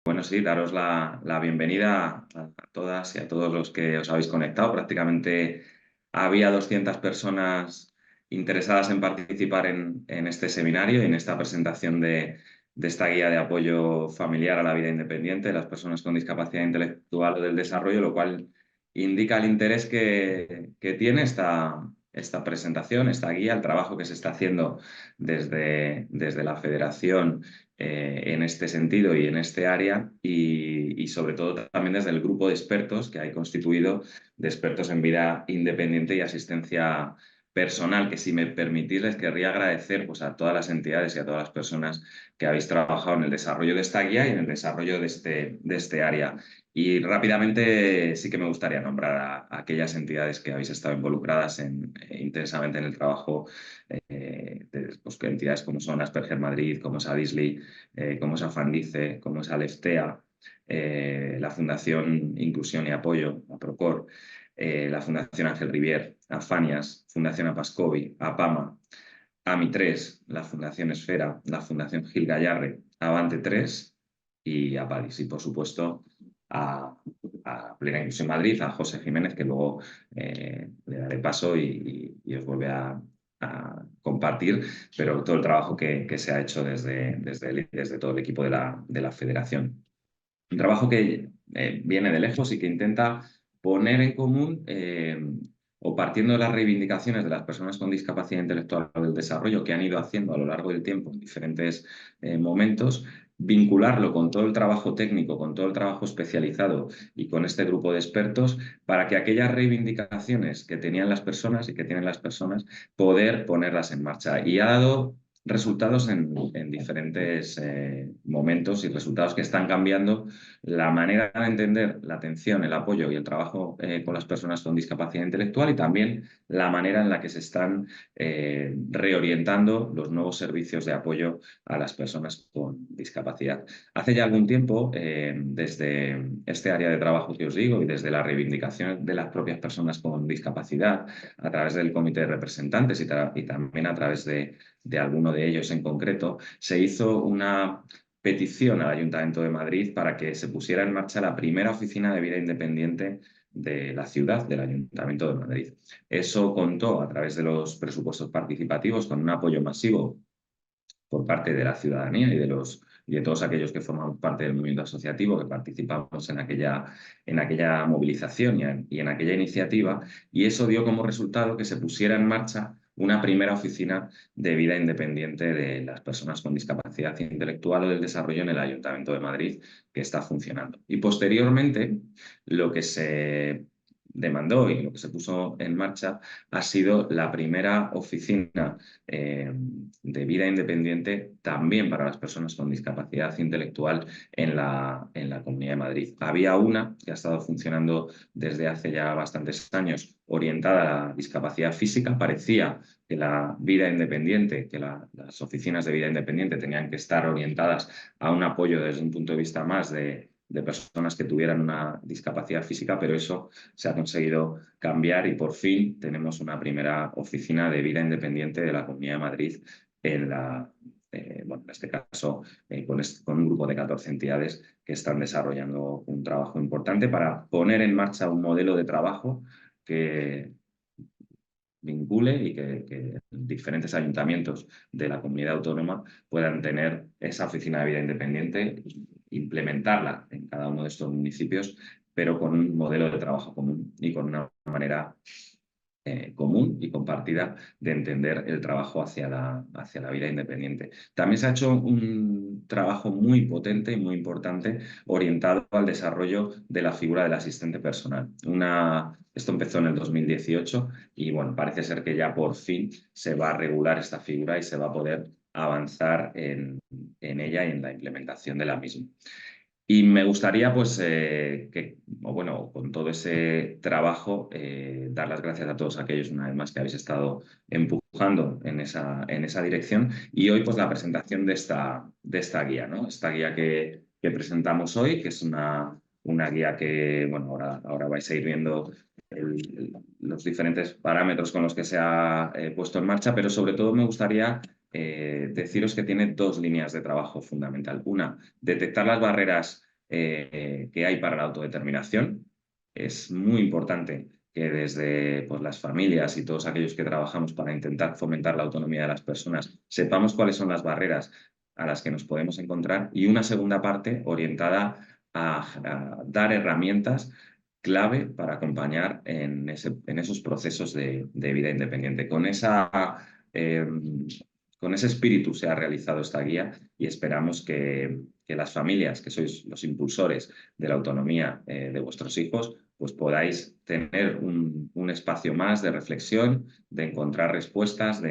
Bueno, sí, daros la bienvenida a todas y a todos los que os habéis conectado. Prácticamente había 200 personas interesadas en participar en este seminario y en esta presentación de esta guía de apoyo familiar a la vida independiente de las personas con discapacidad intelectual o del desarrollo, lo cual indica el interés que tiene esta presentación, esta guía, el trabajo que se está haciendo desde la Federación en este sentido y en este área y sobre todo también desde el grupo de expertos que hay constituido de expertos en vida independiente y asistencia personal, que si me permitís les querría agradecer pues, a todas las entidades y a todas las personas que habéis trabajado en el desarrollo de esta guía y en el desarrollo de este área. Y rápidamente sí que me gustaría nombrar a aquellas entidades que habéis estado involucradas intensamente en el trabajo, pues, entidades como son Asperger Madrid, como es Adisli, como es Afandice, como es Aleftea, la Fundación Inclusión y Apoyo, APROCOR, la Fundación Ángel Rivier, Afanias, Fundación Apascovi, APAMA, AMI3, la Fundación Esfera, la Fundación Gil Gallarre, Avante 3 y APADIS. Y, por supuesto, a Plena Inclusión Madrid, a José Jiménez, que luego le daré paso y os vuelve a compartir, pero todo el trabajo que se ha hecho desde todo el equipo de la Federación. Un trabajo que viene de lejos y que intenta poner en común o partiendo de las reivindicaciones de las personas con discapacidad intelectual o del desarrollo que han ido haciendo a lo largo del tiempo en diferentes momentos, vincularlo con todo el trabajo técnico, con todo el trabajo especializado y con este grupo de expertos para que aquellas reivindicaciones que tenían las personas y que tienen las personas, poder ponerlas en marcha. Y ha dado resultados en diferentes momentos y resultados que están cambiando la manera de entender la atención, el apoyo y el trabajo con las personas con discapacidad intelectual y también la manera en la que se están reorientando los nuevos servicios de apoyo a las personas con discapacidad. Hace ya algún tiempo, desde este área de trabajo que os digo y desde la reivindicación de las propias personas con discapacidad, a través del comité de representantes y también a través de alguno de ellos en concreto, se hizo una petición al Ayuntamiento de Madrid para que se pusiera en marcha la primera oficina de vida independiente de la ciudad, del Ayuntamiento de Madrid. Eso contó a través de los presupuestos participativos con un apoyo masivo por parte de la ciudadanía y de todos aquellos que forman parte del movimiento asociativo, que participamos en aquella movilización y en aquella iniciativa, y eso dio como resultado que se pusiera en marcha una primera oficina de vida independiente de las personas con discapacidad intelectual o del desarrollo en el Ayuntamiento de Madrid, que está funcionando. Y posteriormente, lo que se demandó y lo que se puso en marcha ha sido la primera oficina de vida independiente también para las personas con discapacidad intelectual en la Comunidad de Madrid. Había una que ha estado funcionando desde hace ya bastantes años orientada a la discapacidad física. Parecía que la vida independiente, que las oficinas de vida independiente tenían que estar orientadas a un apoyo desde un punto de vista más de personas que tuvieran una discapacidad física, pero eso se ha conseguido cambiar y por fin tenemos una primera oficina de vida independiente de la Comunidad de Madrid en este caso con un grupo de 14 entidades que están desarrollando un trabajo importante para poner en marcha un modelo de trabajo que vincule y que diferentes ayuntamientos de la comunidad autónoma puedan tener esa oficina de vida independiente, implementarla en cada uno de estos municipios, pero con un modelo de trabajo común y con una manera común y compartida de entender el trabajo hacia la vida independiente. También se ha hecho un trabajo muy potente y muy importante orientado al desarrollo de la figura del asistente personal. Esto empezó en el 2018 y bueno, parece ser que ya por fin se va a regular esta figura y se va a poder avanzar en ella y en la implementación de la misma. Y me gustaría, pues, con todo ese trabajo, dar las gracias a todos aquellos, una vez más, que habéis estado empujando en esa dirección. Y hoy, pues, la presentación de esta guía, ¿no? Esta guía que presentamos hoy, que es una guía que, bueno, ahora vais a ir viendo los diferentes parámetros con los que se ha puesto en marcha, pero sobre todo me gustaría deciros que tiene dos líneas de trabajo fundamental. Una, detectar las barreras que hay para la autodeterminación. Es muy importante que desde pues, las familias y todos aquellos que trabajamos para intentar fomentar la autonomía de las personas sepamos cuáles son las barreras a las que nos podemos encontrar, y una segunda parte orientada a dar herramientas clave para acompañar en esos procesos de vida independiente. Eh, con ese espíritu se ha realizado esta guía, y esperamos que las familias, que sois los impulsores de la autonomía de vuestros hijos, pues podáis tener un espacio más de reflexión, de encontrar respuestas,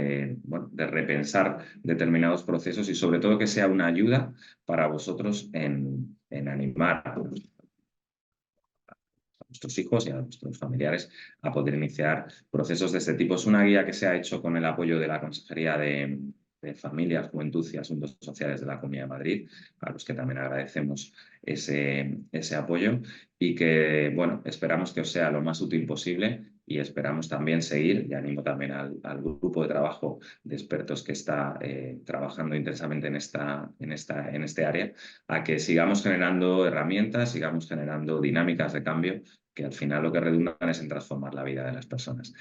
bueno, de repensar determinados procesos, y sobre todo que sea una ayuda para vosotros en animar a vuestros hijos y a vuestros familiares a poder iniciar procesos de este tipo. Es una guía que se ha hecho con el apoyo de la Consejería de Familias, Juventud y Asuntos Sociales de la Comunidad de Madrid, a los que también agradecemos ese apoyo, y que, bueno, esperamos que os sea lo más útil posible, y esperamos también seguir, y animo también al grupo de trabajo de expertos que está trabajando intensamente en este área, a que sigamos generando herramientas, sigamos generando dinámicas de cambio que al final lo que redundan es en transformar la vida de las personas.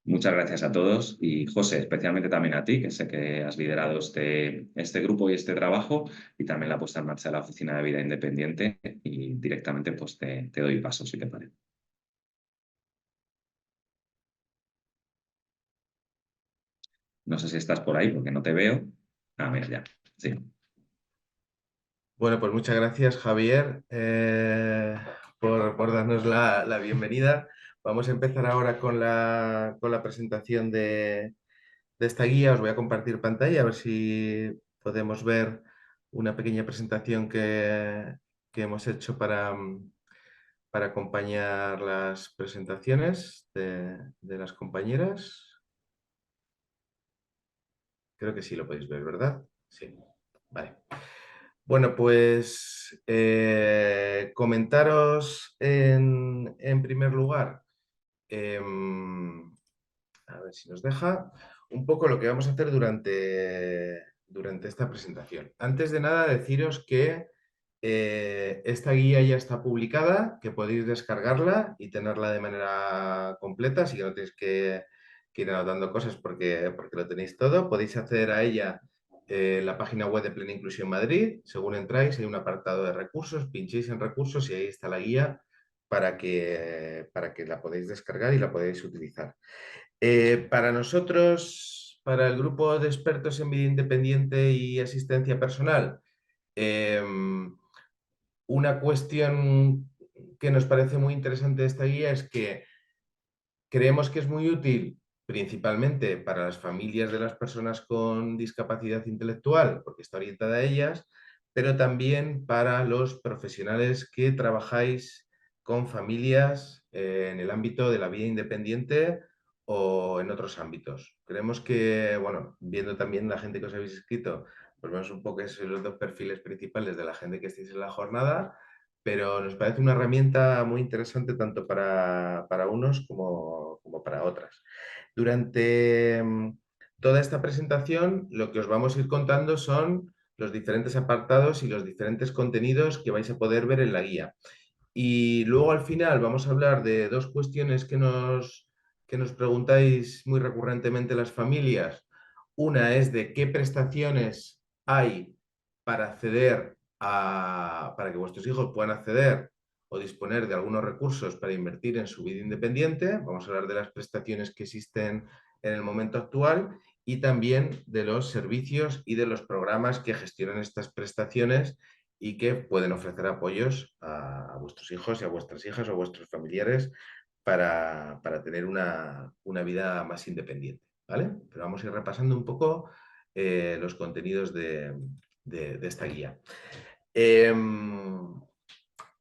Muchas gracias a todos, y José, especialmente también a ti, que sé que has liderado este grupo y este trabajo, y también la puesta en marcha de la Oficina de Vida Independiente, y directamente pues te doy paso, si te parece. No sé si estás por ahí porque no te veo. Ah, mira, ya. Sí. Bueno, pues muchas gracias, Javier, por darnos la bienvenida. Vamos a empezar ahora con la presentación de esta guía. Os voy a compartir pantalla a ver si podemos ver una pequeña presentación que hemos hecho para acompañar las presentaciones de las compañeras. Creo que sí lo podéis ver, ¿verdad? Sí. Vale. Bueno, pues comentaros en primer lugar, a ver si nos deja, un poco lo que vamos a hacer durante esta presentación. Antes de nada, deciros que esta guía ya está publicada, que podéis descargarla y tenerla de manera completa, así que no tenéis que ir anotando cosas porque lo tenéis todo. Podéis acceder a ella en la página web de Plena Inclusión Madrid. Según entráis, hay un apartado de recursos, pinchéis en recursos y ahí está la guía para que la podáis descargar y la podáis utilizar. Para nosotros, para el grupo de expertos en vida independiente y asistencia personal, una cuestión que nos parece muy interesante de esta guía es que creemos que es muy útil principalmente para las familias de las personas con discapacidad intelectual, porque está orientada a ellas, pero también para los profesionales que trabajáis con familias en el ámbito de la vida independiente o en otros ámbitos. Creemos que, bueno, viendo también la gente que os habéis escrito, pues vemos un poco esos son los dos perfiles principales de la gente que estáis en la jornada, pero nos parece una herramienta muy interesante tanto para unos como para otras. Durante toda esta presentación, lo que os vamos a ir contando son los diferentes apartados y los diferentes contenidos que vais a poder ver en la guía. Y luego al final vamos a hablar de dos cuestiones que nos preguntáis muy recurrentemente las familias. Una es de qué prestaciones hay para acceder para que vuestros hijos puedan acceder o disponer de algunos recursos para invertir en su vida independiente. Vamos a hablar de las prestaciones que existen en el momento actual y también de los servicios y de los programas que gestionan estas prestaciones y que pueden ofrecer apoyos a vuestros hijos y a vuestras hijas o a vuestros familiares para tener una vida más independiente, ¿vale? Pero vamos a ir repasando un poco los contenidos de esta guía.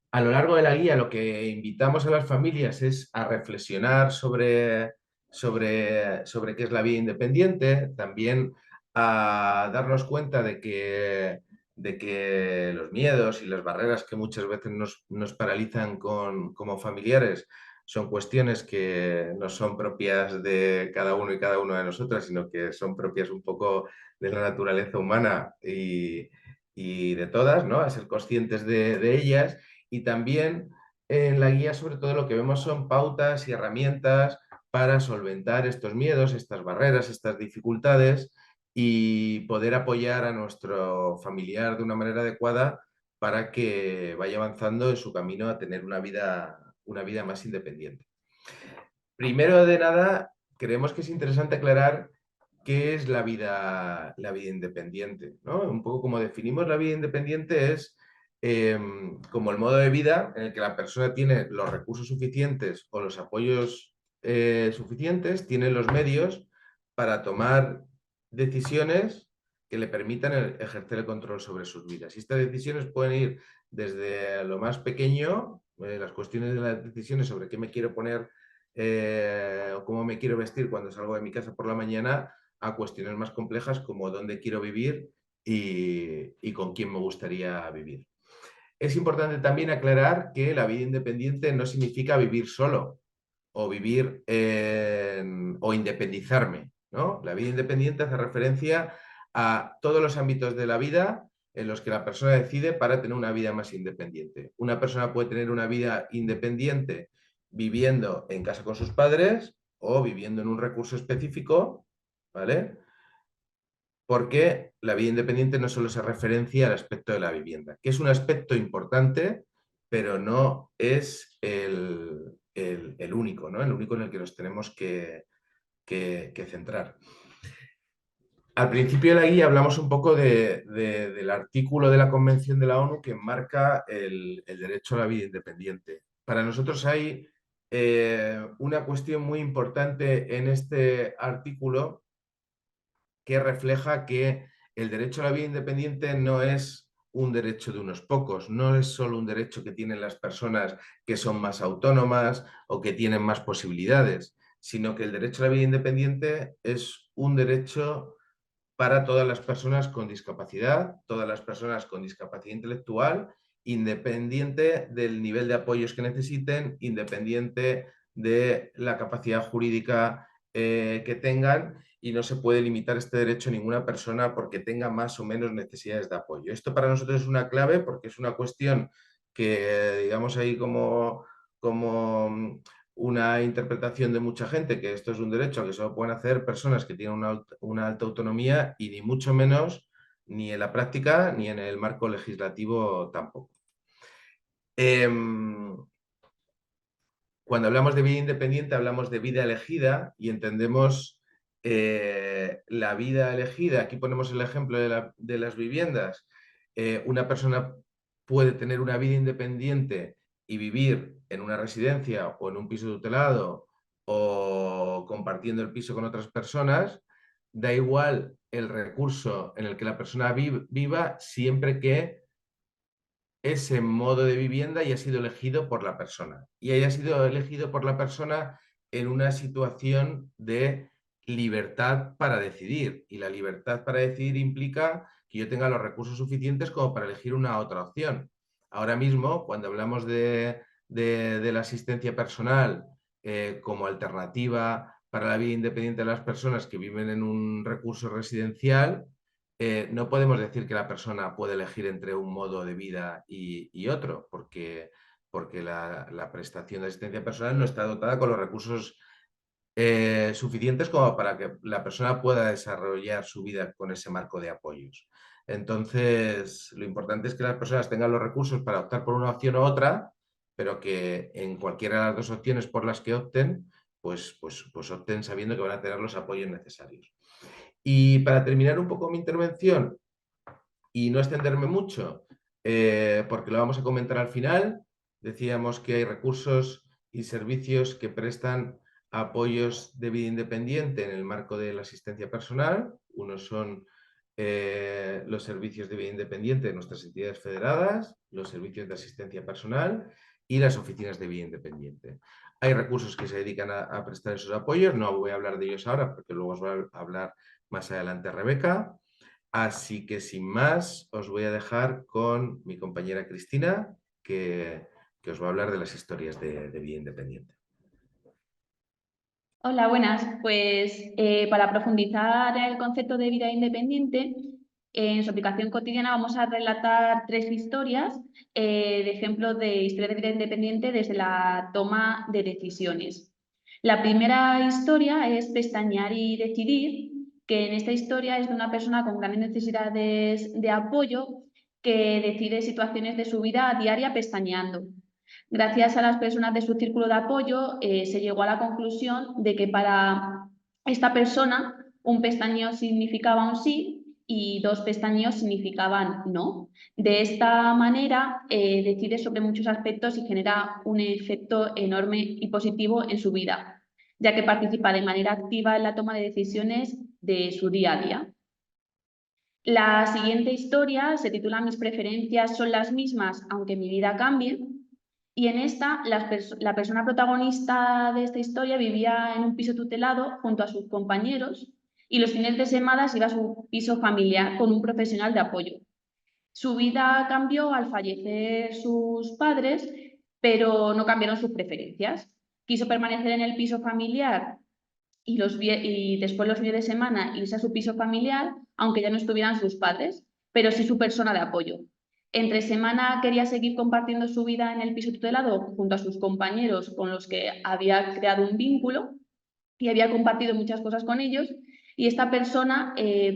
A lo largo de la guía lo que invitamos a las familias es a reflexionar sobre qué es la vida independiente, también a darnos cuenta de que los miedos y las barreras que muchas veces nos paralizan como familiares son cuestiones que no son propias de cada uno y cada una de nosotras, sino que son propias un poco de la naturaleza humana y de todas, ¿no? A ser conscientes de ellas, y también en la guía sobre todo lo que vemos son pautas y herramientas para solventar estos miedos, estas barreras, estas dificultades y poder apoyar a nuestro familiar de una manera adecuada para que vaya avanzando en su camino a tener una vida más independiente. Primero de nada, creemos que es interesante aclarar qué es la vida independiente, ¿no? Un poco como definimos la vida independiente es como el modo de vida en el que la persona tiene los recursos suficientes o los apoyos suficientes, tiene los medios para tomar decisiones que le permitan ejercer el control sobre sus vidas. Y estas decisiones pueden ir desde lo más pequeño, las cuestiones de las decisiones sobre qué me quiero poner o cómo me quiero vestir cuando salgo de mi casa por la mañana, a cuestiones más complejas como dónde quiero vivir y con quién me gustaría vivir. Es importante también aclarar que la vida independiente no significa vivir solo o vivir o independizarme, ¿no? La vida independiente hace referencia a todos los ámbitos de la vida en los que la persona decide para tener una vida más independiente. Una persona puede tener una vida independiente viviendo en casa con sus padres o viviendo en un recurso específico, ¿vale? Porque la vida independiente no solo se referencia al aspecto de la vivienda, que es un aspecto importante, pero no es el único, ¿no? El único en el que nos tenemos que centrar. Al principio de la guía hablamos un poco del artículo de la Convención de la ONU que marca el derecho a la vida independiente. Para nosotros hay una cuestión muy importante en este artículo que refleja que el derecho a la vida independiente no es un derecho de unos pocos, no es solo un derecho que tienen las personas que son más autónomas o que tienen más posibilidades, sino que el derecho a la vida independiente es un derecho para todas las personas con discapacidad, todas las personas con discapacidad intelectual, independiente del nivel de apoyos que necesiten, independiente de la capacidad jurídica que tengan, y no se puede limitar este derecho a ninguna persona porque tenga más o menos necesidades de apoyo. Esto para nosotros es una clave porque es una cuestión que, digamos ahí como una interpretación de mucha gente que esto es un derecho que solo pueden hacer personas que tienen una alta autonomía y ni mucho menos ni en la práctica ni en el marco legislativo tampoco. Cuando hablamos de vida independiente hablamos de vida elegida y entendemos la vida elegida. Aquí ponemos el ejemplo de las viviendas. Una persona puede tener una vida independiente y vivir en una residencia o en un piso tutelado o compartiendo el piso con otras personas. Da igual el recurso en el que la persona viva siempre que ese modo de vivienda haya sido elegido por la persona y haya sido elegido por la persona en una situación de libertad para decidir. Y la libertad para decidir implica que yo tenga los recursos suficientes como para elegir una otra opción. Ahora mismo, cuando hablamos de la asistencia personal como alternativa para la vida independiente de las personas que viven en un recurso residencial, no podemos decir que la persona puede elegir entre un modo de vida y otro, porque la prestación de asistencia personal no está dotada con los recursos suficientes como para que la persona pueda desarrollar su vida con ese marco de apoyos. Entonces, lo importante es que las personas tengan los recursos para optar por una opción u otra, pero que en cualquiera de las dos opciones por las que opten, pues opten sabiendo que van a tener los apoyos necesarios. Y para terminar un poco mi intervención y no extenderme mucho, porque lo vamos a comentar al final, decíamos que hay recursos y servicios que prestan apoyos de vida independiente en el marco de la asistencia personal. Unos son los servicios de vida independiente de nuestras entidades federadas, los servicios de asistencia personal y las oficinas de vida independiente. Hay recursos que se dedican a prestar esos apoyos, no voy a hablar de ellos ahora porque luego os va a hablar más adelante Rebeca. Así que sin más, os voy a dejar con mi compañera Cristina, que os va a hablar de las historias de vida independiente. Hola, buenas. Pues para profundizar el concepto de vida independiente, En su aplicación cotidiana vamos a relatar 3 historias de ejemplo de historia de vida independiente desde la toma de decisiones. La primera historia es Pestañear y decidir, que en esta historia es de una persona con grandes necesidades de apoyo que decide situaciones de su vida diaria pestañeando. Gracias a las personas de su círculo de apoyo, se llegó a la conclusión de que para esta persona un pestañeo significaba un sí y 2 pestañeos significaban no. De esta manera, decide sobre muchos aspectos y genera un efecto enorme y positivo en su vida, ya que participa de manera activa en la toma de decisiones de su día a día. La siguiente historia se titula Mis preferencias son las mismas, aunque mi vida cambie. Y en esta, la persona protagonista de esta historia vivía en un piso tutelado junto a sus compañeros y los fines de semana se iba a su piso familiar con un profesional de apoyo. Su vida cambió al fallecer sus padres, pero no cambiaron sus preferencias. Quiso permanecer en el piso familiar y después los fines de semana irse a su piso familiar, aunque ya no estuvieran sus padres, pero sí su persona de apoyo. Entre semana quería seguir compartiendo su vida en el piso tutelado junto a sus compañeros con los que había creado un vínculo y había compartido muchas cosas con ellos, y esta persona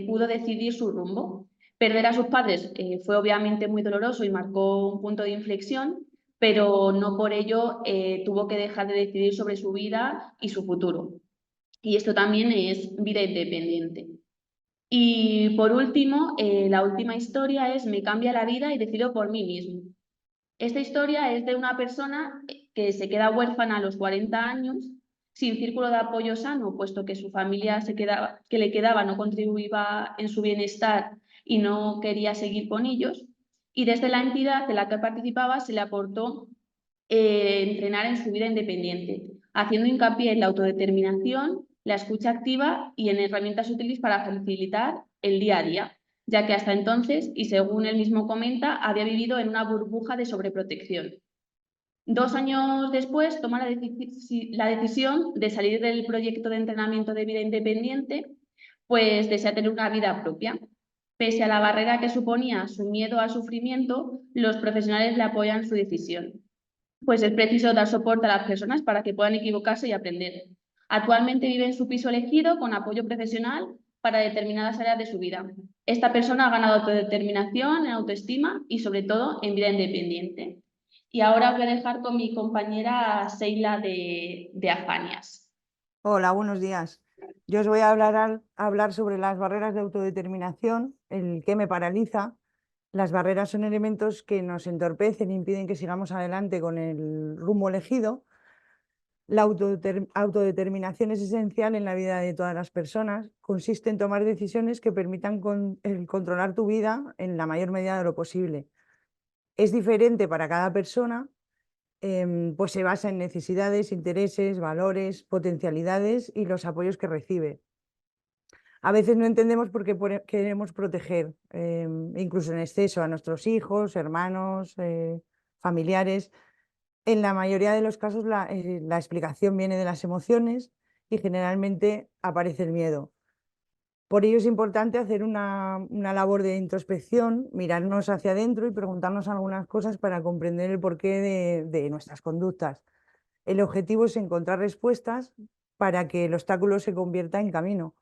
pudo decidir su rumbo. Perder a sus padres fue obviamente muy doloroso y marcó un punto de inflexión, pero no por ello tuvo que dejar de decidir sobre su vida y su futuro. Y esto también es vida independiente. Y por último, la última historia es Me cambia la vida y decido por mí mismo. Esta historia es de una persona que se queda huérfana a los 40 años, sin círculo de apoyo sano, puesto que su familia que le quedaba no contribuía en su bienestar y no quería seguir con ellos. Y desde la entidad de la que participaba se le aportó entrenar en su vida independiente, haciendo hincapié en la autodeterminación, la escucha activa y en herramientas útiles para facilitar el día a día, ya que hasta entonces, y según él mismo comenta, había vivido en una burbuja de sobreprotección. 2 años después toma la decisión de salir del proyecto de entrenamiento de vida independiente, pues desea tener una vida propia. Pese a la barrera que suponía su miedo al sufrimiento, los profesionales le apoyan su decisión, pues es preciso dar soporte a las personas para que puedan equivocarse y aprender. Actualmente vive en su piso elegido con apoyo profesional para determinadas áreas de su vida. Esta persona ha ganado autodeterminación, en autoestima y sobre todo en vida independiente. Y ahora voy a dejar con mi compañera Seila de Afanias. Hola, buenos días. Yo os voy a hablar sobre las barreras de autodeterminación, el que me paraliza. Las barreras son elementos que nos entorpecen e impiden que sigamos adelante con el rumbo elegido. La autodeterminación es esencial en la vida de todas las personas. Consiste en tomar decisiones que permitan controlar tu vida en la mayor medida de lo posible. Es diferente para cada persona, pues se basa en necesidades, intereses, valores, potencialidades y los apoyos que recibe. A veces no entendemos por qué queremos proteger, incluso en exceso, a nuestros hijos, hermanos, familiares. En la mayoría de los casos la explicación viene de las emociones y generalmente aparece el miedo. Por ello es importante hacer una labor de introspección, mirarnos hacia adentro y preguntarnos algunas cosas para comprender el porqué de nuestras conductas. El objetivo es encontrar respuestas para que el obstáculo se convierta en camino.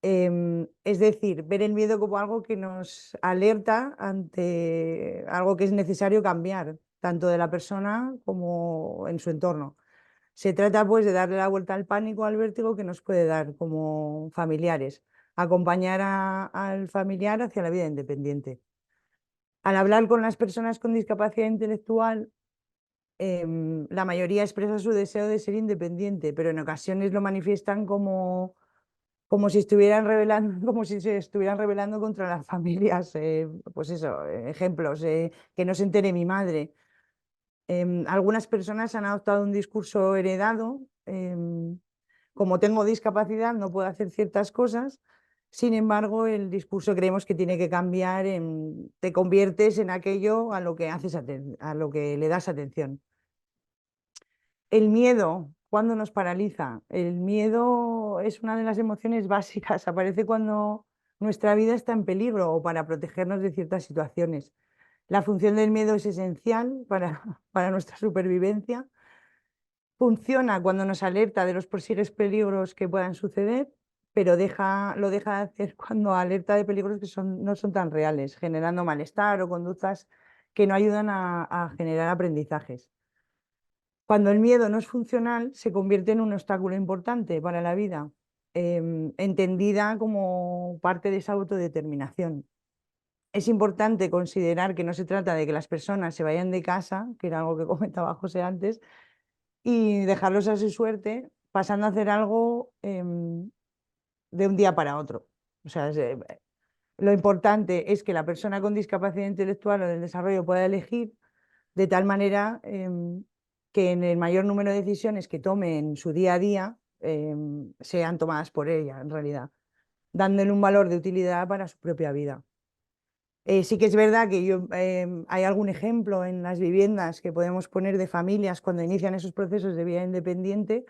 Es decir, ver el miedo como algo que nos alerta ante algo que es necesario cambiar, tanto de la persona como en su entorno. Se trata pues de darle la vuelta al pánico, al vértigo que nos puede dar como familiares, acompañar al familiar hacia la vida independiente. Al hablar con las personas con discapacidad intelectual, la mayoría expresa su deseo de ser independiente, pero en ocasiones lo manifiestan como si estuvieran rebelando, como si se estuvieran rebelando contra las familias. Pues eso, ejemplos, que no se entere mi madre. Algunas personas han adoptado un discurso heredado, como tengo discapacidad no puedo hacer ciertas cosas. Sin embargo, el discurso creemos que tiene que cambiar te conviertes en aquello a lo que a lo que le das atención. El miedo, ¿cuándo nos paraliza? El miedo es una de las emociones básicas, aparece cuando nuestra vida está en peligro o para protegernos de ciertas situaciones. La función del miedo es esencial para nuestra supervivencia. Funciona cuando nos alerta de los posibles peligros que puedan suceder, pero lo deja de hacer cuando alerta de peligros que no son tan reales, generando malestar o conductas que no ayudan a generar aprendizajes. Cuando el miedo no es funcional, se convierte en un obstáculo importante para la vida, entendida como parte de esa autodeterminación. Es importante considerar que no se trata de que las personas se vayan de casa, que era algo que comentaba José antes, y dejarlos a su suerte, pasando a hacer algo de un día para otro. O sea, lo importante es que la persona con discapacidad intelectual o del desarrollo pueda elegir de tal manera que en el mayor número de decisiones que tome en su día a día sean tomadas por ella, en realidad, dándole un valor de utilidad para su propia vida. Sí que es verdad que hay algún ejemplo en las viviendas que podemos poner de familias cuando inician esos procesos de vida independiente,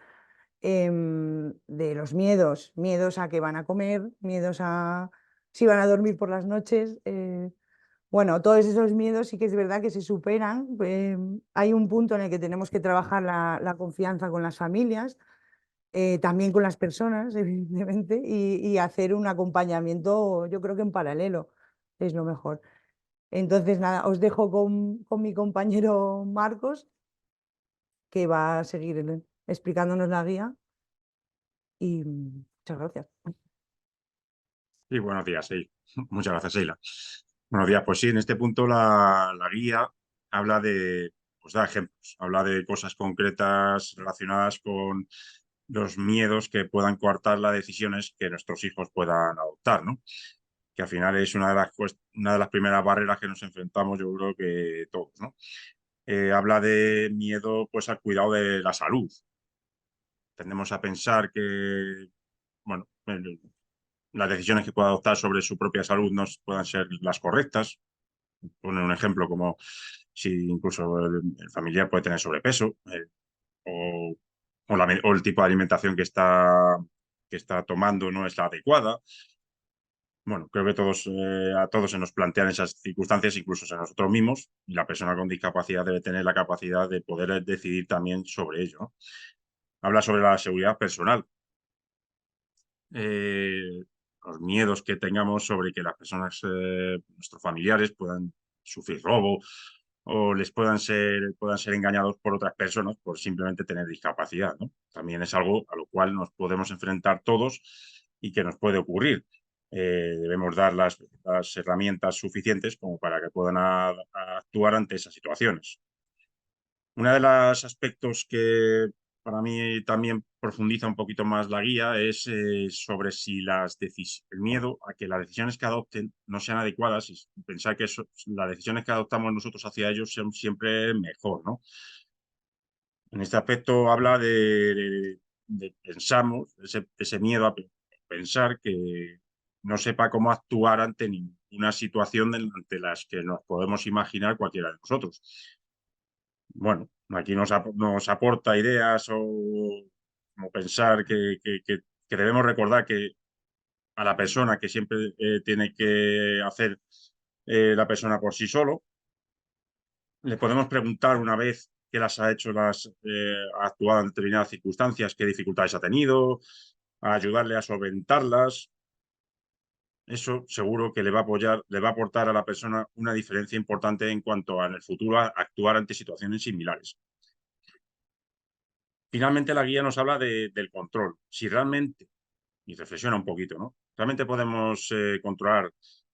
de los miedos a qué van a comer, miedos a si van a dormir por las noches. Bueno, todos esos miedos sí que es verdad que se superan. Hay un punto en el que tenemos que trabajar la confianza con las familias, también con las personas, evidentemente, y hacer un acompañamiento, yo creo que en paralelo es lo mejor. Entonces, nada, os dejo con mi compañero Marcos, que va a seguir explicándonos la guía. Y muchas gracias. Sí, buenos días, sí. Muchas gracias, Sheila. Buenos días, pues sí, en este punto la guía habla pues da ejemplos, habla de cosas concretas relacionadas con los miedos que puedan coartar las decisiones que nuestros hijos puedan adoptar, ¿no? Que al final es una de las primeras barreras que nos enfrentamos, yo creo que todos, ¿no? Habla de miedo, pues, al cuidado de la salud. Tendemos a pensar que, bueno, las decisiones que pueda adoptar sobre su propia salud no puedan ser las correctas. Poner un ejemplo como si incluso el familiar puede tener sobrepeso o, o el tipo de alimentación que está tomando no es la adecuada. Bueno, creo que a todos se nos plantean esas circunstancias, incluso a nosotros mismos, y la persona con discapacidad debe tener la capacidad de poder decidir también sobre ello, ¿no? Habla sobre la seguridad personal. Los miedos que tengamos sobre que las personas, nuestros familiares, puedan sufrir robo o puedan ser engañados por otras personas por simplemente tener discapacidad, ¿no? También es algo a lo cual nos podemos enfrentar todos y que nos puede ocurrir. Debemos dar las herramientas suficientes como para que puedan actuar ante esas situaciones. Uno de los aspectos que para mí también profundiza un poquito más la guía es sobre si el miedo a que las decisiones que adopten no sean adecuadas y pensar que las decisiones que adoptamos nosotros hacia ellos son siempre mejor, ¿no? En este aspecto habla de pensamos, ese miedo a pensar que no sepa cómo actuar ante ninguna situación ante las que nos podemos imaginar cualquiera de nosotros. Bueno, aquí nos aporta ideas o como pensar que debemos recordar que a la persona que siempre tiene que hacer la persona por sí solo, le podemos preguntar una vez que las ha hecho, ha actuado en determinadas circunstancias, qué dificultades ha tenido, a ayudarle a solventarlas. Eso seguro que le va a apoyar, le va a aportar a la persona una diferencia importante en cuanto a en el futuro a actuar ante situaciones similares. Finalmente, la guía nos habla del control. Si realmente, y reflexiona un poquito, ¿no? Realmente podemos controlar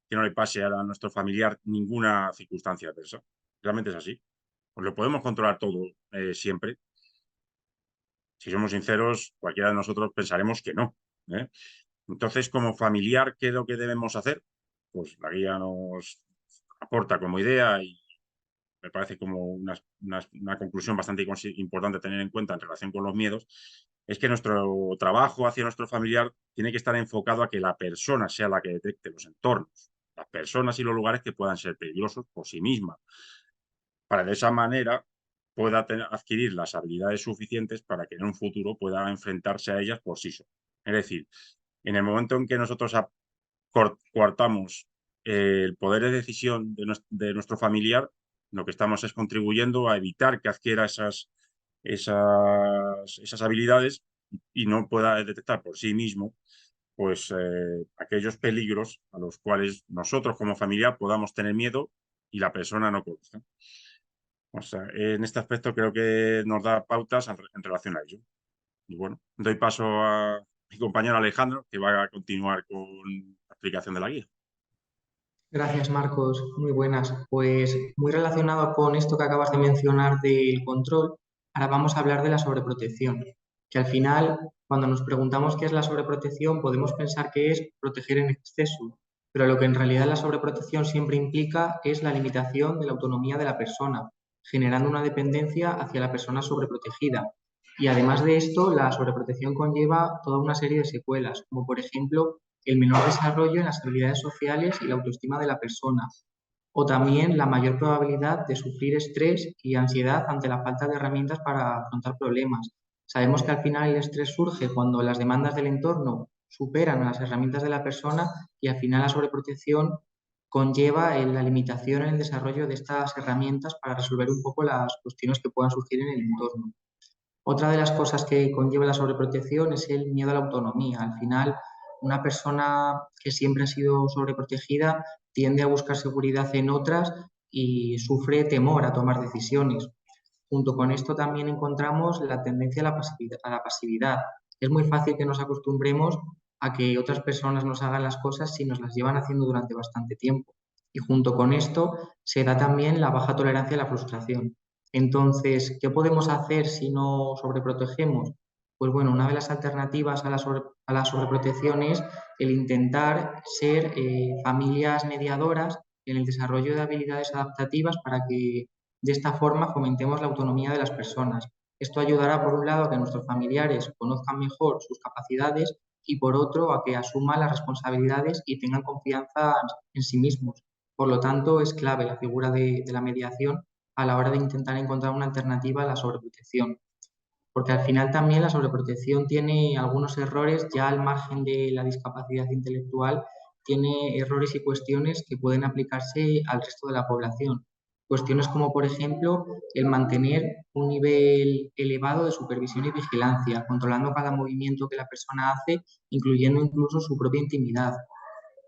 que no le pase a nuestro familiar ninguna circunstancia adversa. Realmente es así. Pues lo podemos controlar todo siempre. Si somos sinceros, cualquiera de nosotros pensaremos que no, ¿eh? Entonces, como familiar, ¿qué es lo que debemos hacer? Pues la guía nos aporta como idea y me parece como una conclusión bastante importante a tener en cuenta en relación con los miedos, es que nuestro trabajo hacia nuestro familiar tiene que estar enfocado a que la persona sea la que detecte los entornos, las personas y los lugares que puedan ser peligrosos por sí misma, para de esa manera pueda adquirir las habilidades suficientes para que en un futuro pueda enfrentarse a ellas por sí sola. Es decir, en el momento en que nosotros coartamos el poder de decisión de nuestro familiar, lo que estamos es contribuyendo a evitar que adquiera esas habilidades y no pueda detectar por sí mismo pues aquellos peligros a los cuales nosotros como familia podamos tener miedo y la persona no conozca. O sea, en este aspecto creo que nos da pautas en relación a ello. Y bueno, doy paso a mi compañero Alejandro, que va a continuar con la explicación de la guía. Gracias, Marcos. Muy buenas. Pues muy relacionado con esto que acabas de mencionar del control, ahora vamos a hablar de la sobreprotección, que al final, cuando nos preguntamos qué es la sobreprotección, podemos pensar que es proteger en exceso, pero lo que en realidad la sobreprotección siempre implica es la limitación de la autonomía de la persona, generando una dependencia hacia la persona sobreprotegida. Y además de esto, la sobreprotección conlleva toda una serie de secuelas, como por ejemplo el menor desarrollo en las habilidades sociales y la autoestima de la persona, o también la mayor probabilidad de sufrir estrés y ansiedad ante la falta de herramientas para afrontar problemas. Sabemos que al final el estrés surge cuando las demandas del entorno superan a las herramientas de la persona y al final la sobreprotección conlleva la limitación en el desarrollo de estas herramientas para resolver un poco las cuestiones que puedan surgir en el entorno. Otra de las cosas que conlleva la sobreprotección es el miedo a la autonomía. Al final, una persona que siempre ha sido sobreprotegida tiende a buscar seguridad en otras y sufre temor a tomar decisiones. Junto con esto también encontramos la tendencia a la pasividad. Es muy fácil que nos acostumbremos a que otras personas nos hagan las cosas si nos las llevan haciendo durante bastante tiempo. Y junto con esto se da también la baja tolerancia a la frustración. Entonces, ¿qué podemos hacer si no sobreprotegemos? Pues bueno, una de las alternativas a la sobreprotección es el intentar ser familias mediadoras en el desarrollo de habilidades adaptativas para que de esta forma fomentemos la autonomía de las personas. Esto ayudará, por un lado, a que nuestros familiares conozcan mejor sus capacidades y, por otro, a que asuman las responsabilidades y tengan confianza en sí mismos. Por lo tanto, es clave la figura de la mediación a la hora de intentar encontrar una alternativa a la sobreprotección. Porque al final también la sobreprotección tiene algunos errores, ya al margen de la discapacidad intelectual, tiene errores y cuestiones que pueden aplicarse al resto de la población. Cuestiones como, por ejemplo, el mantener un nivel elevado de supervisión y vigilancia, controlando cada movimiento que la persona hace, incluyendo incluso su propia intimidad.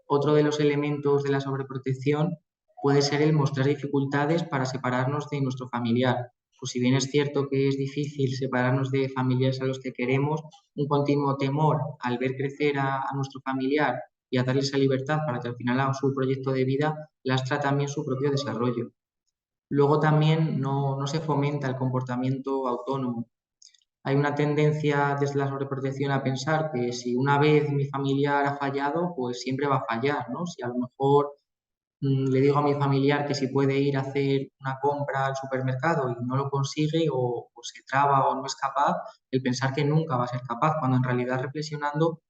Otro de los elementos de la sobreprotección puede ser el mostrar dificultades para separarnos de nuestro familiar. Pues si bien es cierto que es difícil separarnos de familiares a los que queremos, un continuo temor al ver crecer a nuestro familiar y a darle esa libertad para que al final haga su proyecto de vida, lastra también su propio desarrollo. Luego también no se fomenta el comportamiento autónomo. Hay una tendencia desde la sobreprotección a pensar que si una vez mi familiar ha fallado, pues siempre va a fallar, ¿no? Si a lo mejor le digo a mi familiar que si puede ir a hacer una compra al supermercado y no lo consigue o se traba o no es capaz, el pensar que nunca va a ser capaz, cuando en realidad reflexionando,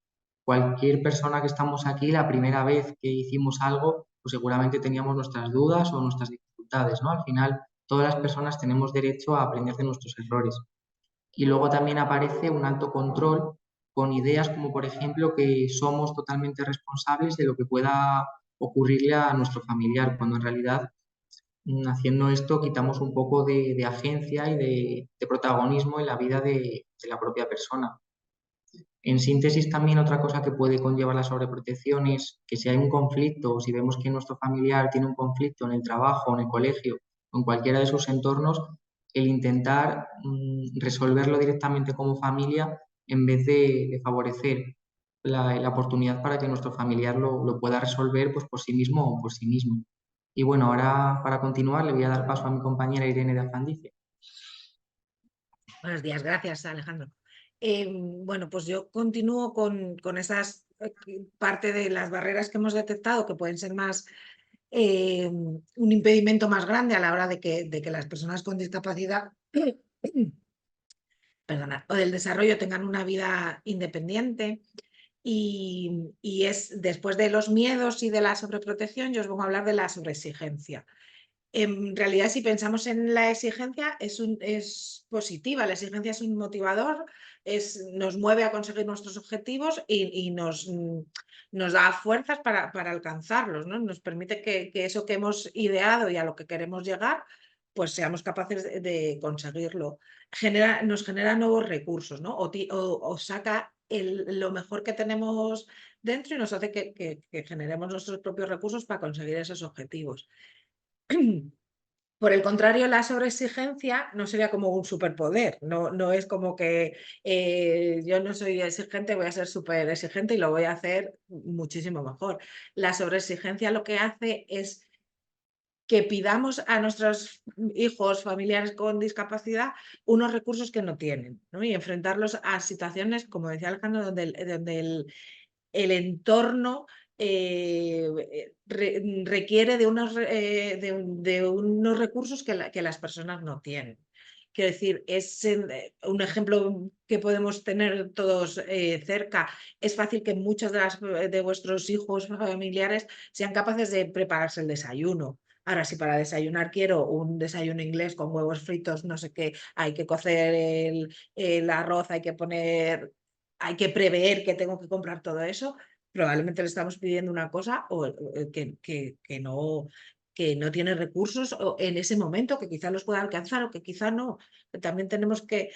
cualquier persona que estamos aquí, la primera vez que hicimos algo, pues seguramente teníamos nuestras dudas o nuestras dificultades, ¿no? Al final, todas las personas tenemos derecho a aprender de nuestros errores. Y luego también aparece un alto control con ideas como, por ejemplo, que somos totalmente responsables de lo que pueda ocurrirle a nuestro familiar, cuando en realidad haciendo esto quitamos un poco de agencia y de protagonismo en la vida de la propia persona. En síntesis, también otra cosa que puede conllevar la sobreprotección es que si hay un conflicto o si vemos que nuestro familiar tiene un conflicto en el trabajo, en el colegio o en cualquiera de sus entornos, el intentar resolverlo directamente como familia en vez de favorecer la oportunidad para que nuestro familiar lo pueda resolver pues, por sí mismo o por sí mismo. Y bueno, ahora para continuar le voy a dar paso a mi compañera Irene de Afandice. Buenos días, gracias Alejandro. Bueno, pues yo continúo con esas parte de las barreras que hemos detectado que pueden ser más un impedimento más grande a la hora de que las personas con discapacidad perdona, o del desarrollo tengan una vida independiente. Y es después de los miedos y de la sobreprotección, yo os voy a hablar de la sobreexigencia. En realidad, si pensamos en la exigencia, es positiva. La exigencia es un motivador, nos mueve a conseguir nuestros objetivos y nos da fuerzas para alcanzarlos, ¿no? Nos permite que eso que hemos ideado y a lo que queremos llegar, pues seamos capaces de conseguirlo. Nos genera nuevos recursos, ¿no? O saca lo mejor que tenemos dentro y nos hace que generemos nuestros propios recursos para conseguir esos objetivos. Por el contrario, la sobreexigencia no sería como un superpoder, no es como que yo no soy exigente, voy a ser súper exigente y lo voy a hacer muchísimo mejor. La sobreexigencia lo que hace es que pidamos a nuestros hijos, familiares con discapacidad, unos recursos que no tienen, ¿no? Y enfrentarlos a situaciones, como decía Alejandro, donde el entorno requiere de unos recursos que las personas no tienen. Quiero decir, es un ejemplo que podemos tener todos cerca. Es fácil que muchos de vuestros hijos familiares sean capaces de prepararse el desayuno. Ahora, si para desayunar quiero un desayuno inglés con huevos fritos, no sé qué, hay que cocer el arroz, hay que prever que tengo que comprar todo eso, probablemente le estamos pidiendo una cosa que no tiene recursos en ese momento, que quizá los pueda alcanzar o que quizá no. También tenemos que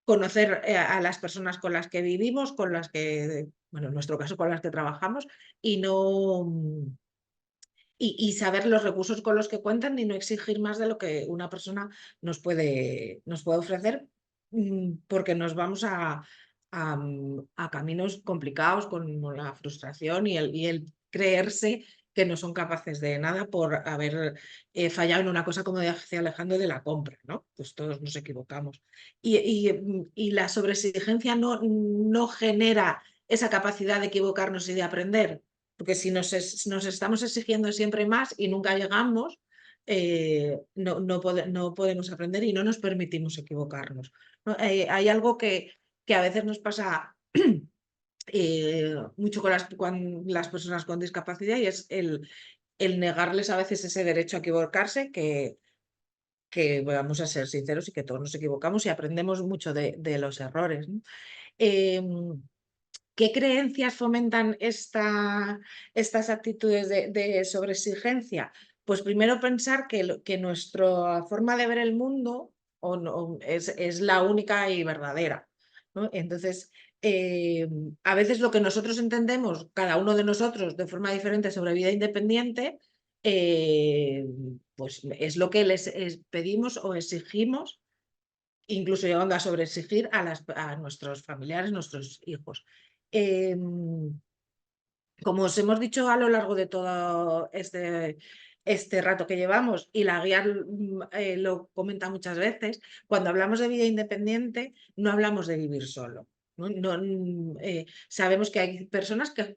conocer a las personas con las que vivimos, con las que, bueno, en nuestro caso con las que trabajamos, y saber los recursos con los que cuentan y no exigir más de lo que una persona nos puede ofrecer, porque nos vamos a caminos complicados con la frustración y el creerse que no son capaces de nada por haber fallado en una cosa, como decía Alejandro, de la compra, ¿no? Pues todos nos equivocamos. Y la sobreexigencia no genera esa capacidad de equivocarnos y de aprender, porque si nos estamos exigiendo siempre más y nunca llegamos, no podemos aprender y no nos permitimos equivocarnos, ¿no? Hay algo que a veces nos pasa mucho con las personas con discapacidad, y es el negarles a veces ese derecho a equivocarse, que vamos a ser sinceros y que todos nos equivocamos y aprendemos mucho de los errores, ¿no? ¿Qué creencias fomentan estas actitudes de sobreexigencia? Pues primero pensar que nuestra forma de ver el mundo es la única y verdadera, ¿no? Entonces, a veces lo que nosotros entendemos, cada uno de nosotros, de forma diferente sobre vida independiente, pues es lo que les pedimos o exigimos, incluso llegando a sobreexigir a nuestros familiares, nuestros hijos. Como os hemos dicho a lo largo de todo este rato que llevamos, y la guía lo comenta muchas veces, cuando hablamos de vida independiente no hablamos de vivir solo, ¿no? Sabemos que hay personas que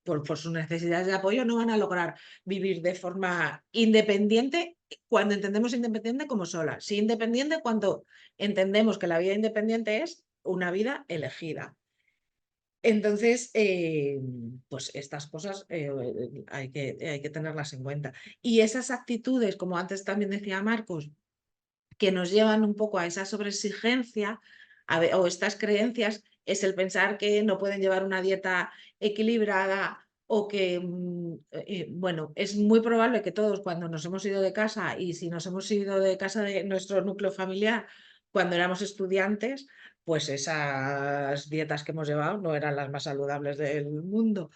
por sus necesidades de apoyo no van a lograr vivir de forma independiente, cuando entendemos independiente como sola. Sí, independiente cuando entendemos que la vida independiente es una vida elegida. Entonces, pues estas cosas hay que tenerlas en cuenta. Y esas actitudes, como antes también decía Marcos, que nos llevan un poco a esa sobreexigencia o estas creencias, es el pensar que no pueden llevar una dieta equilibrada, o que, bueno, es muy probable que todos, cuando nos hemos ido de casa, y si nos hemos ido de casa de nuestro núcleo familiar cuando éramos estudiantes, pues esas dietas que hemos llevado no eran las más saludables del mundo.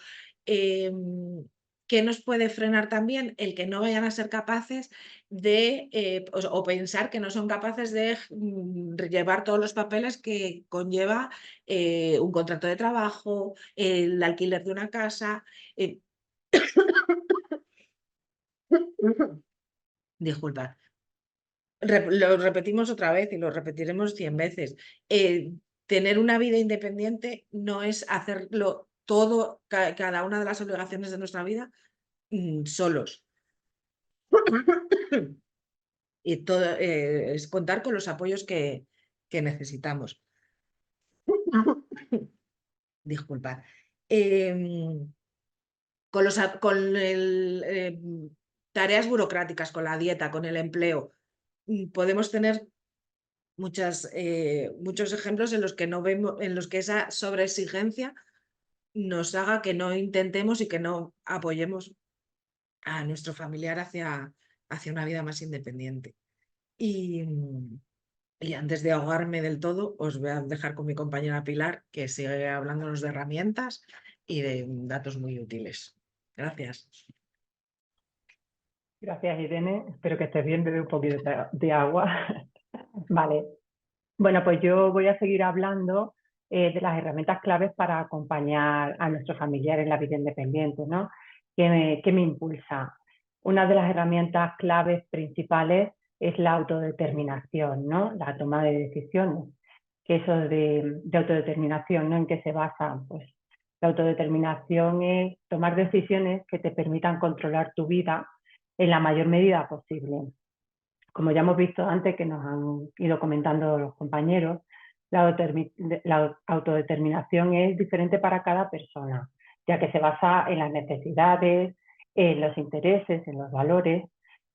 ¿Qué nos puede frenar también? El que no vayan a ser capaces de, o pensar que no son capaces de llevar todos los papeles que conlleva un contrato de trabajo, el alquiler de una casa. Disculpa. Lo repetimos otra vez y lo repetiremos 100 veces. Tener una vida independiente no es hacerlo todo, cada una de las obligaciones de nuestra vida, solos. Y todo es contar con los apoyos que necesitamos. Disculpad. tareas burocráticas, con la dieta, con el empleo. Podemos tener muchos ejemplos en los que no vemos, en los que esa sobreexigencia nos haga que no intentemos y que no apoyemos a nuestro familiar hacia una vida más independiente. Y antes de ahogarme del todo, os voy a dejar con mi compañera Pilar, que sigue hablándonos de herramientas y de datos muy útiles. Gracias. Gracias, Irene. Espero que estés bien, bebe un poquito de agua. Vale. Bueno, pues yo voy a seguir hablando de las herramientas claves para acompañar a nuestros familiares en la vida independiente, ¿no? ¿Qué me impulsa? Una de las herramientas claves principales es la autodeterminación, ¿no? La toma de decisiones. ¿Qué es eso de autodeterminación, ¿no? ¿En qué se basa? Pues la autodeterminación es tomar decisiones que te permitan controlar tu vida en la mayor medida posible. Como ya hemos visto antes, que nos han ido comentando los compañeros, la autodeterminación es diferente para cada persona, ya que se basa en las necesidades, en los intereses, en los valores,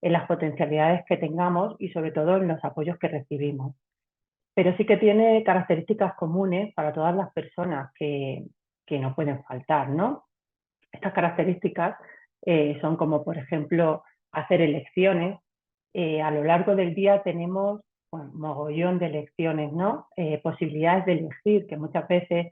en las potencialidades que tengamos y sobre todo en los apoyos que recibimos. Pero sí que tiene características comunes para todas las personas que no pueden faltar, ¿no? Estas características son como, por ejemplo, hacer elecciones. A lo largo del día tenemos un mogollón de elecciones, ¿no? Posibilidades de elegir, que muchas veces,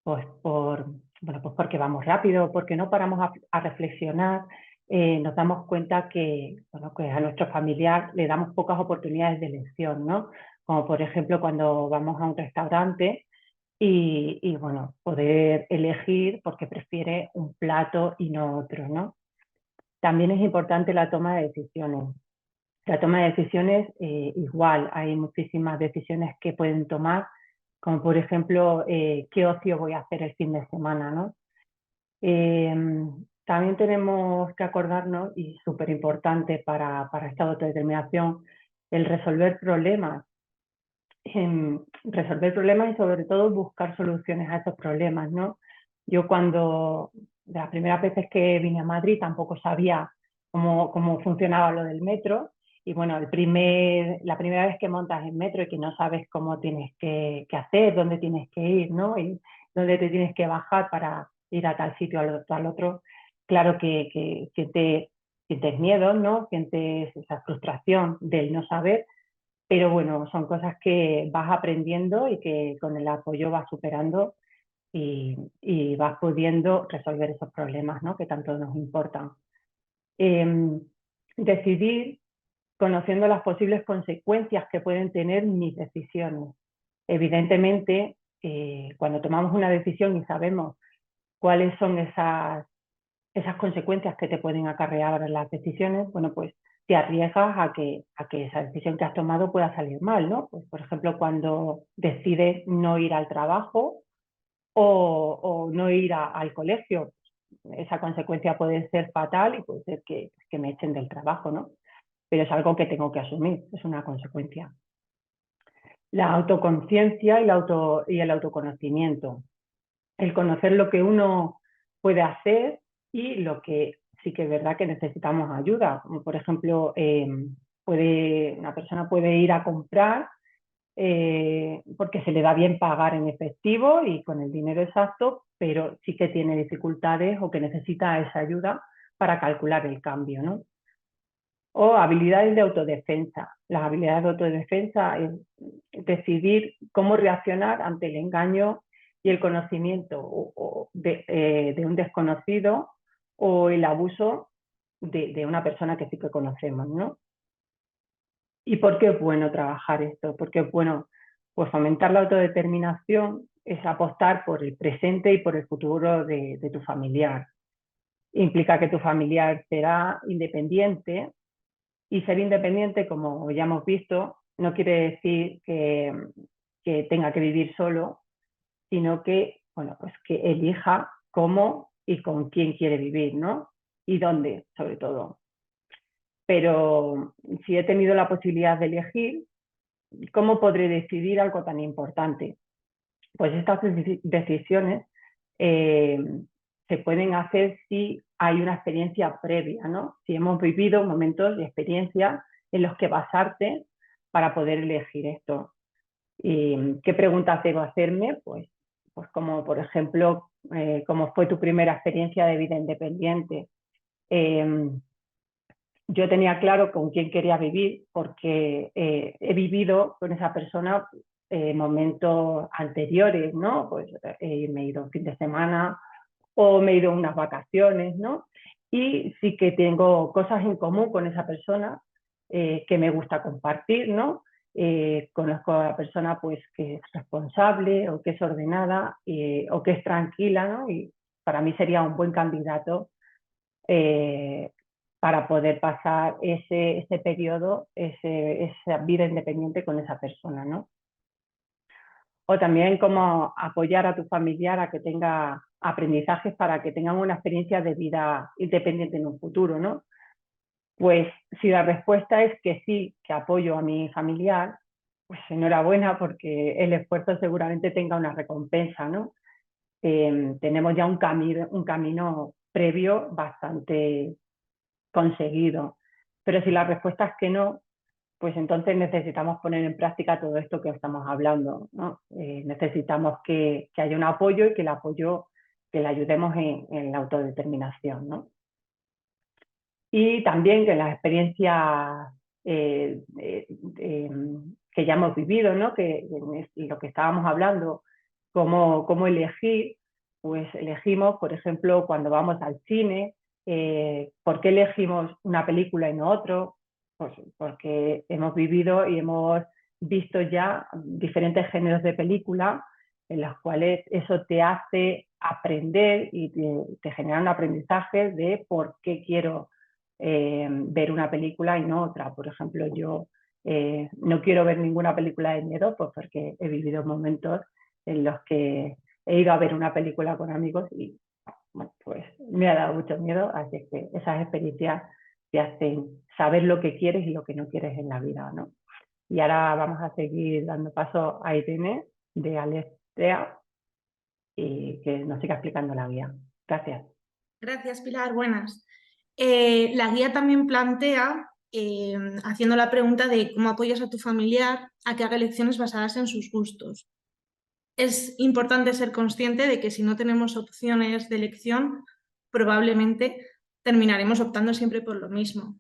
pues porque vamos rápido, porque no paramos a reflexionar, nos damos cuenta que a nuestro familiar le damos pocas oportunidades de elección, ¿no? Como por ejemplo cuando vamos a un restaurante y bueno, poder elegir porque prefiere un plato y no otro, ¿no? También es importante la toma de decisiones. La toma de decisiones, igual, hay muchísimas decisiones que pueden tomar, como por ejemplo, qué ocio voy a hacer el fin de semana, ¿no? También tenemos que acordarnos, y súper importante para esta autodeterminación, el resolver problemas. Resolver problemas y sobre todo buscar soluciones a esos problemas, ¿no? Yo cuando, de las primeras veces que vine a Madrid, tampoco sabía cómo funcionaba lo del metro, y bueno, la primera vez que montas en metro y que no sabes cómo tienes que hacer, dónde tienes que ir, ¿no? Y dónde te tienes que bajar para ir a tal sitio al otro, claro que sientes miedo, ¿no? Sientes esa frustración del no saber, pero bueno, son cosas que vas aprendiendo y que con el apoyo vas superando y vas pudiendo resolver esos problemas, ¿no? Que tanto nos importan. Decidir conociendo las posibles consecuencias que pueden tener mis decisiones. Evidentemente, cuando tomamos una decisión y sabemos cuáles son esas consecuencias que te pueden acarrear las decisiones, bueno, pues te arriesgas a que esa decisión que has tomado pueda salir mal, ¿no? Pues, por ejemplo, cuando decides no ir al trabajo o no ir al colegio, esa consecuencia puede ser fatal y puede ser que me echen del trabajo, ¿no? Pero es algo que tengo que asumir, es una consecuencia. La autoconciencia y el autoconocimiento. El conocer lo que uno puede hacer y lo que sí que es verdad que necesitamos ayuda. Por ejemplo, una persona puede ir a comprar porque se le da bien pagar en efectivo y con el dinero exacto, pero sí que tiene dificultades o que necesita esa ayuda para calcular el cambio, ¿no? O habilidades de autodefensa. Las habilidades de autodefensa es decidir cómo reaccionar ante el engaño y el conocimiento de un desconocido o el abuso de una persona que sí que conocemos, ¿no? ¿Y por qué es bueno trabajar esto? Porque es bueno, pues fomentar la autodeterminación es apostar por el presente y por el futuro de tu familiar. Implica que tu familiar será independiente, y ser independiente, como ya hemos visto, no quiere decir que tenga que vivir solo, sino que, bueno, pues que elija cómo y con quién quiere vivir, ¿no? Y dónde, sobre todo. Pero si he tenido la posibilidad de elegir, ¿cómo podré decidir algo tan importante? Pues estas decisiones se se pueden hacer si hay una experiencia previa, ¿no? Si hemos vivido momentos de experiencia en los que basarte para poder elegir esto. ¿Y qué preguntas debo hacerme? Pues como por ejemplo, ¿cómo fue tu primera experiencia de vida independiente? Yo tenía claro con quién quería vivir porque he vivido con esa persona momentos anteriores, ¿no? Pues me he ido un fin de semana o me he ido unas vacaciones, ¿no? Y sí que tengo cosas en común con esa persona que me gusta compartir, ¿no? Conozco a la persona pues que es responsable o que es ordenada o que es tranquila, ¿no? Y para mí sería un buen candidato para poder pasar ese periodo, esa vida independiente con esa persona, ¿no? O también cómo apoyar a tu familiar a que tenga aprendizajes para que tengan una experiencia de vida independiente en un futuro, ¿no? Pues si la respuesta es que sí, que apoyo a mi familiar, pues enhorabuena porque el esfuerzo seguramente tenga una recompensa, ¿no? Tenemos ya un camino previo bastante conseguido. Pero si la respuesta es que no, pues entonces necesitamos poner en práctica todo esto que estamos hablando, ¿no? Necesitamos que haya un apoyo y que el apoyo, que le ayudemos en la autodeterminación, ¿no? Y también que las experiencias que ya hemos vivido, ¿no? Que lo que estábamos hablando, cómo elegir, pues elegimos, por ejemplo, cuando vamos al cine, ¿por qué elegimos una película y no otro? Pues porque hemos vivido y hemos visto ya diferentes géneros de película en los cuales eso te hace aprender y te genera un aprendizaje de por qué quiero ver una película y no otra. Por ejemplo, yo no quiero ver ninguna película de miedo pues porque he vivido momentos en los que he ido a ver una película con amigos y bueno, pues me ha dado mucho miedo, así que esas experiencias te hacen saber lo que quieres y lo que no quieres en la vida, ¿no? Y ahora vamos a seguir dando paso a Irene de Alestea y que nos siga explicando la guía. Gracias. Gracias, Pilar. Buenas. La guía también plantea, haciendo la pregunta de cómo apoyas a tu familiar a que haga elecciones basadas en sus gustos. Es importante ser consciente de que si no tenemos opciones de elección, probablemente terminaremos optando siempre por lo mismo.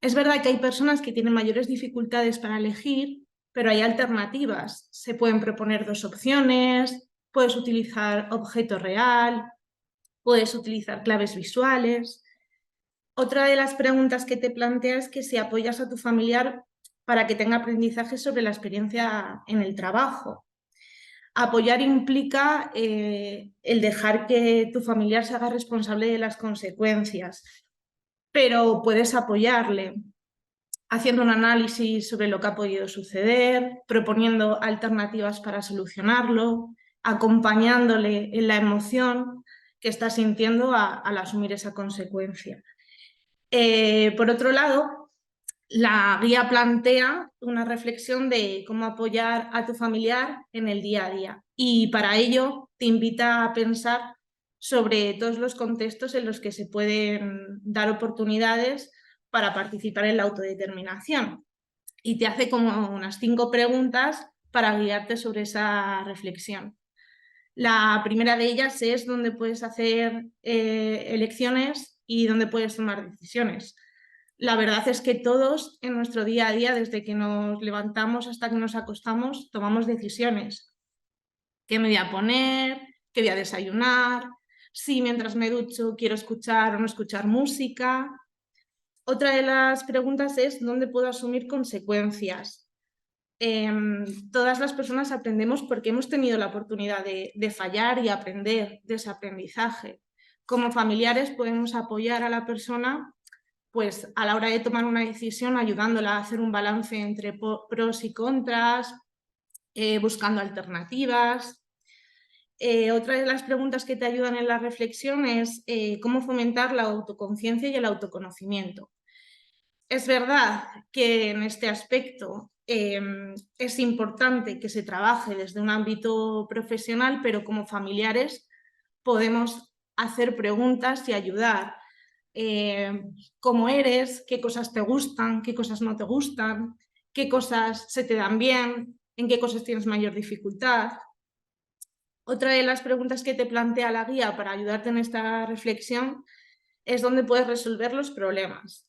Es verdad que hay personas que tienen mayores dificultades para elegir, pero hay alternativas. Se pueden proponer 2 opciones, puedes utilizar objeto real, puedes utilizar claves visuales. Otra de las preguntas que te plantea es que si apoyas a tu familiar para que tenga aprendizaje sobre la experiencia en el trabajo. Apoyar implica el dejar que tu familiar se haga responsable de las consecuencias, pero puedes apoyarle haciendo un análisis sobre lo que ha podido suceder, proponiendo alternativas para solucionarlo, acompañándole en la emoción que está sintiendo al asumir esa consecuencia. Por otro lado, la guía plantea una reflexión de cómo apoyar a tu familiar en el día a día y para ello te invita a pensar sobre todos los contextos en los que se pueden dar oportunidades para participar en la autodeterminación y te hace como unas 5 preguntas para guiarte sobre esa reflexión. La primera de ellas es dónde puedes hacer elecciones y dónde puedes tomar decisiones. La verdad es que todos en nuestro día a día, desde que nos levantamos hasta que nos acostamos, tomamos decisiones. ¿Qué me voy a poner? ¿Qué voy a desayunar? Si mientras me ducho quiero escuchar o no escuchar música. Otra de las preguntas es ¿dónde puedo asumir consecuencias? Todas las personas aprendemos porque hemos tenido la oportunidad de fallar y aprender de ese aprendizaje. Como familiares podemos apoyar a la persona pues a la hora de tomar una decisión, ayudándola a hacer un balance entre pros y contras, buscando alternativas. Otra de las preguntas que te ayudan en la reflexión es cómo fomentar la autoconciencia y el autoconocimiento. Es verdad que en este aspecto es importante que se trabaje desde un ámbito profesional, pero como familiares podemos hacer preguntas y ayudar. ¿Cómo eres? ¿Qué cosas te gustan? ¿Qué cosas no te gustan? ¿Qué cosas se te dan bien? ¿En qué cosas tienes mayor dificultad? Otra de las preguntas que te plantea la guía para ayudarte en esta reflexión es dónde puedes resolver los problemas.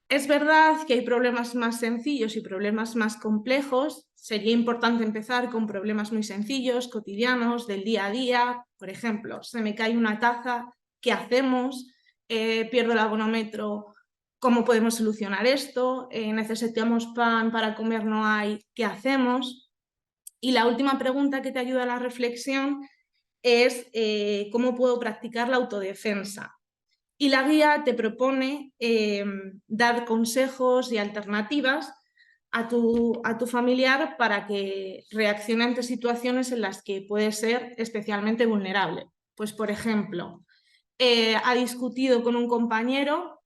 Es verdad que hay problemas más sencillos y problemas más complejos. Sería importante empezar con problemas muy sencillos, cotidianos, del día a día. Por ejemplo, se me cae una taza, ¿qué hacemos? Pierdo el abonometro, ¿cómo podemos solucionar esto? Necesitamos pan para comer, no hay, ¿qué hacemos? Y la última pregunta que te ayuda a la reflexión es ¿cómo puedo practicar la autodefensa? Y la guía te propone dar consejos y alternativas a tu familiar para que reaccione ante situaciones en las que puede ser especialmente vulnerable. Pues, por ejemplo, ha discutido con un compañero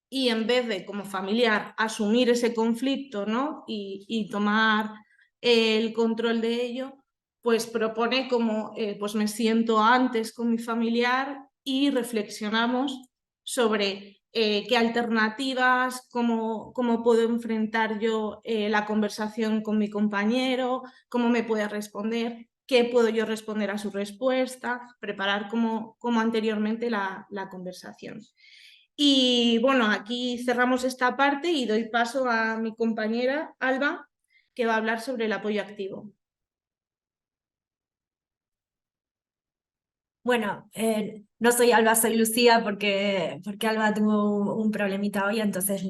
y en vez de, como familiar, asumir ese conflicto, ¿no? y tomar el control de ello, pues propone como, pues me siento antes con mi familiar y reflexionamos sobre qué alternativas, cómo puedo enfrentar yo la conversación con mi compañero, cómo me puede responder, qué puedo yo responder a su respuesta, preparar como anteriormente la conversación. Y bueno, aquí cerramos esta parte y doy paso a mi compañera Alba, que va a hablar sobre el apoyo activo. Bueno, no soy Alba, soy Lucía porque Alba tuvo un problemita hoy, entonces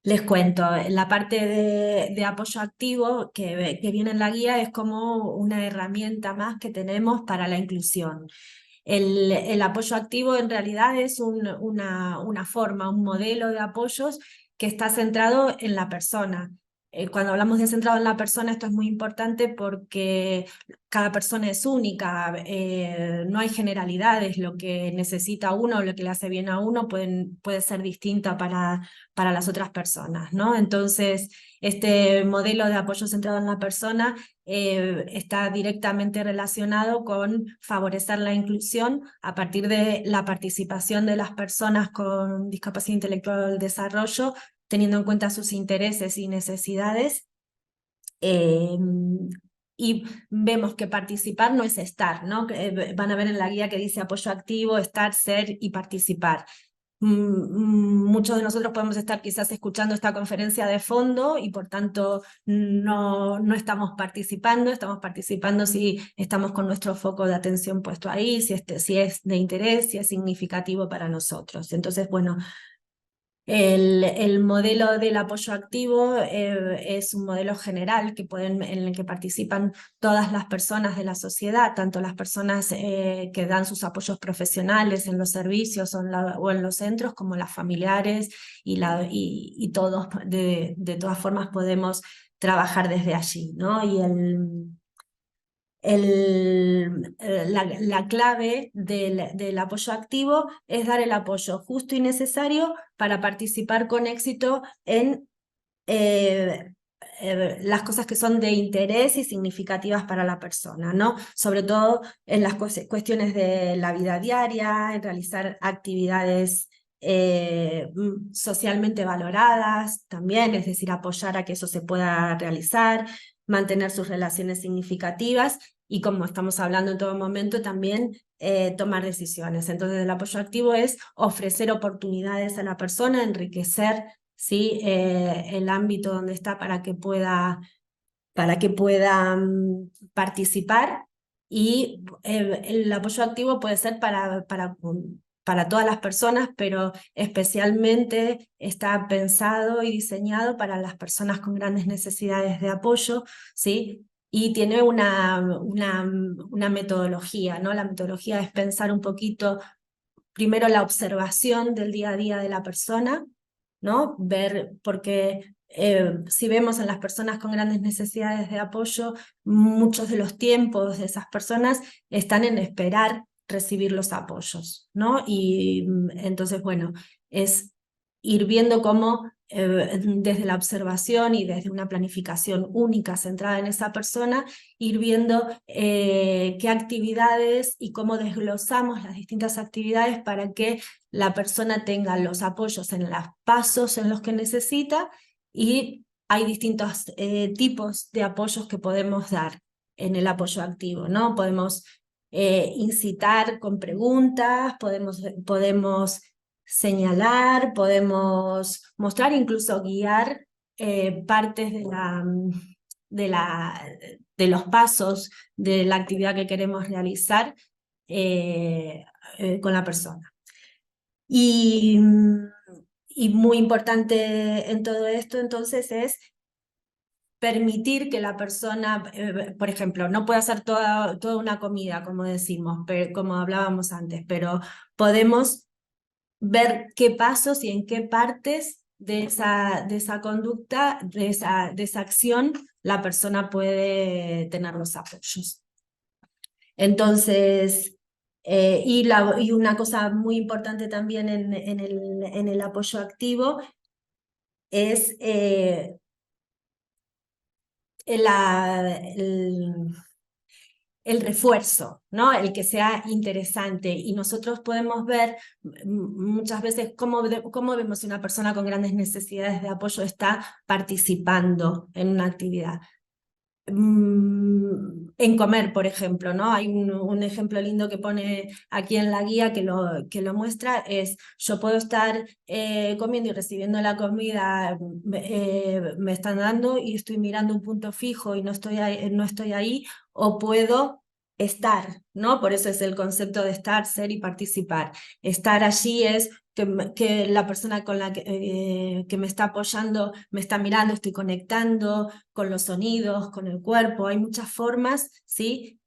les cuento. La parte de apoyo activo que viene en la guía es como una herramienta más que tenemos para la inclusión. El apoyo activo en realidad es una forma, un modelo de apoyos que está centrado en la persona. Cuando hablamos de centrado en la persona, esto es muy importante porque cada persona es única, no hay generalidades, lo que necesita uno o lo que le hace bien a uno puede ser distinta para las otras personas, ¿no? Entonces, este modelo de apoyo centrado en la persona está directamente relacionado con favorecer la inclusión a partir de la participación de las personas con discapacidad intelectual o del desarrollo, teniendo en cuenta sus intereses y necesidades. Y vemos que participar no es estar, ¿no? Van a ver en la guía que dice apoyo activo, estar, ser y participar. Muchos de nosotros podemos estar quizás escuchando esta conferencia de fondo y por tanto no estamos participando si estamos con nuestro foco de atención puesto ahí, si es de interés, si es significativo para nosotros. Entonces, bueno, el modelo del apoyo activo es un modelo general en el que participan todas las personas de la sociedad, tanto las personas que dan sus apoyos profesionales en los servicios o en los centros, como las familiares y todos, de todas formas podemos trabajar desde allí, ¿no? Y la clave del apoyo activo es dar el apoyo justo y necesario para participar con éxito en las cosas que son de interés y significativas para la persona, ¿no? Sobre todo en las cuestiones de la vida diaria, en realizar actividades socialmente valoradas también, es decir, apoyar a que eso se pueda realizar, mantener sus relaciones significativas y, como estamos hablando en todo momento, también tomar decisiones. Entonces, el apoyo activo es ofrecer oportunidades a la persona, enriquecer, ¿sí? El ámbito donde está para que pueda participar, y el apoyo activo puede ser para todas las personas, pero especialmente está pensado y diseñado para las personas con grandes necesidades de apoyo, ¿sí? Y tiene una metodología, ¿no? La metodología es pensar un poquito, primero, la observación del día a día de la persona, ¿no? Ver, porque si vemos en las personas con grandes necesidades de apoyo, muchos de los tiempos de esas personas están en esperar recibir los apoyos, ¿no? Y entonces, bueno, es ir viendo cómo desde la observación y desde una planificación única centrada en esa persona, ir viendo qué actividades y cómo desglosamos las distintas actividades para que la persona tenga los apoyos en los pasos en los que necesita, y hay distintos tipos de apoyos que podemos dar en el apoyo activo, ¿no? Podemos incitar con preguntas, podemos señalar, podemos mostrar, incluso guiar partes de los pasos de la actividad que queremos realizar con la persona. Y muy importante en todo esto, entonces, es permitir que la persona, por ejemplo, no puede hacer toda una comida, como decimos, como hablábamos antes, pero podemos ver qué pasos y en qué partes de esa conducta, de esa acción, la persona puede tener los apoyos. Entonces, y una cosa muy importante también en el apoyo activo es el refuerzo, ¿no? El que sea interesante, y nosotros podemos ver muchas veces cómo vemos si una persona con grandes necesidades de apoyo está participando en una actividad. En comer, por ejemplo, ¿no? Hay un ejemplo lindo que pone aquí en la guía que lo muestra, es: yo puedo estar comiendo y recibiendo la comida, me están dando y estoy mirando un punto fijo y no estoy ahí, o puedo estar, ¿no? Por eso es el concepto de estar, ser y participar. Estar allí es que la persona con la que me está apoyando me está mirando, estoy conectando con los sonidos, con el cuerpo. Hay muchas formas, ¿sí?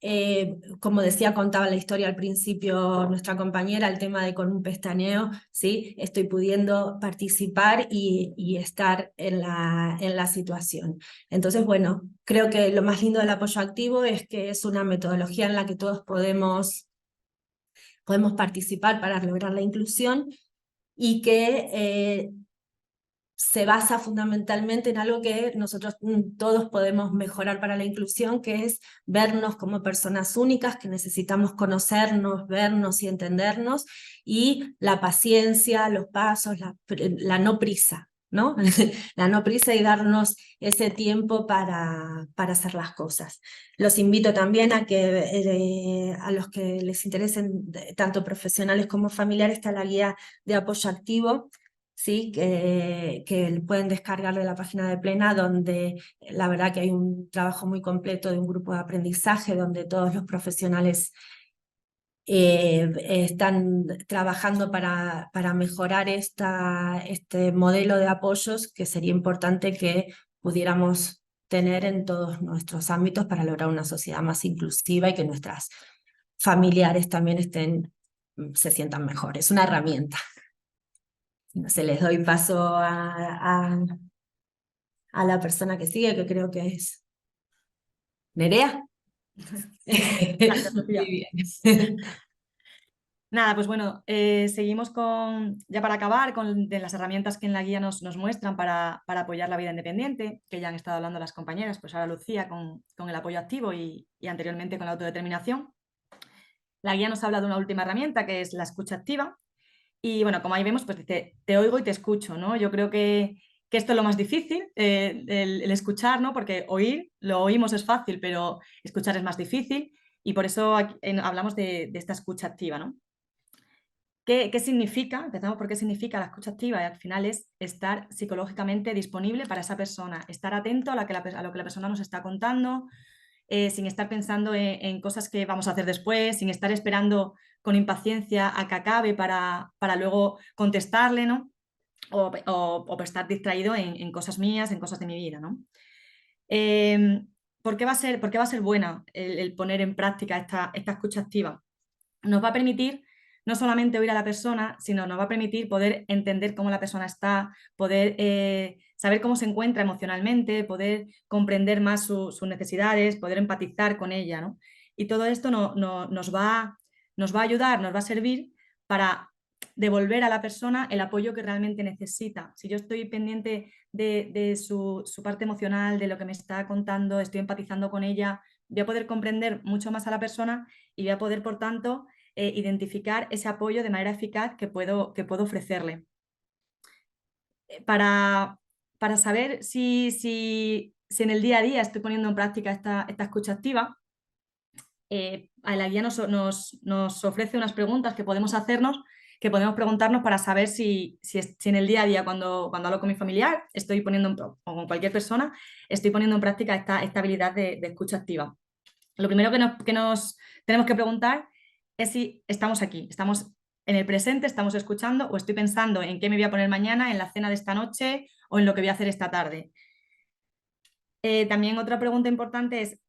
Como decía, contaba la historia al principio nuestra compañera, el tema de con un pestañeo, ¿sí? Estoy pudiendo participar y estar en la situación. Entonces, bueno, creo que lo más lindo del apoyo activo es que es una metodología en la que todos podemos participar para lograr la inclusión, y que se basa fundamentalmente en algo que nosotros todos podemos mejorar para la inclusión, que es vernos como personas únicas, que necesitamos conocernos, vernos y entendernos, y la paciencia, los pasos, la no prisa, ¿no? La no prisa, y darnos ese tiempo para hacer las cosas. Los invito también a que a los que les interesen, tanto profesionales como familiares, está la guía de apoyo activo, ¿sí? Que pueden descargar de la página de Plena, donde la verdad que hay un trabajo muy completo de un grupo de aprendizaje, donde todos los profesionales están trabajando para mejorar este modelo de apoyos, que sería importante que pudiéramos tener en todos nuestros ámbitos para lograr una sociedad más inclusiva y que nuestras familiares también se sientan mejor. Es una herramienta. No sé, les doy paso a la persona que sigue, que creo que es Nerea. Gracias, Sofía. Muy bien. Nada, pues bueno, seguimos ya para acabar, de las herramientas que en la guía nos muestran para apoyar la vida independiente, que ya han estado hablando las compañeras, pues ahora Lucía con el apoyo activo y anteriormente con la autodeterminación. La guía nos habla de una última herramienta, que es la escucha activa, y bueno, como ahí vemos, pues dice: te oigo y te escucho, ¿no? Yo creo que esto es lo más difícil, el escuchar, ¿no? Porque lo oímos es fácil, pero escuchar es más difícil, y por eso hablamos de esta escucha activa, ¿no? ¿Qué significa? Empezamos por qué significa la escucha activa, y al final es estar psicológicamente disponible para esa persona, estar atento a lo que la persona nos está contando, sin estar pensando en cosas que vamos a hacer después, sin estar esperando con impaciencia a que acabe para luego contestarle, ¿no? O estar distraído en cosas mías, en cosas de mi vida, ¿no? ¿Por qué va a ser buena el poner en práctica esta escucha activa? Nos va a permitir no solamente oír a la persona, sino nos va a permitir poder entender cómo la persona está, poder saber cómo se encuentra emocionalmente, poder comprender más sus necesidades, poder empatizar con ella, ¿no? Y todo esto nos va a ayudar, nos va a servir para devolver a la persona el apoyo que realmente necesita. Si yo estoy pendiente de su parte emocional, de lo que me está contando, estoy empatizando con ella, voy a poder comprender mucho más a la persona y voy a poder, por tanto, identificar ese apoyo de manera eficaz que puedo ofrecerle. Para saber si en el día a día estoy poniendo en práctica esta escucha activa, la guía nos ofrece unas preguntas que podemos hacernos, que podemos preguntarnos para saber si en el día a día, cuando hablo con mi familiar, o con cualquier persona, estoy poniendo en práctica esta habilidad de escucha activa. Lo primero que nos tenemos que preguntar es si estamos aquí, estamos en el presente, estamos escuchando, o estoy pensando en qué me voy a poner mañana, en la cena de esta noche o en lo que voy a hacer esta tarde. También otra pregunta importante es,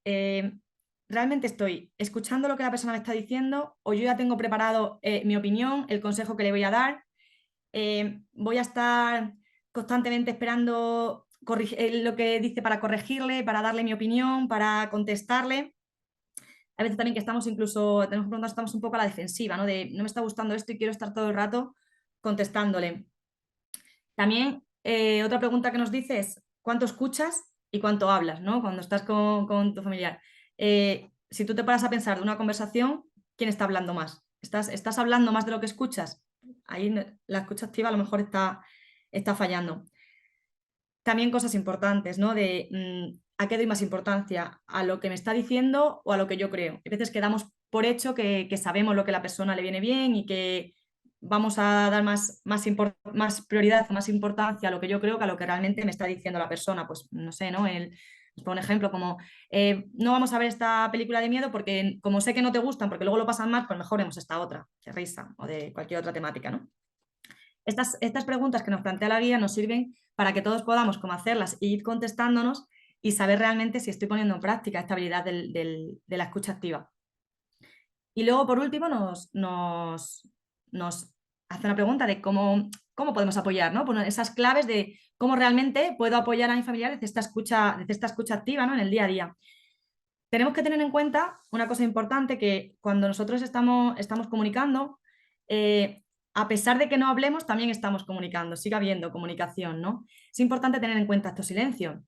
¿realmente estoy escuchando lo que la persona me está diciendo o yo ya tengo preparado mi opinión, el consejo que le voy a dar? ¿Voy a estar constantemente esperando lo que dice para corregirle, para darle mi opinión, para contestarle? A veces también que tenemos que preguntar, estamos un poco a la defensiva, ¿no? De no me está gustando esto y quiero estar todo el rato contestándole. También otra pregunta que nos dice es ¿cuánto escuchas y cuánto hablas, ¿no? Cuando estás con tu familiar. Si tú te paras a pensar de una conversación, ¿quién está hablando más? ¿Estás hablando más de lo que escuchas? Ahí la escucha activa a lo mejor está fallando. También cosas importantes, ¿no? ¿a qué doy más importancia? ¿A lo que me está diciendo o a lo que yo creo? A veces quedamos por hecho que sabemos lo que a la persona le viene bien y que vamos a dar más prioridad o más importancia a lo que yo creo que a lo que realmente me está diciendo la persona. Pues no sé, ¿no? Por un ejemplo, como no vamos a ver esta película de miedo porque como sé que no te gustan, porque luego lo pasan mal, pues mejor vemos esta otra, de risa o de cualquier otra temática, ¿no? Estas preguntas que nos plantea la guía nos sirven para que todos podamos como hacerlas e ir contestándonos y saber realmente si estoy poniendo en práctica esta habilidad de la escucha activa. Y luego, por último, nos hace una pregunta de cómo podemos apoyar, ¿no? Bueno, esas claves de cómo realmente puedo apoyar a mi familiar desde esta escucha activa, ¿no? En el día a día. Tenemos que tener en cuenta una cosa importante, que cuando nosotros estamos comunicando, a pesar de que no hablemos, también estamos comunicando, sigue habiendo comunicación, ¿no? Es importante tener en cuenta estos silencios,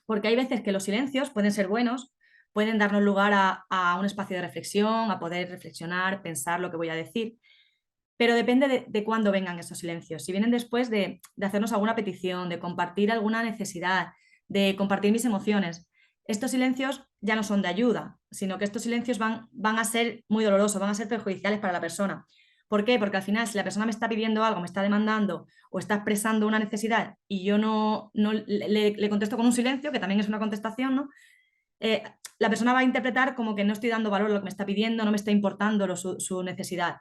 porque hay veces que los silencios pueden ser buenos, pueden darnos lugar a un espacio de reflexión, a poder reflexionar, pensar lo que voy a decir, pero depende de cuándo vengan esos silencios. Si vienen después de hacernos alguna petición, de compartir alguna necesidad, de compartir mis emociones, estos silencios ya no son de ayuda, sino que estos silencios van a ser muy dolorosos, van a ser perjudiciales para la persona. ¿Por qué? Porque al final, si la persona me está pidiendo algo, me está demandando o está expresando una necesidad y yo no le contesto con un silencio, que también es una contestación, ¿no? La persona va a interpretar como que no estoy dando valor a lo que me está pidiendo, no me está importando su necesidad.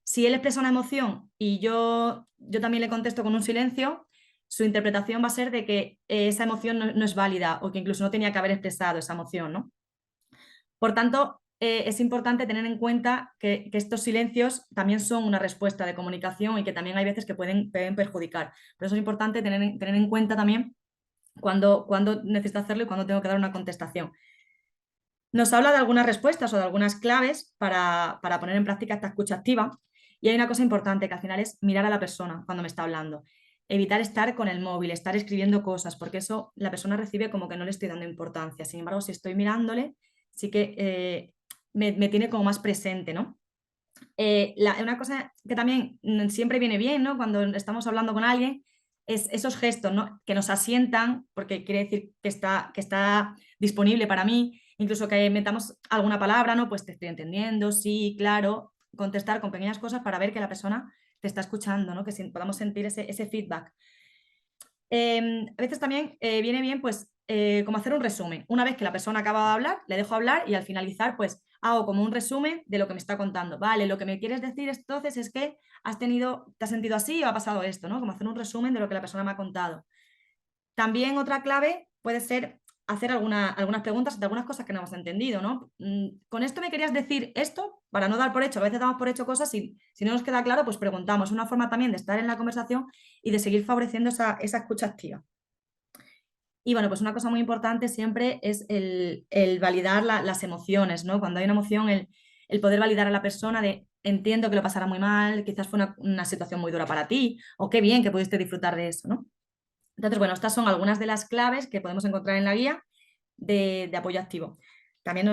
Si él expresa una emoción y yo también le contesto con un silencio, su interpretación va a ser de que esa emoción no es válida o que incluso no tenía que haber expresado esa emoción, ¿no? Por tanto, es importante tener en cuenta que estos silencios también son una respuesta de comunicación y que también hay veces que pueden perjudicar. Por eso es importante tener en cuenta también cuándo necesito hacerlo y cuándo tengo que dar una contestación. Nos habla de algunas respuestas o de algunas claves para poner en práctica esta escucha activa. Y hay una cosa importante que al final es mirar a la persona cuando me está hablando. Evitar estar con el móvil, estar escribiendo cosas, porque eso la persona recibe como que no le estoy dando importancia. Sin embargo, si estoy mirándole, sí que me tiene como más presente, ¿no? Una cosa que también siempre viene bien, ¿no? Cuando estamos hablando con alguien, es esos gestos, ¿no? Que nos asientan, porque quiere decir que está disponible para mí, incluso que metamos alguna palabra, ¿no? Pues te estoy entendiendo, sí, claro, contestar con pequeñas cosas para ver que la persona te está escuchando, ¿no? Que podamos sentir ese feedback. A veces también viene bien, pues, como hacer un resumen. Una vez que la persona acaba de hablar, le dejo hablar y al finalizar, pues, hago como un resumen de lo que me está contando. Vale, lo que me quieres decir entonces es que te has sentido así o ha pasado esto, ¿no? Como hacer un resumen de lo que la persona me ha contado. También otra clave puede ser hacer algunas preguntas de algunas cosas que no hemos entendido, ¿no? ¿Con esto me querías decir esto? Para no dar por hecho, a veces damos por hecho cosas y si no nos queda claro, pues preguntamos. Es una forma también de estar en la conversación y de seguir favoreciendo esa escucha activa. Y bueno, pues una cosa muy importante siempre es el validar las emociones, ¿no? Cuando hay una emoción, el poder validar a la persona de entiendo que lo pasará muy mal, quizás fue una situación muy dura para ti, o qué bien que pudiste disfrutar de eso, ¿no? Entonces, bueno, estas son algunas de las claves que podemos encontrar en la guía de apoyo activo. También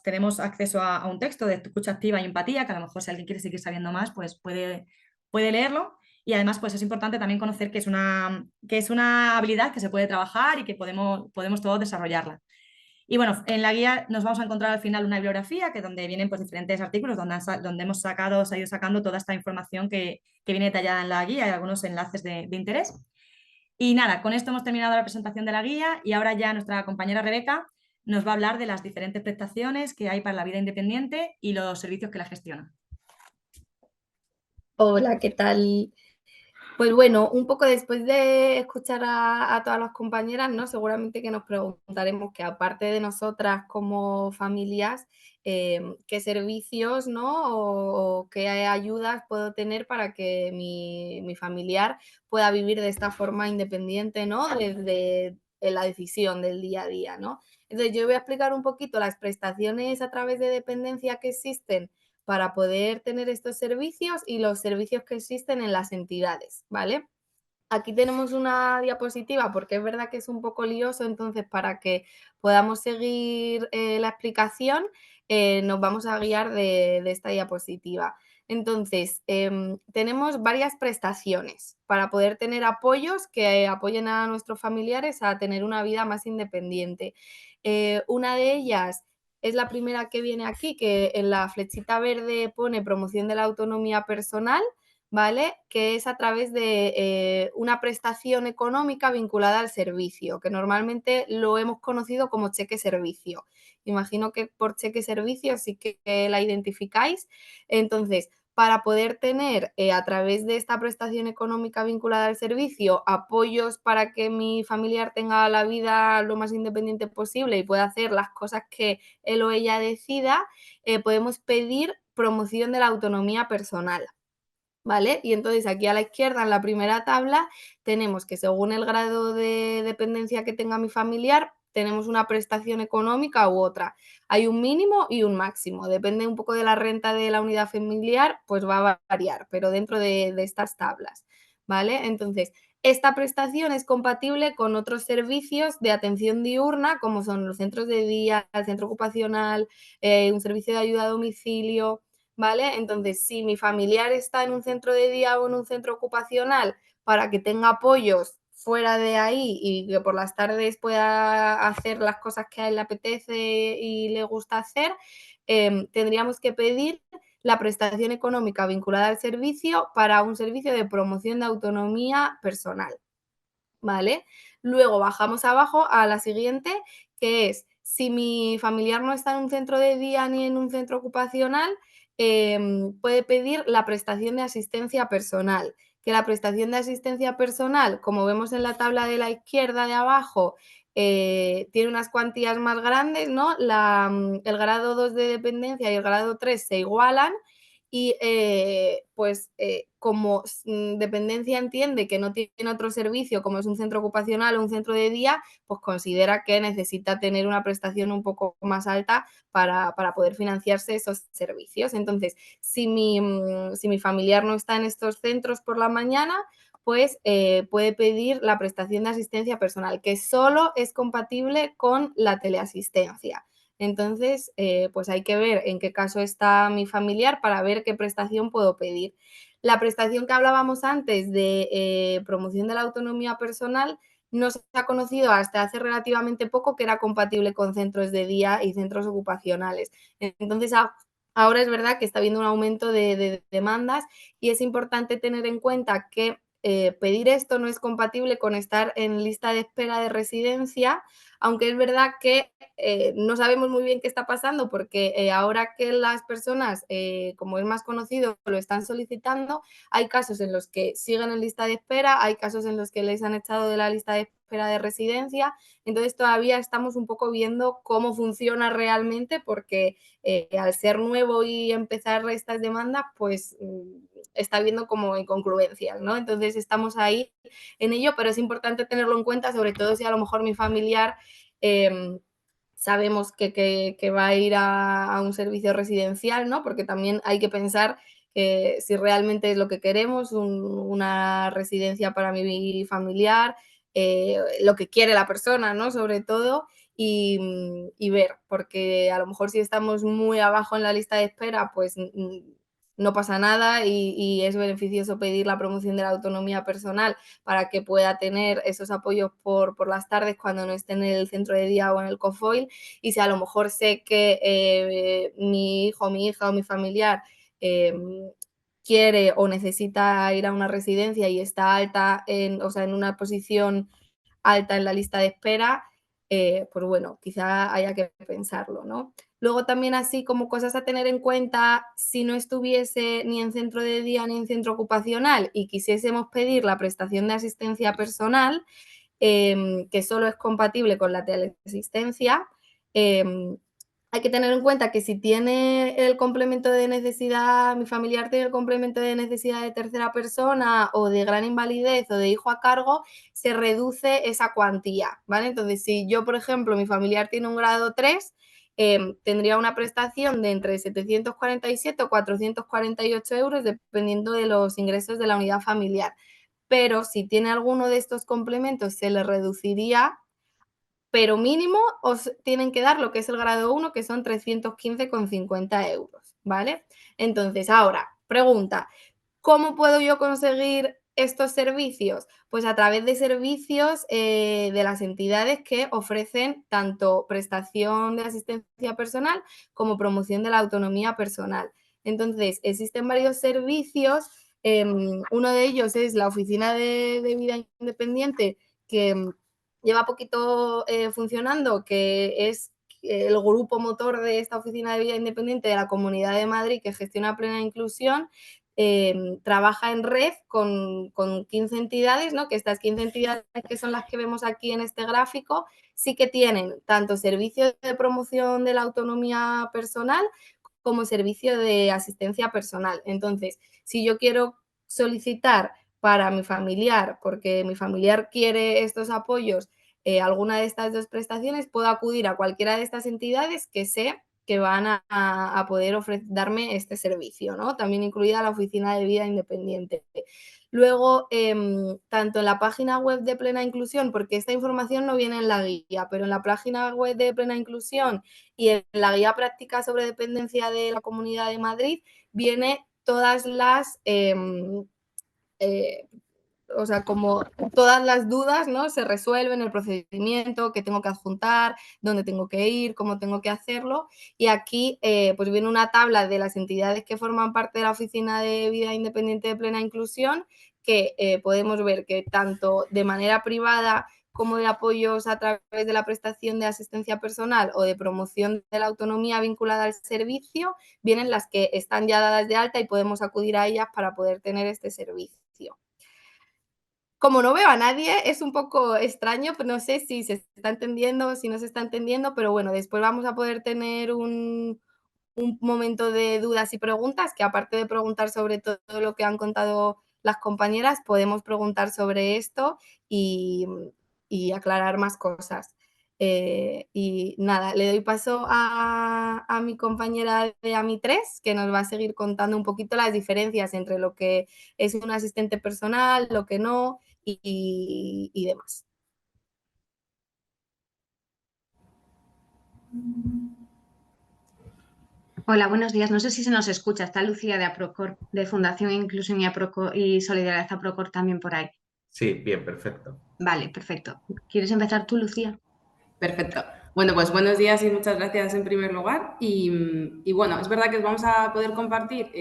tenemos acceso a un texto de escucha activa y empatía, que a lo mejor si alguien quiere seguir sabiendo más, pues puede leerlo. Y además, pues es importante también conocer que es una habilidad que se puede trabajar y que podemos todos desarrollarla. Y bueno, en la guía nos vamos a encontrar al final una bibliografía, que donde vienen pues, diferentes artículos, donde hemos ido sacando toda esta información que viene detallada en la guía y algunos enlaces de interés. Y nada, con esto hemos terminado la presentación de la guía y ahora ya nuestra compañera Rebeca nos va a hablar de las diferentes prestaciones que hay para la vida independiente y los servicios que la gestionan. Hola, ¿qué tal? Pues bueno, un poco después de escuchar a todas las compañeras, ¿no? Seguramente que nos preguntaremos que aparte de nosotras como familias, qué servicios, ¿no? O qué ayudas puedo tener para que mi familiar pueda vivir de esta forma independiente, ¿no? Desde la decisión del día a día, ¿no? Entonces yo voy a explicar un poquito las prestaciones a través de dependencia que existen para poder tener estos servicios y los servicios que existen en las entidades, ¿vale? Aquí tenemos una diapositiva porque es verdad que es un poco lioso, entonces para que podamos seguir la explicación nos vamos a guiar de esta diapositiva. Entonces, tenemos varias prestaciones para poder tener apoyos que apoyen a nuestros familiares a tener una vida más independiente. Una de ellas es la primera que viene aquí, que en la flechita verde pone promoción de la autonomía personal, ¿vale? Que es a través de una prestación económica vinculada al servicio, que normalmente lo hemos conocido como cheque servicio. Imagino que por cheque servicio sí que la identificáis. Entonces, para poder tener a través de esta prestación económica vinculada al servicio apoyos para que mi familiar tenga la vida lo más independiente posible y pueda hacer las cosas que él o ella decida, podemos pedir promoción de la autonomía personal. ¿Vale? Y entonces aquí a la izquierda, en la primera tabla, tenemos que según el grado de dependencia que tenga mi familiar, tenemos una prestación económica u otra. Hay un mínimo y un máximo. Depende un poco de la renta de la unidad familiar, pues va a variar, pero dentro de estas tablas, ¿vale? Entonces, esta prestación es compatible con otros servicios de atención diurna, como son los centros de día, el centro ocupacional, un servicio de ayuda a domicilio, ¿vale? Entonces, si mi familiar está en un centro de día o en un centro ocupacional para que tenga apoyos fuera de ahí y que por las tardes pueda hacer las cosas que a él le apetece y le gusta hacer, tendríamos que pedir la prestación económica vinculada al servicio para un servicio de promoción de autonomía personal, ¿vale? Luego bajamos abajo a la siguiente, que es si mi familiar no está en un centro de día ni en un centro ocupacional, puede pedir la prestación de asistencia personal, que la prestación de asistencia personal, como vemos en la tabla de la izquierda de abajo, tiene unas cuantías más grandes, ¿no? El grado 2 de dependencia y el grado 3 se igualan y como dependencia entiende que no tiene otro servicio como es un centro ocupacional o un centro de día, pues considera que necesita tener una prestación un poco más alta para poder financiarse esos servicios. Entonces, si mi familiar no está en estos centros por la mañana, pues puede pedir la prestación de asistencia personal, que solo es compatible con la teleasistencia. Entonces, pues hay que ver en qué caso está mi familiar para ver qué prestación puedo pedir. La prestación que hablábamos antes de promoción de la autonomía personal no se ha conocido hasta hace relativamente poco que era compatible con centros de día y centros ocupacionales. Entonces, ahora es verdad que está habiendo un aumento de demandas y es importante tener en cuenta que pedir esto no es compatible con estar en lista de espera de residencia, aunque es verdad que no sabemos muy bien qué está pasando porque ahora que las personas, como es más conocido, lo están solicitando, hay casos en los que siguen en lista de espera, hay casos en los que les han echado de la lista de espera de residencia, entonces todavía estamos un poco viendo cómo funciona realmente porque al ser nuevo y empezar estas demandas, pues está viendo como incongruencias, ¿no? Entonces estamos ahí en ello, pero es importante tenerlo en cuenta, sobre todo si a lo mejor mi familiar sabemos que va a ir a un servicio residencial, ¿no? Porque también hay que pensar si realmente es lo que queremos, una residencia para mi familiar, lo que quiere la persona, ¿no? Sobre todo, y ver, porque a lo mejor si estamos muy abajo en la lista de espera, pues no pasa nada y es beneficioso pedir la promoción de la autonomía personal para que pueda tener esos apoyos por las tardes cuando no esté en el centro de día o en el COFOIL. Y si a lo mejor sé que mi hijo, mi hija o mi familiar quiere o necesita ir a una residencia y está alta, en una posición alta en la lista de espera, pues bueno, quizá haya que pensarlo, ¿no? Luego también así como cosas a tener en cuenta, si no estuviese ni en centro de día ni en centro ocupacional y quisiésemos pedir la prestación de asistencia personal, que solo es compatible con la teleasistencia, hay que tener en cuenta que si tiene el complemento de necesidad, mi familiar tiene el complemento de necesidad de tercera persona o de gran invalidez o de hijo a cargo, se reduce esa cuantía, ¿vale? Entonces, si yo, por ejemplo, mi familiar tiene un grado 3, tendría una prestación de entre 747 o 448 euros, dependiendo de los ingresos de la unidad familiar. Pero si tiene alguno de estos complementos, se le reduciría, pero mínimo os tienen que dar lo que es el grado 1, que son 315,50 euros, ¿vale? Entonces, ahora, pregunta, ¿cómo puedo yo conseguir estos servicios? Pues a través de servicios de las entidades que ofrecen tanto prestación de asistencia personal como promoción de la autonomía personal. Entonces, existen varios servicios. Uno de ellos es la Oficina de Vida Independiente, que lleva poquito funcionando, que es el grupo motor de esta Oficina de Vida Independiente de la Comunidad de Madrid, que gestiona Plena Inclusión. Trabaja en red con 15 entidades, ¿no? Que estas 15 entidades, que son las que vemos aquí en este gráfico, sí que tienen tanto servicio de promoción de la autonomía personal como servicio de asistencia personal. Entonces, si yo quiero solicitar para mi familiar, porque mi familiar quiere estos apoyos, alguna de estas dos prestaciones, puedo acudir a cualquiera de estas entidades que sé que van a poder darme este servicio, ¿no? También incluida la Oficina de Vida Independiente. Luego, tanto en la página web de Plena Inclusión, porque esta información no viene en la guía, pero en la página web de Plena Inclusión y en la guía práctica sobre dependencia de la Comunidad de Madrid, viene todas las como todas las dudas, ¿no? Se resuelven, el procedimiento, qué tengo que adjuntar, dónde tengo que ir, cómo tengo que hacerlo. Y aquí pues viene una tabla de las entidades que forman parte de la Oficina de Vida Independiente de Plena Inclusión, que podemos ver que tanto de manera privada como de apoyos a través de la prestación de asistencia personal o de promoción de la autonomía vinculada al servicio, vienen las que están ya dadas de alta y podemos acudir a ellas para poder tener este servicio. Como no veo a nadie, es un poco extraño, pero no sé si se está entendiendo o si no se está entendiendo, pero bueno, después vamos a poder tener un momento de dudas y preguntas, que aparte de preguntar sobre todo lo que han contado las compañeras, podemos preguntar sobre esto y aclarar más cosas. Y nada, le doy paso a mi compañera de AMI 3, que nos va a seguir contando un poquito las diferencias entre lo que es un asistente personal, lo que no y demás. Hola, buenos días. No sé si se nos escucha. Está Lucía de APROCOR, de Fundación Inclusión y Solidaridad APROCOR también por ahí. Sí, bien, perfecto. Vale, perfecto. ¿Quieres empezar tú, Lucía? Perfecto. Bueno, pues buenos días y muchas gracias en primer lugar. Y bueno, es verdad que vamos a poder compartir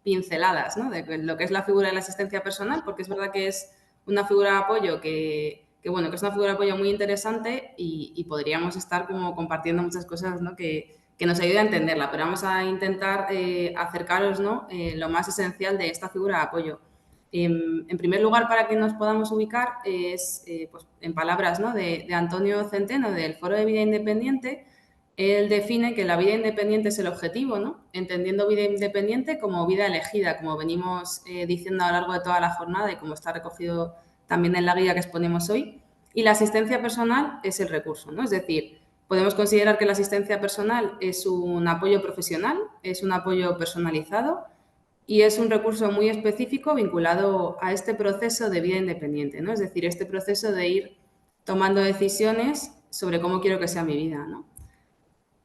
pinceladas, ¿no? De lo que es la figura de la asistencia personal, porque es verdad que es una figura de apoyo que es una figura de apoyo muy interesante y podríamos estar como compartiendo muchas cosas, ¿no? que nos ayude a entenderla, pero vamos a intentar acercaros, ¿no? Lo más esencial de esta figura de apoyo. En primer lugar, para que nos podamos ubicar, es pues, en palabras, ¿no? de Antonio Centeno, del Foro de Vida Independiente. Él define que la vida independiente es el objetivo, ¿no? Entendiendo vida independiente como vida elegida, como venimos diciendo a lo largo de toda la jornada y como está recogido también en la guía que exponemos hoy. Y la asistencia personal es el recurso, ¿no? Es decir, Podemos considerar que la asistencia personal es un apoyo profesional, es un apoyo personalizado y es un recurso muy específico vinculado a este proceso de vida independiente, ¿no? Es decir, este proceso de ir tomando decisiones sobre cómo quiero que sea mi vida, ¿no?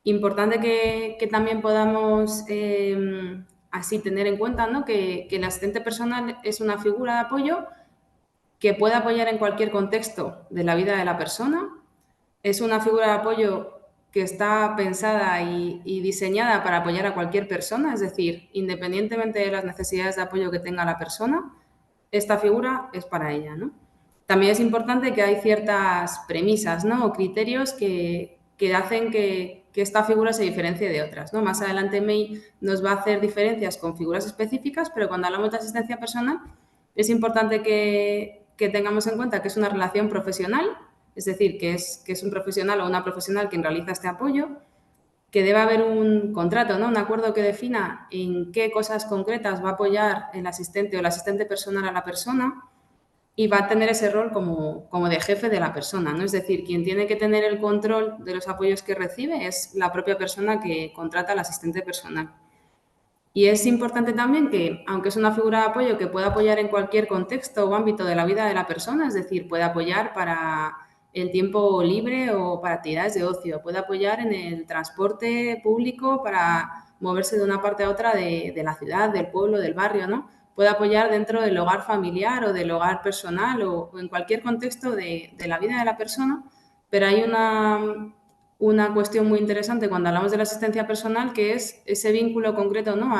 Importante que también podamos así tener en cuenta, ¿no? que el asistente personal es una figura de apoyo que puede apoyar en cualquier contexto de la vida de la persona. Es una figura de apoyo que está pensada y diseñada para apoyar a cualquier persona, es decir, independientemente de las necesidades de apoyo que tenga la persona, esta figura es para ella, ¿no? También es importante que hay ciertas premisas, ¿no? O criterios que hacen que esta figura se diferencie de otras, ¿no? Más adelante May nos va a hacer diferencias con figuras específicas, pero cuando hablamos de asistencia personal es importante que tengamos en cuenta que es una relación profesional, es decir, que es un profesional o una profesional quien realiza este apoyo, que debe haber un contrato, ¿no? Un acuerdo que defina en qué cosas concretas va a apoyar el asistente o el asistente personal a la persona y va a tener ese rol como de jefe de la persona, ¿no? Es decir, quien tiene que tener el control de los apoyos que recibe es la propia persona que contrata al asistente personal. Y es importante también que, aunque es una figura de apoyo que puede apoyar en cualquier contexto o ámbito de la vida de la persona, es decir, puede apoyar para el tiempo libre o para actividades de ocio, puede apoyar en el transporte público para moverse de una parte a otra de la ciudad, del pueblo, del barrio, ¿no? Puede apoyar dentro del hogar familiar o del hogar personal o en cualquier contexto de la vida de la persona, pero hay una cuestión muy interesante cuando hablamos de la asistencia personal, que es ese vínculo concreto, ¿no?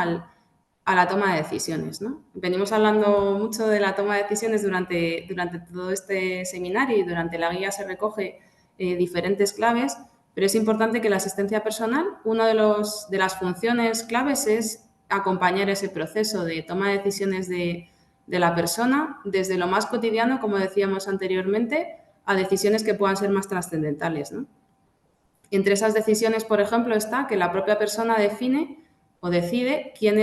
a la toma de decisiones, ¿no? Venimos hablando mucho de la toma de decisiones durante todo este seminario y durante la guía se recoge diferentes claves, pero es importante que la asistencia personal, una de las funciones claves es acompañar ese proceso de toma de decisiones de la persona desde lo más cotidiano, como decíamos anteriormente, a decisiones que puedan ser más trascendentales, ¿no? Entre esas decisiones, por ejemplo, está que la propia persona define o decide quién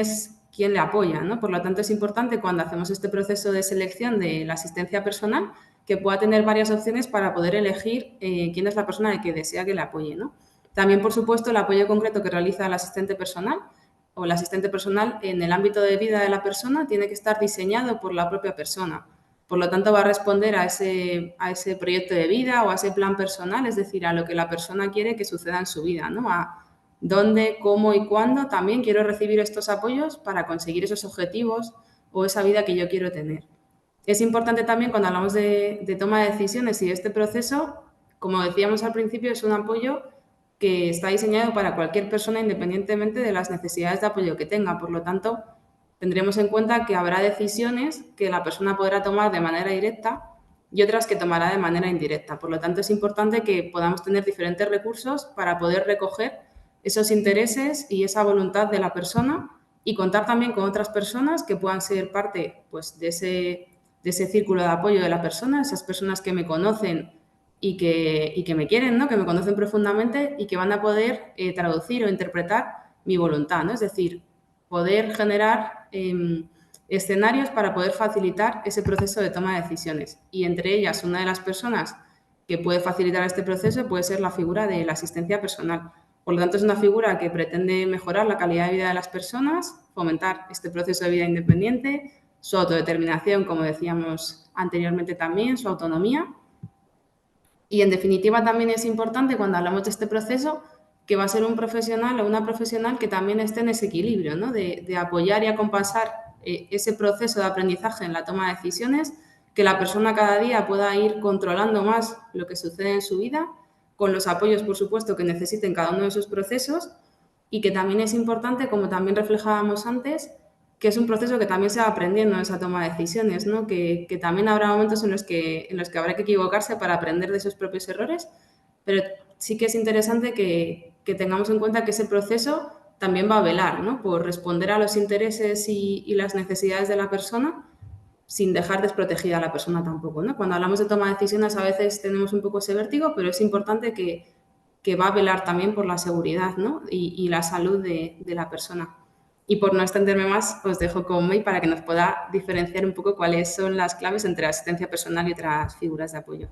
le apoya, ¿no? Por lo tanto, es importante cuando hacemos este proceso de selección de la asistencia personal que pueda tener varias opciones para poder elegir quién es la persona que desea que le apoye, ¿no? También, por supuesto, el apoyo concreto que realiza el asistente personal o el asistente personal en el ámbito de vida de la persona tiene que estar diseñado por la propia persona. Por lo tanto, va a responder a ese proyecto de vida o a ese plan personal, es decir, a lo que la persona quiere que suceda en su vida, ¿no? A dónde, cómo y cuándo también quiero recibir estos apoyos para conseguir esos objetivos o esa vida que yo quiero tener. Es importante también cuando hablamos de toma de decisiones y de este proceso, como decíamos al principio, es un apoyo que está diseñado para cualquier persona independientemente de las necesidades de apoyo que tenga. Por lo tanto, tendremos en cuenta que habrá decisiones que la persona podrá tomar de manera directa y otras que tomará de manera indirecta. Por lo tanto, es importante que podamos tener diferentes recursos para poder recoger esos intereses y esa voluntad de la persona y contar también con otras personas que puedan ser parte, pues, de ese círculo de apoyo de la persona, esas personas que me conocen y que me quieren, ¿no? Que me conocen profundamente y que van a poder traducir o interpretar mi voluntad, ¿no? Es decir, poder generar escenarios para poder facilitar ese proceso de toma de decisiones. Y entre ellas, una de las personas que puede facilitar este proceso puede ser la figura de la asistencia personal. Por lo tanto, es una figura que pretende mejorar la calidad de vida de las personas, fomentar este proceso de vida independiente, su autodeterminación, como decíamos anteriormente también, su autonomía. Y, en definitiva, también es importante cuando hablamos de este proceso que va a ser un profesional o una profesional que también esté en ese equilibrio, ¿no? de apoyar y acompasar ese proceso de aprendizaje en la toma de decisiones, que la persona cada día pueda ir controlando más lo que sucede en su vida, con los apoyos, por supuesto, que necesiten cada uno de sus procesos y que también es importante, como también reflejábamos antes, que es un proceso que también se va aprendiendo en esa toma de decisiones, ¿no? Que también habrá momentos en los que habrá que equivocarse para aprender de esos propios errores, pero sí que es interesante que tengamos en cuenta que ese proceso también va a velar, ¿no? Por responder a los intereses y las necesidades de la persona sin dejar desprotegida a la persona tampoco, ¿no? Cuando hablamos de toma de decisiones a veces tenemos un poco ese vértigo, pero es importante que va a velar también por la seguridad, ¿no? y la salud de la persona. Y por no extenderme más, os dejo con May para que nos pueda diferenciar un poco cuáles son las claves entre asistencia personal y otras figuras de apoyo.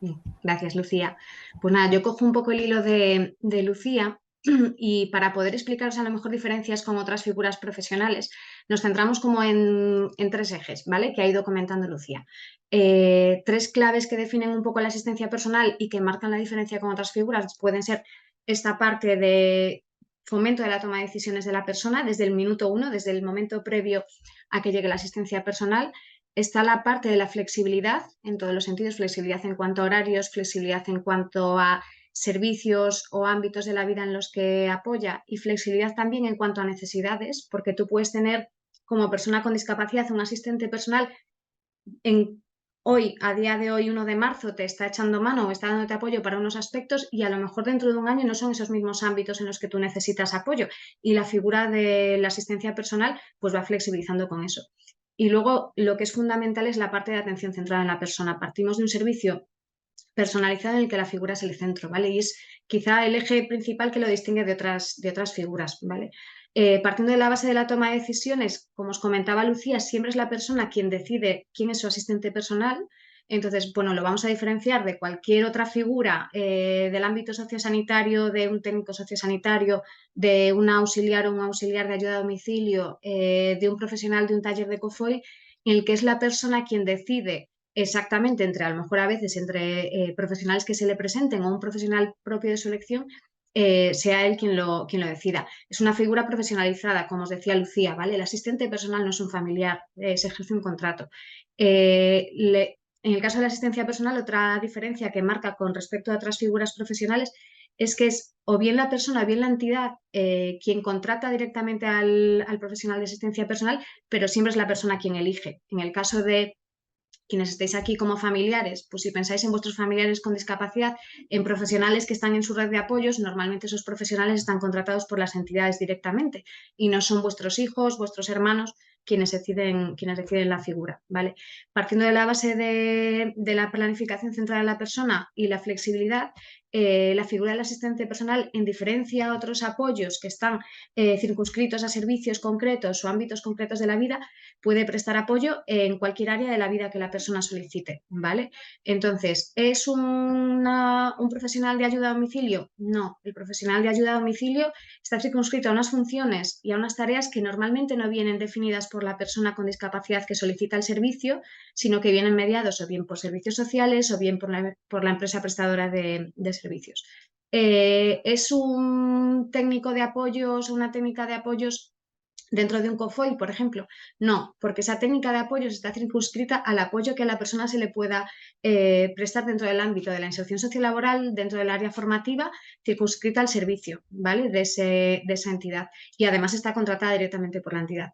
Bien, gracias, Lucía. Pues nada, yo cojo un poco el hilo de Lucía y para poder explicaros a lo mejor diferencias con otras figuras profesionales, nos centramos como en 3 ejes, ¿vale? Que ha ido comentando Lucía. 3 claves que definen un poco la asistencia personal y que marcan la diferencia con otras figuras pueden ser esta parte de fomento de la toma de decisiones de la persona desde el minuto 1, desde el momento previo a que llegue la asistencia personal. Está la parte de la flexibilidad, en todos los sentidos, flexibilidad en cuanto a horarios, flexibilidad en cuanto a servicios o ámbitos de la vida en los que apoya y flexibilidad también en cuanto a necesidades, porque tú puedes tener como persona con discapacidad un asistente personal hoy, a día de hoy, 1 de marzo, te está echando mano o está dándote apoyo para unos aspectos y a lo mejor dentro de un año no son esos mismos ámbitos en los que tú necesitas apoyo y la figura de la asistencia personal pues va flexibilizando con eso. Y luego lo que es fundamental es la parte de atención centrada en la persona. Partimos de un servicio personalizado en el que la figura es el centro, ¿vale? Y es quizá el eje principal que lo distingue de otras figuras, ¿vale? Partiendo de la base de la toma de decisiones, como os comentaba Lucía, siempre es la persona quien decide quién es su asistente personal. Entonces, bueno, lo vamos a diferenciar de cualquier otra figura del ámbito sociosanitario, de un técnico sociosanitario, de un auxiliar o un auxiliar de ayuda a domicilio, de un profesional de un taller de COFOI, en el que es la persona quien decide exactamente entre, a lo mejor a veces, entre profesionales que se le presenten o un profesional propio de su elección, sea él quien lo decida. Es una figura profesionalizada, como os decía Lucía, ¿vale? El asistente personal no es un familiar, se ejerce un contrato. En el caso de la asistencia personal, otra diferencia que marca con respecto a otras figuras profesionales es que es o bien la persona o bien la entidad quien contrata directamente al profesional de asistencia personal, pero siempre es la persona quien elige. En el caso de quienes estéis aquí como familiares, pues si pensáis en vuestros familiares con discapacidad, en profesionales que están en su red de apoyos, normalmente esos profesionales están contratados por las entidades directamente y no son vuestros hijos, vuestros hermanos quienes deciden la figura, ¿vale? Partiendo de la base de la planificación centrada en la persona y la flexibilidad, la figura del asistente personal, en diferencia a otros apoyos que están circunscritos a servicios concretos o ámbitos concretos de la vida, puede prestar apoyo en cualquier área de la vida que la persona solicite, ¿vale? Entonces, ¿es un profesional de ayuda a domicilio? No, el profesional de ayuda a domicilio está circunscrito a unas funciones y a unas tareas que normalmente no vienen definidas por la persona con discapacidad que solicita el servicio, sino que vienen mediados o bien por servicios sociales o bien por la empresa prestadora de servicios. ¿Es un técnico de apoyos o una técnica de apoyos dentro de un COFOI, por ejemplo? No, porque esa técnica de apoyos está circunscrita al apoyo que a la persona se le pueda prestar dentro del ámbito de la inserción sociolaboral, dentro del área formativa, circunscrita al servicio, ¿vale? de esa entidad. Y además está contratada directamente por la entidad.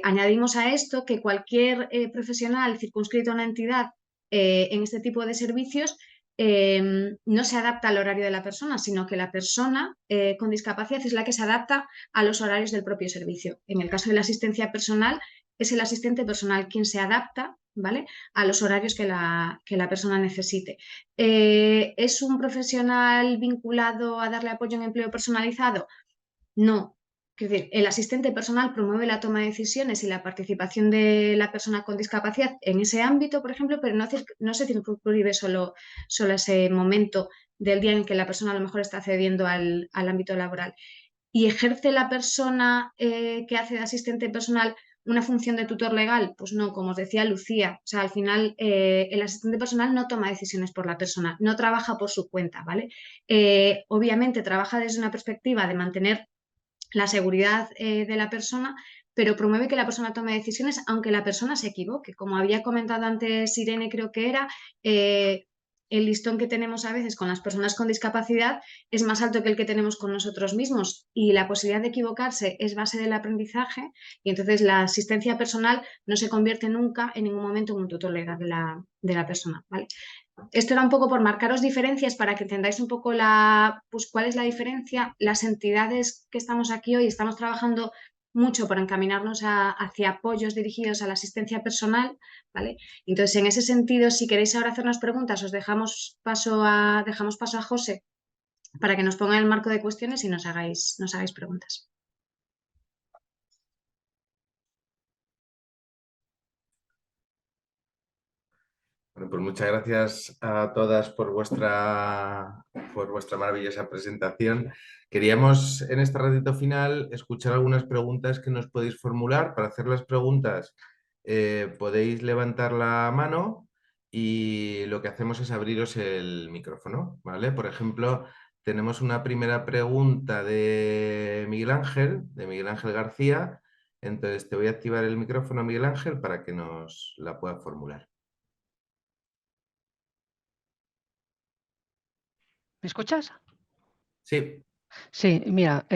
Añadimos a esto que cualquier profesional circunscrito a una entidad en este tipo de servicios no se adapta al horario de la persona, sino que la persona con discapacidad es la que se adapta a los horarios del propio servicio. En el caso de la asistencia personal, es el asistente personal quien se adapta, ¿vale?, a los horarios que la persona necesite. ¿Es un profesional vinculado a darle apoyo en empleo personalizado? No. Es decir, el asistente personal promueve la toma de decisiones y la participación de la persona con discapacidad en ese ámbito, por ejemplo, pero no se circunscribe solo a ese momento del día en que la persona a lo mejor está accediendo al ámbito laboral. ¿Y ejerce la persona que hace de asistente personal una función de tutor legal? Pues no, como os decía Lucía, o sea, al final el asistente personal no toma decisiones por la persona, no trabaja por su cuenta, ¿vale? Obviamente trabaja desde una perspectiva de mantener la seguridad de la persona, pero promueve que la persona tome decisiones aunque la persona se equivoque. Como había comentado antes Irene, creo que era, el listón que tenemos a veces con las personas con discapacidad es más alto que el que tenemos con nosotros mismos y la posibilidad de equivocarse es base del aprendizaje y entonces la asistencia personal no se convierte nunca en ningún momento en un tutor legal de la persona, ¿vale? Esto era un poco por marcaros diferencias para que entendáis un poco pues, cuál es la diferencia. Las entidades que estamos aquí hoy estamos trabajando mucho por encaminarnos hacia apoyos dirigidos a la asistencia personal, ¿vale? Entonces, en ese sentido, si queréis ahora hacernos preguntas, os dejamos paso a José para que nos ponga el marco de cuestiones y nos hagáis preguntas. Bueno, pues muchas gracias a todas por vuestra maravillosa presentación. Queríamos en este ratito final escuchar algunas preguntas que nos podéis formular. Para hacer las preguntas podéis levantar la mano y lo que hacemos es abriros el micrófono, ¿vale? Por ejemplo, tenemos una primera pregunta de Miguel Ángel García. Entonces te voy a activar el micrófono, Miguel Ángel, para que nos la pueda formular. ¿Me escuchas? Sí. Sí, mira,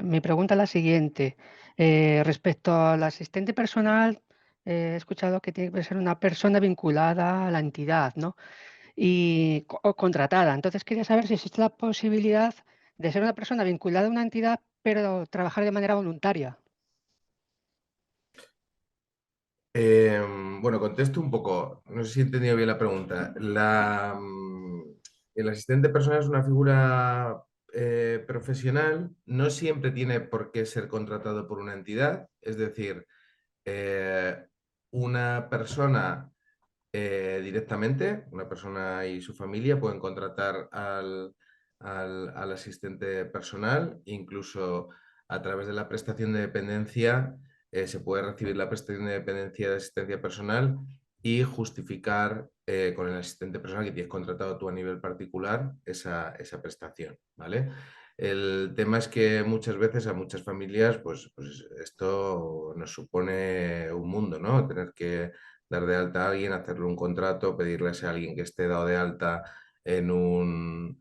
mi pregunta es la siguiente. Respecto al asistente personal, he escuchado que tiene que ser una persona vinculada a la entidad, ¿no? O contratada. Entonces quería saber si existe la posibilidad de ser una persona vinculada a una entidad, pero trabajar de manera voluntaria. Bueno, contesto un poco. No sé si he entendido bien la pregunta. El asistente personal es una figura profesional. No siempre tiene por qué ser contratado por una entidad. Es decir, una persona directamente, una persona y su familia pueden contratar al asistente personal, incluso a través de la prestación de dependencia se puede recibir la prestación de dependencia de asistencia personal y justificar con el asistente personal que tienes contratado tú a nivel particular esa prestación, ¿vale? El tema es que muchas veces a muchas familias pues esto nos supone un mundo, ¿no? Tener que dar de alta a alguien, hacerle un contrato, pedirle a ese alguien que esté dado de alta en un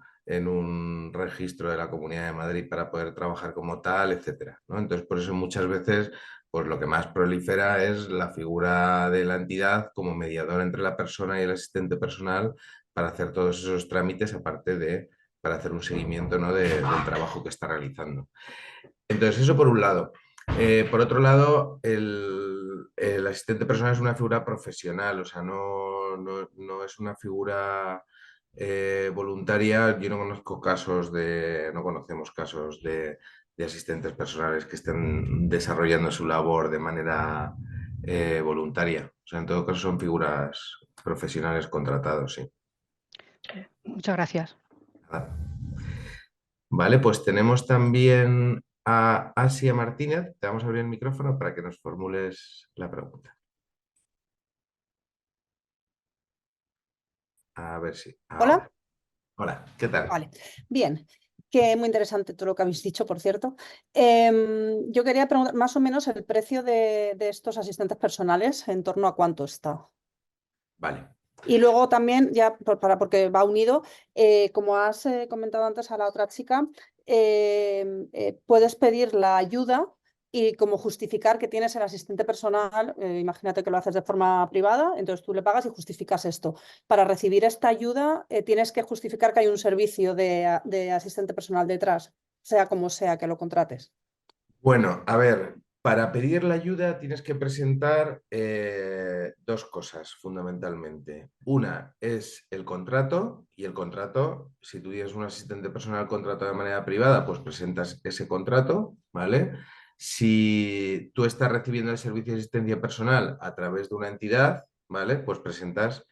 registro de la Comunidad de Madrid para poder trabajar como tal, etcétera, ¿no? Entonces, por eso muchas veces pues lo que más prolifera es la figura de la entidad como mediador entre la persona y el asistente personal para hacer todos esos trámites, aparte de para hacer un seguimiento, ¿no? del trabajo que está realizando. Entonces, eso por un lado. Por otro lado, el asistente personal es una figura profesional, o sea, no es una figura voluntaria. Yo no conozco no conocemos casos de asistentes personales que estén desarrollando su labor de manera voluntaria. O sea, en todo caso son figuras profesionales contratados, sí. Muchas gracias. Vale, pues tenemos también a Asia Martínez. Te vamos a abrir el micrófono para que nos formules la pregunta. A ver si... Hola. Hola, ¿qué tal? Vale, bien. Que muy interesante todo lo que habéis dicho, por cierto. Yo quería preguntar más o menos el precio de estos asistentes personales, ¿en torno a cuánto está? Vale. Y luego también, ya porque va unido, como has comentado antes a la otra chica, puedes pedir la ayuda y como justificar que tienes el asistente personal, imagínate que lo haces de forma privada, entonces tú le pagas y justificas esto. Para recibir esta ayuda tienes que justificar que hay un servicio de asistente personal detrás, sea como sea que lo contrates. Bueno, a ver, para pedir la ayuda tienes que presentar dos cosas fundamentalmente. Una es el contrato, y el contrato, si tú tienes un asistente personal contratado de manera privada, pues presentas ese contrato, ¿vale? Si tú estás recibiendo el servicio de asistencia personal a través de una entidad, ¿vale? Pues presentas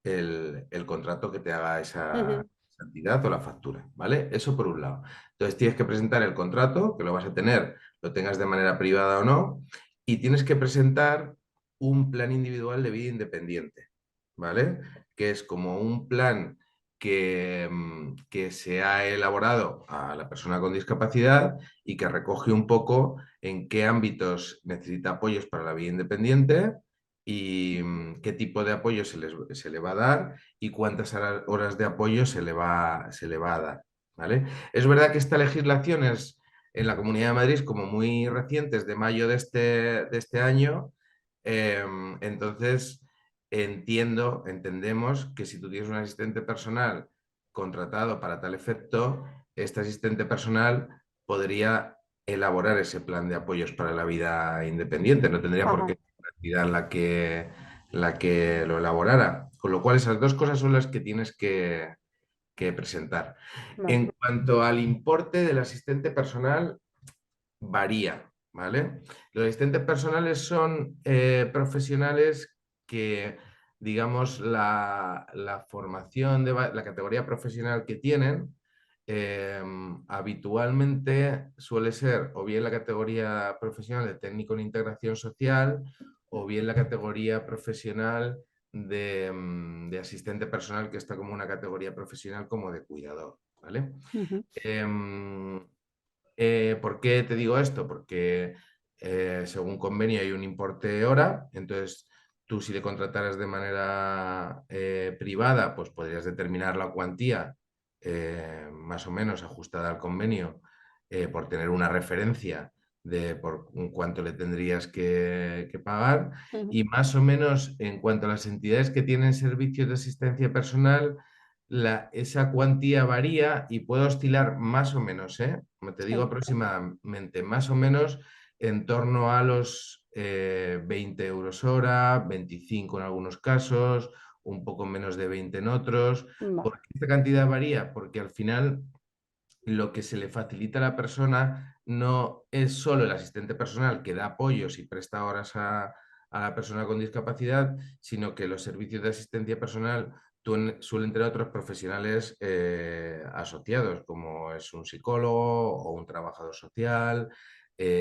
el contrato que te haga esa entidad o la factura, ¿vale? Eso por un lado. Entonces tienes que presentar el contrato, que lo vas a tener, lo tengas de manera privada o no, y tienes que presentar un plan individual de vida independiente, ¿vale? Que es como un plan que se ha elaborado a la persona con discapacidad y que recoge un poco en qué ámbitos necesita apoyos para la vida independiente y qué tipo de apoyo se le va a dar y cuántas horas de apoyo se le va a dar, ¿vale? Es verdad que esta legislación es en la Comunidad de Madrid es como muy reciente, es de mayo de este año, entonces entendemos que si tú tienes un asistente personal contratado para tal efecto, este asistente personal podría elaborar ese plan de apoyos para la vida independiente, no tendría por qué ser la entidad la que lo elaborara. Con lo cual, esas dos cosas son las que tienes que presentar. En cuanto al importe del asistente personal, varía, ¿vale? Los asistentes personales son profesionales que digamos, la formación, la categoría profesional que tienen, habitualmente suele ser o bien la categoría profesional de técnico en integración social o bien la categoría profesional de asistente personal, que está como una categoría profesional como de cuidador, ¿vale? ¿Por qué te digo esto? Porque según convenio hay un importe hora, entonces tú si le contrataras de manera privada, pues podrías determinar la cuantía más o menos ajustada al convenio por tener una referencia de por cuánto le tendrías que pagar y más o menos en cuanto a las entidades que tienen servicios de asistencia personal, esa cuantía varía y puede oscilar más o menos, como te digo aproximadamente, más o menos en torno a los 20 euros hora, 25 en algunos casos, un poco menos de 20 en otros. ¿Por qué esta cantidad varía? Porque al final lo que se le facilita a la persona no es solo el asistente personal que da apoyos y presta horas a la persona con discapacidad, sino que los servicios de asistencia personal suelen tener otros profesionales asociados, como es un psicólogo o un trabajador social,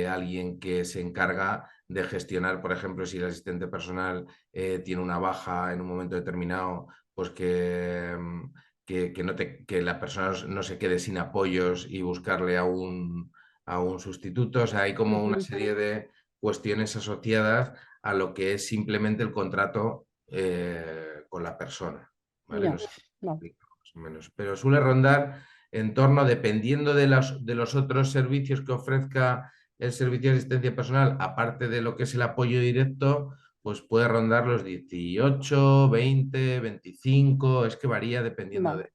alguien que se encarga de gestionar, por ejemplo, si el asistente personal tiene una baja en un momento determinado, pues que la persona no se quede sin apoyos y buscarle a un sustituto. O sea, hay como una serie de cuestiones asociadas a lo que es simplemente el contrato con la persona, ¿vale? No sé si me explico más o menos. Pero suele rondar en torno, dependiendo de los otros servicios que ofrezca el servicio de asistencia personal, aparte de lo que es el apoyo directo, pues puede rondar los 18, 20, 25, es que varía dependiendo de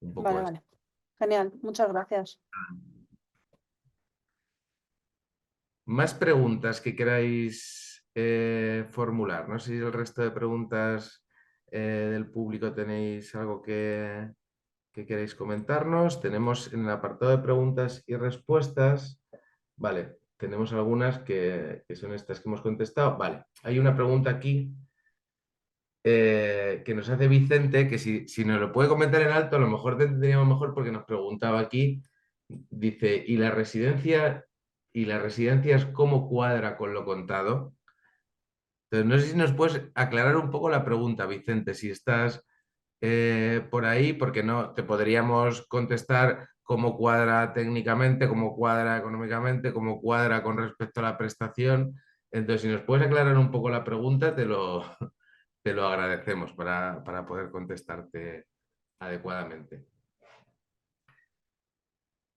un poco esto. Vale. Genial, muchas gracias. Más preguntas que queráis formular. No sé si el resto de preguntas del público tenéis algo que queréis comentarnos. Tenemos en el apartado de preguntas y respuestas, vale, tenemos algunas que son estas que hemos contestado. Vale, hay una pregunta aquí que nos hace Vicente, que si nos lo puede comentar en alto, a lo mejor te entenderíamos mejor porque nos preguntaba aquí, dice, ¿y la residencia es cómo cuadra con lo contado? Entonces, no sé si nos puedes aclarar un poco la pregunta, Vicente, si estás por ahí, porque no te podríamos contestar cómo cuadra técnicamente, cómo cuadra económicamente, cómo cuadra con respecto a la prestación. Entonces, si nos puedes aclarar un poco la pregunta, te lo agradecemos para poder contestarte adecuadamente.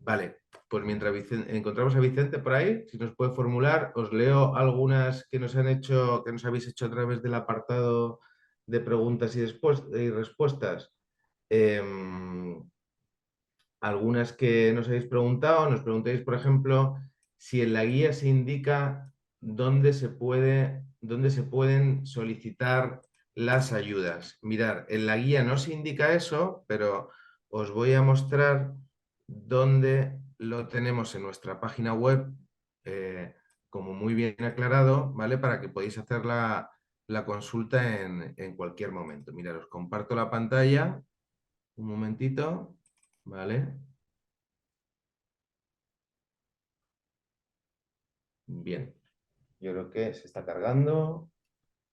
Vale, pues mientras encontramos a Vicente por ahí, si nos puede formular, os leo algunas que nos habéis hecho a través del apartado de preguntas y respuestas. Algunas que nos habéis preguntado, nos preguntáis, por ejemplo, si en la guía se indica dónde se pueden solicitar las ayudas. Mirad, en la guía no se indica eso, pero os voy a mostrar dónde lo tenemos en nuestra página web, como muy bien aclarado, ¿vale? Para que podáis hacer la consulta en cualquier momento. Mirad, os comparto la pantalla, un momentito, ¿vale? Bien, yo creo que se está cargando.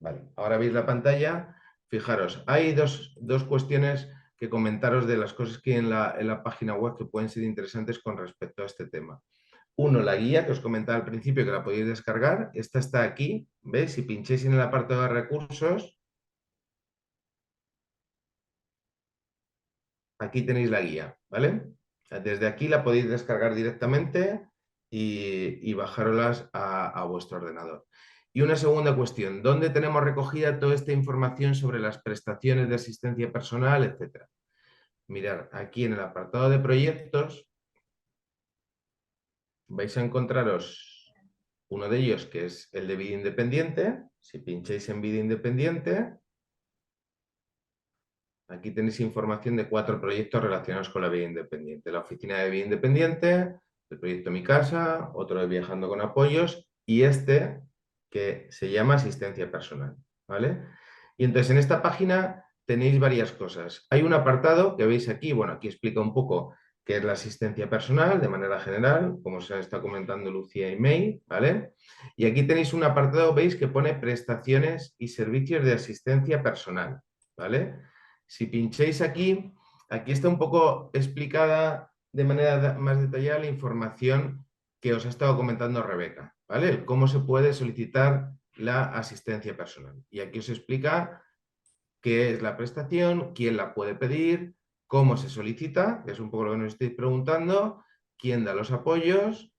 Vale, ahora veis la pantalla. Fijaros, hay dos cuestiones que comentaros de las cosas que hay en la página web que pueden ser interesantes con respecto a este tema. Uno, la guía que os comentaba al principio, que la podéis descargar. Esta está aquí, ¿veis? Si pincháis en el apartado de recursos, aquí tenéis la guía, ¿vale? Desde aquí la podéis descargar directamente y bajároslas a vuestro ordenador. Y una segunda cuestión, ¿dónde tenemos recogida toda esta información sobre las prestaciones de asistencia personal, etcétera? Mirad, aquí en el apartado de proyectos vais a encontraros uno de ellos, que es el de vida independiente. Si pincháis en vida independiente, aquí tenéis información de 4 proyectos relacionados con la vida independiente. La oficina de vida independiente, el proyecto Mi Casa, otro de Viajando con Apoyos y este que se llama asistencia personal, ¿vale? Y entonces en esta página tenéis varias cosas. Hay un apartado que veis aquí, bueno, aquí explica un poco qué es la asistencia personal de manera general, como se está comentando Lucía y May, ¿vale? Y aquí tenéis un apartado, veis, que pone prestaciones y servicios de asistencia personal, ¿vale? Si pincháis aquí, aquí está un poco explicada de manera más detallada la información que os ha estado comentando Rebeca, ¿vale? Cómo se puede solicitar la asistencia personal. Y aquí os explica qué es la prestación, quién la puede pedir, cómo se solicita, que es un poco lo que nos estáis preguntando, quién da los apoyos,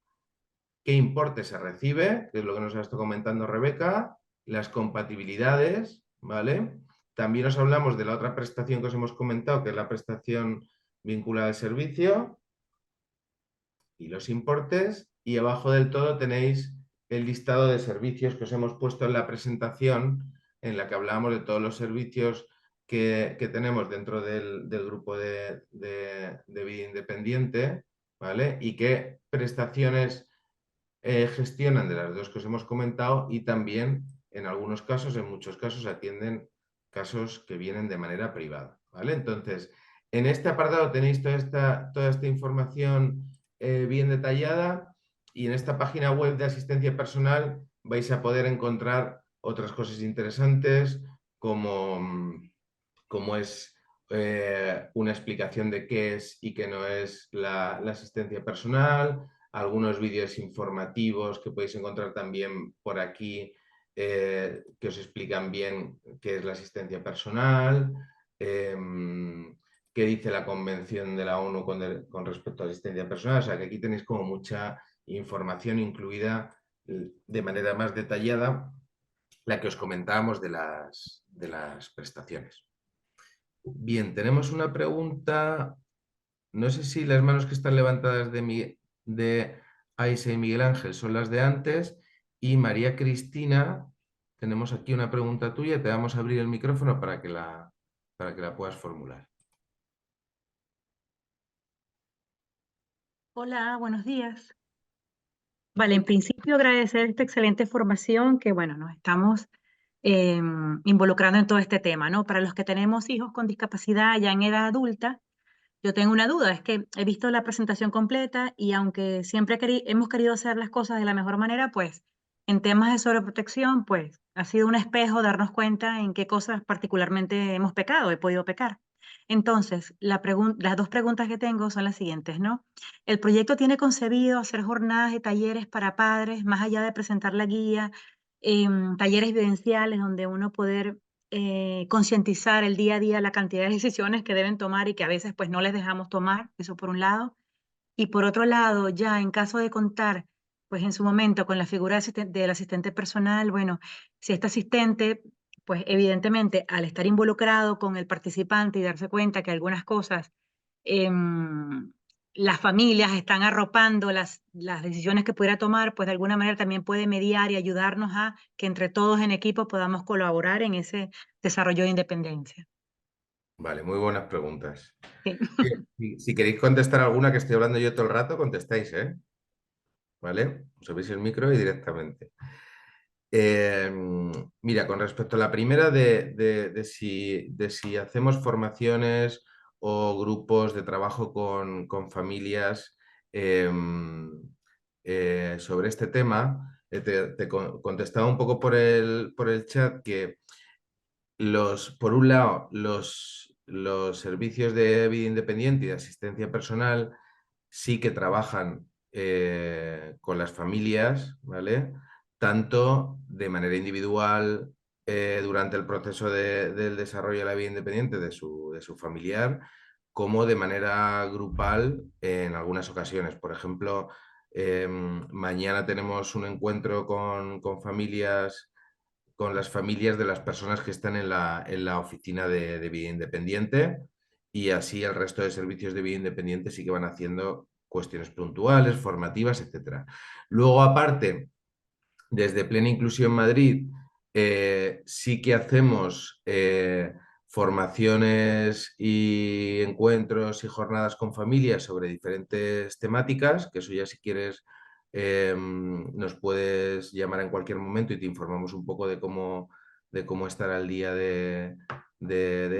qué importe se recibe, que es lo que nos ha estado comentando Rebeca, las compatibilidades, ¿vale? También os hablamos de la otra prestación que os hemos comentado, que es la prestación vinculada al servicio, y los importes, y abajo del todo tenéis el listado de servicios que os hemos puesto en la presentación, en la que hablábamos de todos los servicios que tenemos dentro del grupo de vida independiente, ¿vale? Y qué prestaciones gestionan de las dos que os hemos comentado, y también en algunos casos, en muchos casos, atienden casos que vienen de manera privada, ¿vale? Entonces, en este apartado tenéis toda esta información bien detallada, y en esta página web de asistencia personal vais a poder encontrar otras cosas interesantes como es una explicación de qué es y qué no es la asistencia personal, algunos vídeos informativos que podéis encontrar también por aquí que os explican bien qué es la asistencia personal, qué dice la Convención de la ONU con respecto a la asistencia personal. O sea que aquí tenéis como mucha información incluida de manera más detallada, la que os comentábamos de las prestaciones. Bien, tenemos una pregunta. No sé si las manos que están levantadas de Aisa y Miguel Ángel son las de antes. Y María Cristina, tenemos aquí una pregunta tuya. Te vamos a abrir el micrófono para que la puedas formular. Hola, buenos días. Vale, en principio agradecer esta excelente formación que, bueno, nos estamos involucrando en todo este tema, ¿no? Para los que tenemos hijos con discapacidad ya en edad adulta, yo tengo una duda, es que he visto la presentación completa y aunque siempre hemos querido hacer las cosas de la mejor manera, pues en temas de sobreprotección, pues ha sido un espejo darnos cuenta en qué cosas particularmente hemos pecado, he podido pecar. Entonces, las dos preguntas que tengo son las siguientes, ¿no? El proyecto tiene concebido hacer jornadas de talleres para padres, más allá de presentar la guía, talleres vivenciales donde uno poder concientizar el día a día la cantidad de decisiones que deben tomar y que a veces pues no les dejamos tomar, eso por un lado. Y por otro lado, ya en caso de contar, pues en su momento con la figura del asistente personal, bueno, si este asistente, pues evidentemente al estar involucrado con el participante y darse cuenta que algunas cosas las familias están arropando las decisiones que pudiera tomar, pues de alguna manera también puede mediar y ayudarnos a que entre todos en equipo podamos colaborar en ese desarrollo de independencia. Vale, muy buenas preguntas. Sí. Si queréis contestar alguna que estoy hablando yo todo el rato, contestáis, ¿eh? ¿Vale? Os subís el micro y directamente. Mira, con respecto a la primera de si hacemos formaciones o grupos de trabajo con familias sobre este tema, te contestaba un poco por el chat que por un lado, los servicios de vida independiente y de asistencia personal sí que trabajan con las familias, ¿vale? Tanto de manera individual durante el proceso del desarrollo de la vida independiente de su familiar, como de manera grupal en algunas ocasiones. Por ejemplo, mañana tenemos un encuentro con familias, con las familias de las personas que están en la oficina de vida independiente, y así el resto de servicios de vida independiente sí que van haciendo cuestiones puntuales, formativas, etc. Luego, aparte, desde Plena Inclusión Madrid, sí que hacemos formaciones y encuentros y jornadas con familias sobre diferentes temáticas, que eso ya si quieres nos puedes llamar en cualquier momento y te informamos un poco de cómo de cómo estar al día de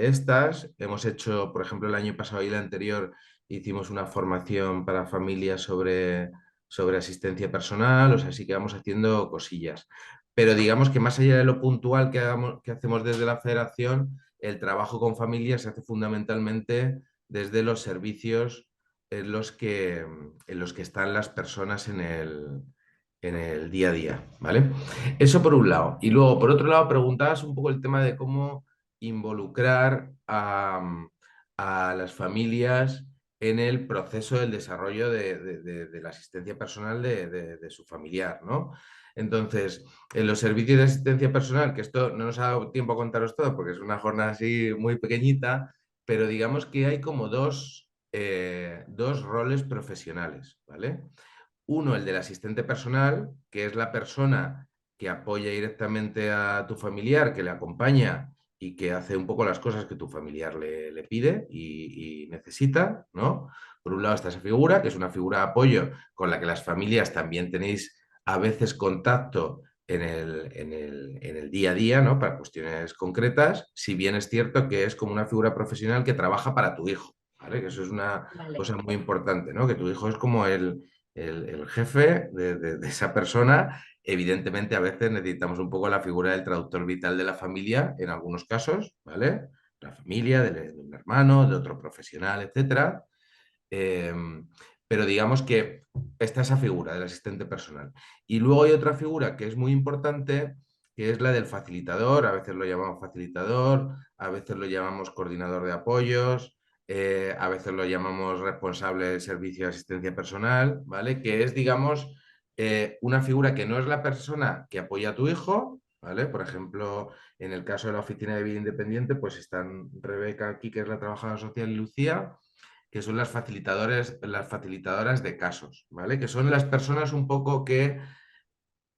estas. Hemos hecho, por ejemplo, el año pasado y el anterior, hicimos una formación para familias sobre asistencia personal, o sea, sí que vamos haciendo cosillas. Pero digamos que más allá de lo puntual que hacemos desde la federación, el trabajo con familias se hace fundamentalmente desde los servicios en los que están las personas en el día a día, ¿vale? Eso por un lado. Y luego, por otro lado, preguntabas un poco el tema de cómo involucrar a las familias en el proceso del desarrollo de la asistencia personal de su familiar, ¿no? Entonces, en los servicios de asistencia personal, que esto no nos ha dado tiempo a contaros todo porque es una jornada así muy pequeñita, pero digamos que hay como dos roles profesionales, ¿vale? Uno, el del asistente personal, que es la persona que apoya directamente a tu familiar, que le acompaña y que hace un poco las cosas que tu familiar le pide y necesita, ¿no? Por un lado está esa figura, que es una figura de apoyo con la que las familias también tenéis a veces contacto en el día a día, ¿no? Para cuestiones concretas, si bien es cierto que es como una figura profesional que trabaja para tu hijo, ¿vale? Que eso es una cosa muy importante, ¿no? Que tu hijo es como el jefe de esa persona. Evidentemente, a veces necesitamos un poco la figura del traductor vital de la familia, en algunos casos, ¿vale? La familia, de un hermano, de otro profesional, etcétera. Pero digamos que está esa figura del asistente personal. Y luego hay otra figura que es muy importante, que es la del facilitador. A veces lo llamamos facilitador, a veces lo llamamos coordinador de apoyos, a veces lo llamamos responsable del servicio de asistencia personal, ¿vale? Que es, digamos, una figura que no es la persona que apoya a tu hijo, ¿vale? Por ejemplo, en el caso de la Oficina de Vida Independiente, pues están Rebeca aquí, que es la trabajadora social, y Lucía, que son las facilitadoras de casos, ¿vale? Que son las personas un poco que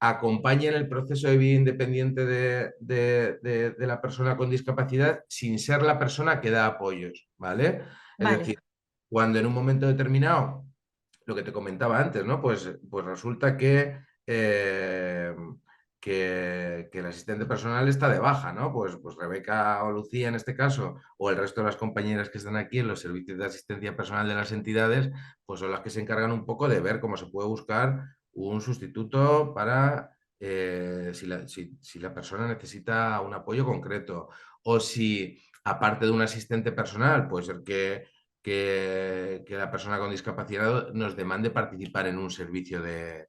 acompañan el proceso de vida independiente de la persona con discapacidad sin ser la persona que da apoyos, ¿vale? Es Vale. decir, cuando en un momento determinado, lo que te comentaba antes, ¿no? Pues resulta que el asistente personal está de baja, ¿no? Pues Rebeca o Lucía en este caso, o el resto de las compañeras que están aquí en los servicios de asistencia personal de las entidades, pues son las que se encargan un poco de ver cómo se puede buscar un sustituto para si la persona necesita un apoyo concreto, o si aparte de un asistente personal, puede ser que la persona con discapacidad nos demande participar en un servicio de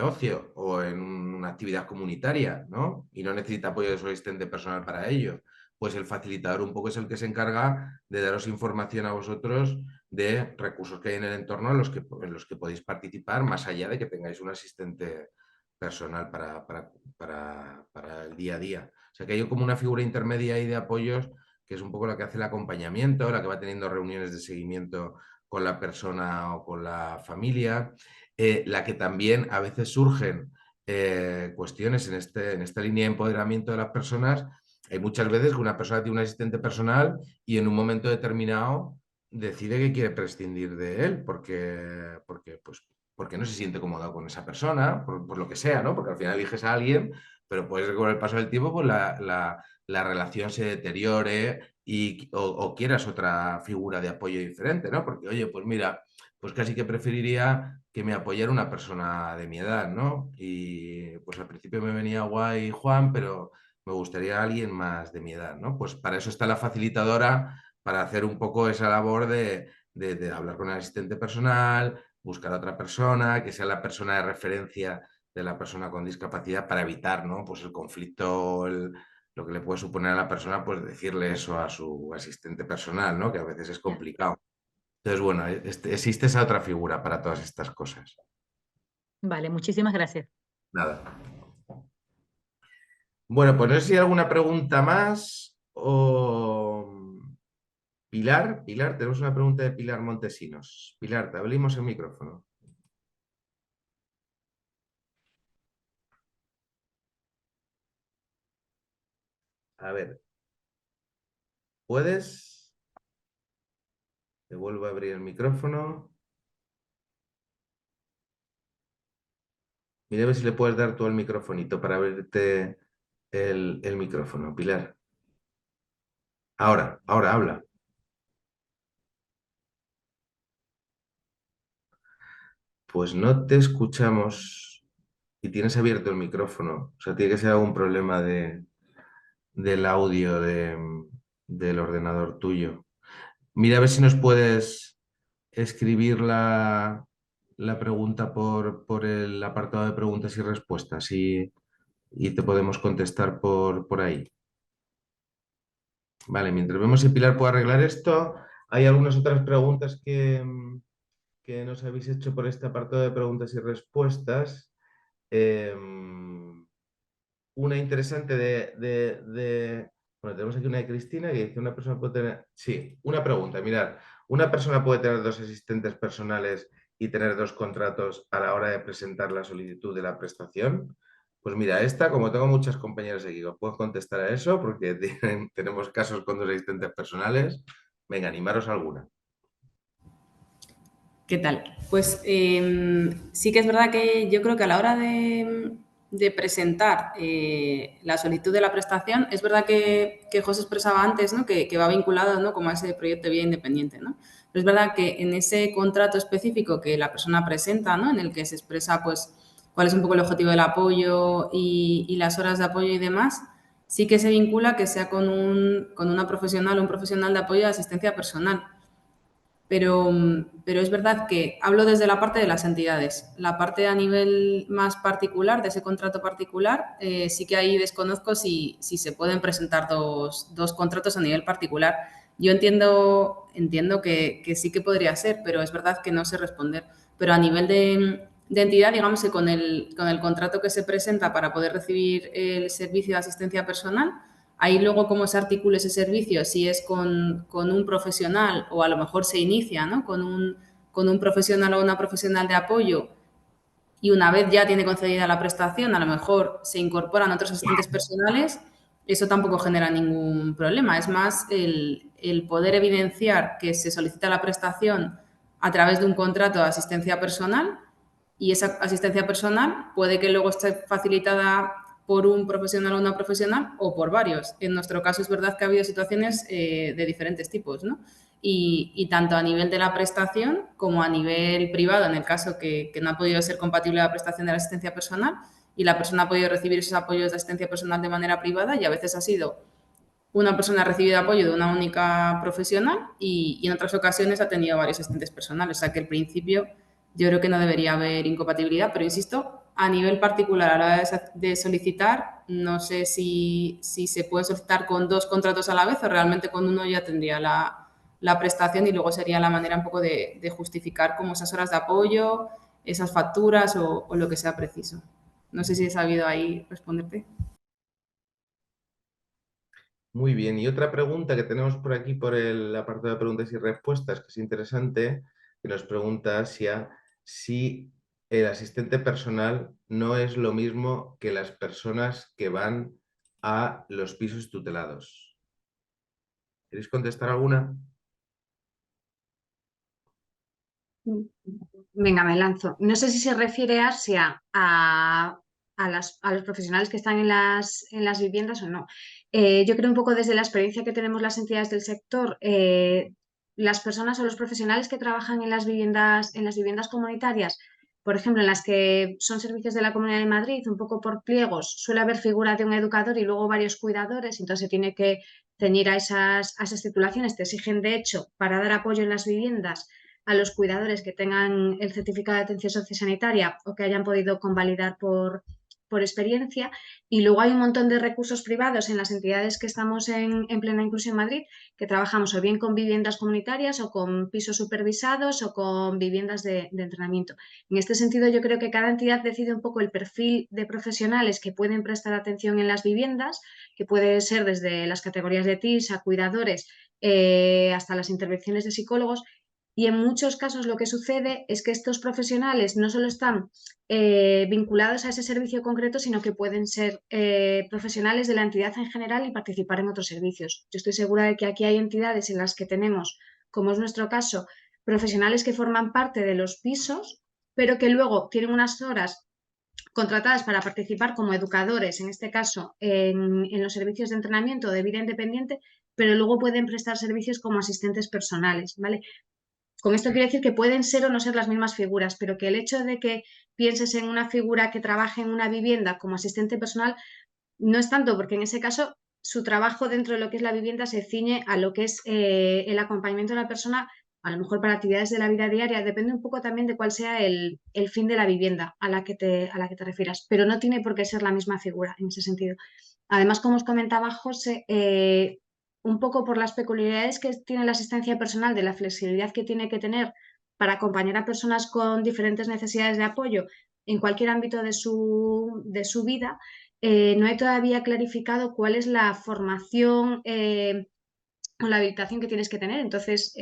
ocio o en una actividad comunitaria, ¿no? Y no necesita apoyo de su asistente personal para ello. Pues el facilitador un poco es el que se encarga de daros información a vosotros de recursos que hay en el entorno en los que podéis participar, más allá de que tengáis un asistente personal para el día a día. O sea que hay como una figura intermedia ahí de apoyos que es un poco la que hace el acompañamiento, la que va teniendo reuniones de seguimiento con la persona o con la familia, la que también a veces surgen cuestiones en esta línea de empoderamiento de las personas. Hay muchas veces que una persona tiene un asistente personal y en un momento determinado decide que quiere prescindir de él porque no se siente cómodo con esa persona, por lo que sea, ¿no? Porque al final eliges a alguien, pero puede ser que con el paso del tiempo pues la relación se deteriore o quieras otra figura de apoyo diferente, ¿no? Porque, oye, pues mira, pues casi que preferiría que me apoyara una persona de mi edad, ¿no? Y pues al principio me venía guay Juan, pero me gustaría alguien más de mi edad, ¿no? Pues para eso está la facilitadora, para hacer un poco esa labor de hablar con el asistente personal, buscar a otra persona, que sea la persona de referencia de la persona con discapacidad para evitar, ¿no? Pues el conflicto, lo que le puede suponer a la persona, pues decirle eso a su asistente personal, ¿no? Que a veces es complicado. Entonces, bueno, existe esa otra figura para todas estas cosas. Vale, muchísimas gracias. Nada. Bueno, pues no sé si hay alguna pregunta más o... Pilar, tenemos una pregunta de Pilar Montesinos. Pilar, te abrimos el micrófono. A ver, ¿puedes? Te vuelvo a abrir el micrófono. Mira a ver si le puedes dar tú el microfonito para abrirte el micrófono, Pilar. Ahora habla. Pues no te escuchamos y tienes abierto el micrófono. O sea, tiene que ser algún problema del audio del ordenador tuyo. Mira a ver si nos puedes escribir la pregunta por el apartado de preguntas y respuestas y te podemos contestar por ahí. Vale, mientras vemos si Pilar puede arreglar esto, hay algunas otras preguntas que nos habéis hecho por este apartado de preguntas y respuestas. Una interesante bueno, tenemos aquí una de Cristina que dice, una persona puede tener... Sí, una pregunta, mirad, ¿una persona puede tener 2 asistentes personales y tener 2 contratos a la hora de presentar la solicitud de la prestación? Pues mira, como tengo muchas compañeras aquí, os puedo contestar a eso porque tenemos casos con 2 asistentes personales. Venga, animaros a alguna. ¿Qué tal? Pues sí que es verdad que yo creo que a la hora de presentar la solicitud de la prestación, es verdad que José expresaba antes, ¿no? que va vinculado, ¿no? como a ese proyecto de vida independiente, ¿no? Pero es verdad que en ese contrato específico que la persona presenta, ¿no? en el que se expresa pues, cuál es un poco el objetivo del apoyo y las horas de apoyo y demás, sí que se vincula que sea con una profesional o un profesional de apoyo de asistencia personal. Pero es verdad que hablo desde la parte de las entidades. La parte a nivel más particular, de ese contrato particular, sí que ahí desconozco si se pueden presentar dos contratos a nivel particular. Yo entiendo que sí que podría ser, pero es verdad que no sé responder. Pero a nivel de entidad, digamos que con el contrato que se presenta para poder recibir el servicio de asistencia personal, ahí luego cómo se articula ese servicio, si es con un profesional o a lo mejor se inicia, ¿no? con un profesional o una profesional de apoyo y una vez ya tiene concedida la prestación, a lo mejor se incorporan otros asistentes personales, eso tampoco genera ningún problema. Es más el poder evidenciar que se solicita la prestación a través de un contrato de asistencia personal y esa asistencia personal puede que luego esté facilitada por un profesional o una profesional o por varios. En nuestro caso es verdad que ha habido situaciones de diferentes tipos, ¿no? Y tanto a nivel de la prestación como a nivel privado, en el caso que no ha podido ser compatible la prestación de la asistencia personal y la persona ha podido recibir esos apoyos de asistencia personal de manera privada y a veces ha sido una persona ha recibido apoyo de una única profesional y en otras ocasiones ha tenido varios asistentes personales. O sea que al principio yo creo que no debería haber incompatibilidad, pero insisto, a nivel particular a la hora de solicitar, no sé si se puede solicitar con 2 contratos a la vez o realmente con uno ya tendría la prestación y luego sería la manera un poco de justificar como esas horas de apoyo, esas facturas o lo que sea preciso. No sé si he sabido ahí responderte. Muy bien, y otra pregunta que tenemos por aquí por el apartado de preguntas y respuestas, que es interesante, que nos pregunta Asia si el asistente personal no es lo mismo que las personas que van a los pisos tutelados. ¿Queréis contestar alguna? Venga, me lanzo. No sé si se refiere Asia a los profesionales que están en las viviendas o no. Yo creo un poco desde la experiencia que tenemos las entidades del sector, las personas o los profesionales que trabajan en las viviendas comunitarias, por ejemplo, en las que son servicios de la Comunidad de Madrid, un poco por pliegos, suele haber figura de un educador y luego varios cuidadores, entonces se tiene que ceñir a esas titulaciones. Te exigen, de hecho, para dar apoyo en las viviendas a los cuidadores que tengan el certificado de atención sociosanitaria o que hayan podido convalidar por experiencia. Y luego hay un montón de recursos privados en las entidades que estamos en Plena Inclusión Madrid, que trabajamos o bien con viviendas comunitarias o con pisos supervisados o con viviendas de entrenamiento. En este sentido, yo creo que cada entidad decide un poco el perfil de profesionales que pueden prestar atención en las viviendas, que puede ser desde las categorías de TIS a cuidadores hasta las intervenciones de psicólogos. Y en muchos casos lo que sucede es que estos profesionales no solo están vinculados a ese servicio concreto, sino que pueden ser profesionales de la entidad en general y participar en otros servicios. Yo estoy segura de que aquí hay entidades en las que tenemos, como es nuestro caso, profesionales que forman parte de los pisos, pero que luego tienen unas horas contratadas para participar como educadores, en este caso, en los servicios de entrenamiento de vida independiente, pero luego pueden prestar servicios como asistentes personales, ¿vale? Con esto quiero decir que pueden ser o no ser las mismas figuras, pero que el hecho de que pienses en una figura que trabaje en una vivienda como asistente personal no es tanto, porque en ese caso su trabajo dentro de lo que es la vivienda se ciñe a lo que es el acompañamiento de la persona, a lo mejor para actividades de la vida diaria, depende un poco también de cuál sea el fin de la vivienda a la que te refieras, pero no tiene por qué ser la misma figura en ese sentido. Además, como os comentaba José, un poco por las peculiaridades que tiene la asistencia personal, de la flexibilidad que tiene que tener para acompañar a personas con diferentes necesidades de apoyo en cualquier ámbito de su vida, no he todavía clarificado cuál es la formación o la habilitación que tienes que tener. Entonces,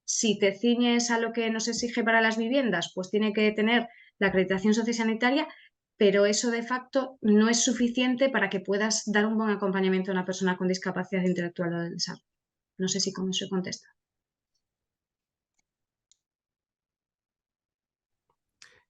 si te ciñes a lo que nos exige para las viviendas, pues tiene que tener la acreditación sociosanitaria, pero eso de facto no es suficiente para que puedas dar un buen acompañamiento a una persona con discapacidad intelectual o del desarrollo. No sé si con eso contesta.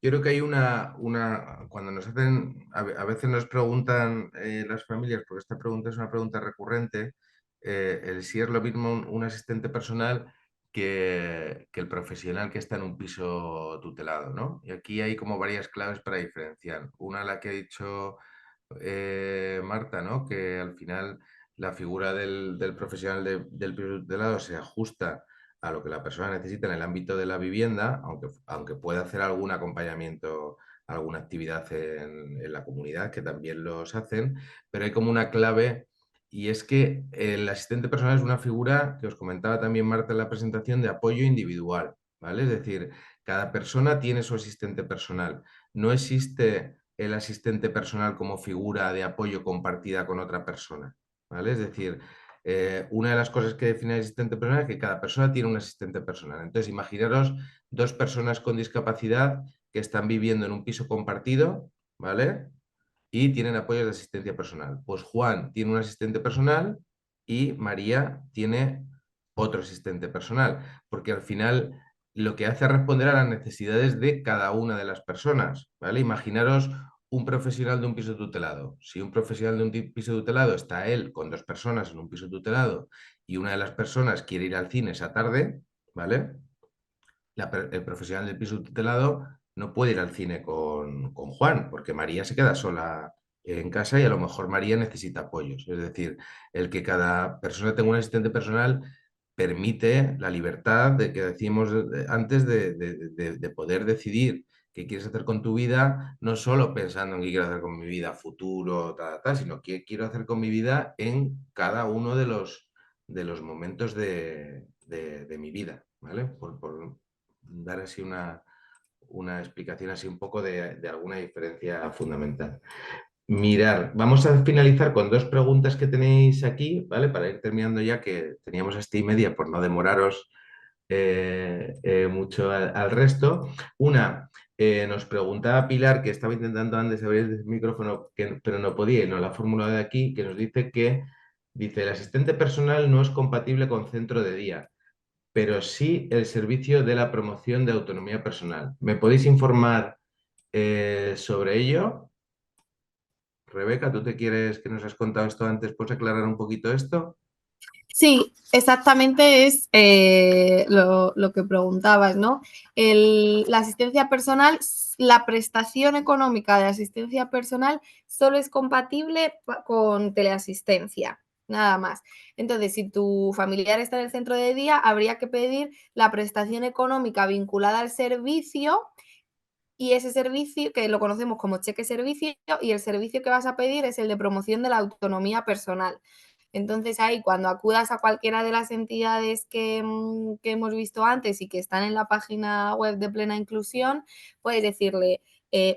Yo creo que hay cuando nos hacen, a veces nos preguntan las familias, porque esta pregunta es una pregunta recurrente, el si es lo mismo un asistente personal que el profesional que está en un piso tutelado, ¿no? Y aquí hay como varias claves para diferenciar. Una, la que ha dicho Marta, ¿no? Que al final la figura del profesional del piso tutelado se ajusta a lo que la persona necesita en el ámbito de la vivienda, aunque pueda hacer algún acompañamiento, alguna actividad en la comunidad, que también los hacen, pero hay como una clave, y es que el asistente personal es una figura que os comentaba también Marta en la presentación, de apoyo individual, ¿vale? Es decir, cada persona tiene su asistente personal. No existe el asistente personal como figura de apoyo compartida con otra persona, ¿vale? Es decir, una de las cosas que define el asistente personal es que cada persona tiene un asistente personal. Entonces, imaginaros dos personas con discapacidad que están viviendo en un piso compartido, ¿vale? Y tienen apoyos de asistencia personal. Pues Juan tiene un asistente personal y María tiene otro asistente personal, porque al final lo que hace es responder a las necesidades de cada una de las personas, ¿vale? Imaginaros un profesional de un piso tutelado. Si un profesional de un piso tutelado está él con dos personas en un piso tutelado y una de las personas quiere ir al cine esa tarde, ¿vale? El profesional del piso tutelado no puede ir al cine con Juan, porque María se queda sola en casa y a lo mejor María necesita apoyos. Es decir, el que cada persona tenga un asistente personal permite la libertad de que decimos antes de poder decidir qué quieres hacer con tu vida, no solo pensando en qué quiero hacer con mi vida, futuro, sino qué quiero hacer con mi vida en cada uno de los momentos de mi vida, ¿vale? Por dar así una explicación así un poco de alguna diferencia fundamental. Mirar, vamos a finalizar con dos preguntas que tenéis aquí, ¿vale? Para ir terminando ya, que teníamos hasta y media por no demoraros mucho al resto. Una, nos preguntaba Pilar, que estaba intentando antes abrir el micrófono, pero no podía y no la fórmula de aquí, que nos dice el asistente personal no es compatible con centro de día, pero sí el servicio de la promoción de autonomía personal. ¿Me podéis informar sobre ello? Rebeca, ¿tú te quieres, que nos has contado esto antes, puedes aclarar un poquito esto? Sí, exactamente es lo que preguntabas, ¿no? La asistencia personal, la prestación económica de asistencia personal solo es compatible con teleasistencia, nada más. Entonces, si tu familiar está en el centro de día, habría que pedir la prestación económica vinculada al servicio, y ese servicio, que lo conocemos como cheque servicio, y el servicio que vas a pedir es el de promoción de la autonomía personal. Entonces ahí, cuando acudas a cualquiera de las entidades que hemos visto antes y que están en la página web de Plena Inclusión, puedes decirle,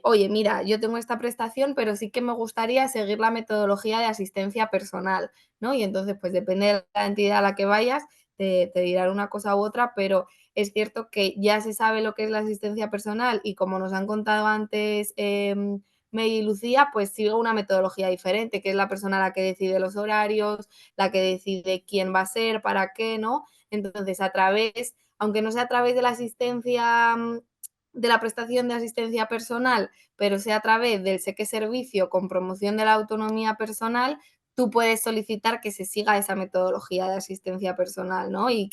oye, mira, yo tengo esta prestación, pero sí que me gustaría seguir la metodología de asistencia personal, ¿no? Y entonces, pues depende de la entidad a la que vayas, te dirán una cosa u otra, pero es cierto que ya se sabe lo que es la asistencia personal y, como nos han contado antes May y Lucía, pues sigue una metodología diferente, que es la persona la que decide los horarios, la que decide quién va a ser, para qué, ¿no? Entonces, aunque no sea a través de la asistencia de la prestación de asistencia personal, pero sea a través del cheque servicio con promoción de la autonomía personal, tú puedes solicitar que se siga esa metodología de asistencia personal, ¿no? Y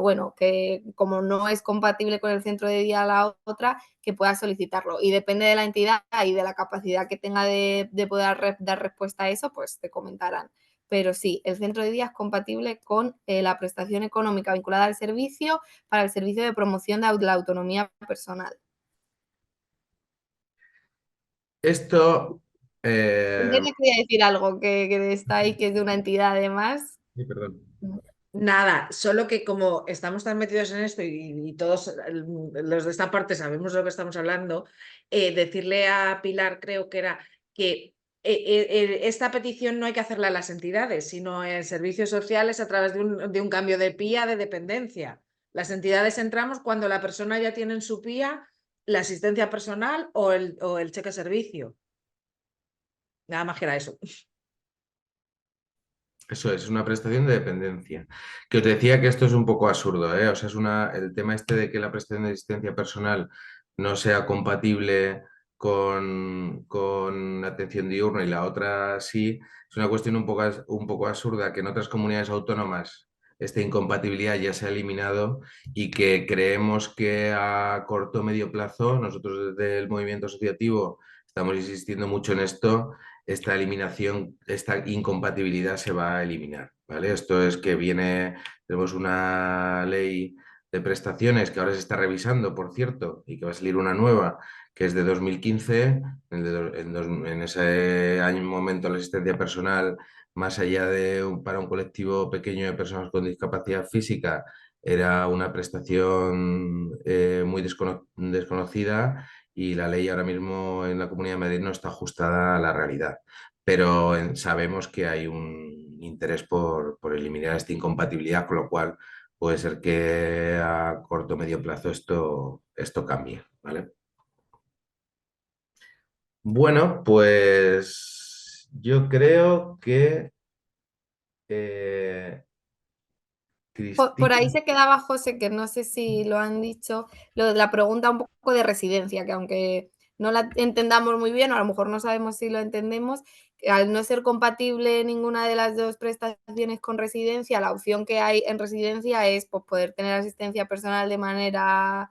bueno, que como no es compatible con el centro de día a la otra, que puedas solicitarlo. Y depende de la entidad y de la capacidad que tenga de poder dar respuesta a eso, pues te comentarán. Pero sí, el centro de día es compatible con la prestación económica vinculada al servicio para el servicio de promoción de la autonomía personal. Esto... Yo me quería decir algo que está ahí, que es de una entidad además. Sí, perdón. Nada, solo que como estamos tan metidos en esto y todos los de esta parte sabemos de lo que estamos hablando, decirle a Pilar, creo que era que esta petición no hay que hacerla a las entidades, sino en servicios sociales a través de un cambio de PIA de dependencia. Las entidades entramos cuando la persona ya tiene en su PIA la asistencia personal o el cheque servicio. Nada más que era eso. Eso es una prestación de dependencia. Que os decía que esto es un poco absurdo, ¿eh? O sea, el tema este de que la prestación de asistencia personal no sea compatible con atención diurna y la otra sí, es una cuestión un poco absurda, que en otras comunidades autónomas esta incompatibilidad ya se ha eliminado y que creemos que a corto o medio plazo, nosotros desde el movimiento asociativo estamos insistiendo mucho en esto, esta eliminación, esta incompatibilidad se va a eliminar, ¿vale? Esto es que tenemos una ley de prestaciones que ahora se está revisando, por cierto, y que va a salir una nueva, que es de 2015. En ese momento la asistencia personal, más allá de para un colectivo pequeño de personas con discapacidad física, era una prestación muy desconocida, y la ley ahora mismo en la Comunidad de Madrid no está ajustada a la realidad. Pero sabemos que hay un interés por eliminar esta incompatibilidad, con lo cual puede ser que a corto o medio plazo esto cambie, ¿vale? Bueno, pues yo creo que Por ahí se quedaba José, que no sé si lo han dicho, lo de la pregunta un poco de residencia, que aunque no la entendamos muy bien, o a lo mejor no sabemos si lo entendemos, al no ser compatible ninguna de las dos prestaciones con residencia, la opción que hay en residencia es pues, poder tener asistencia personal de manera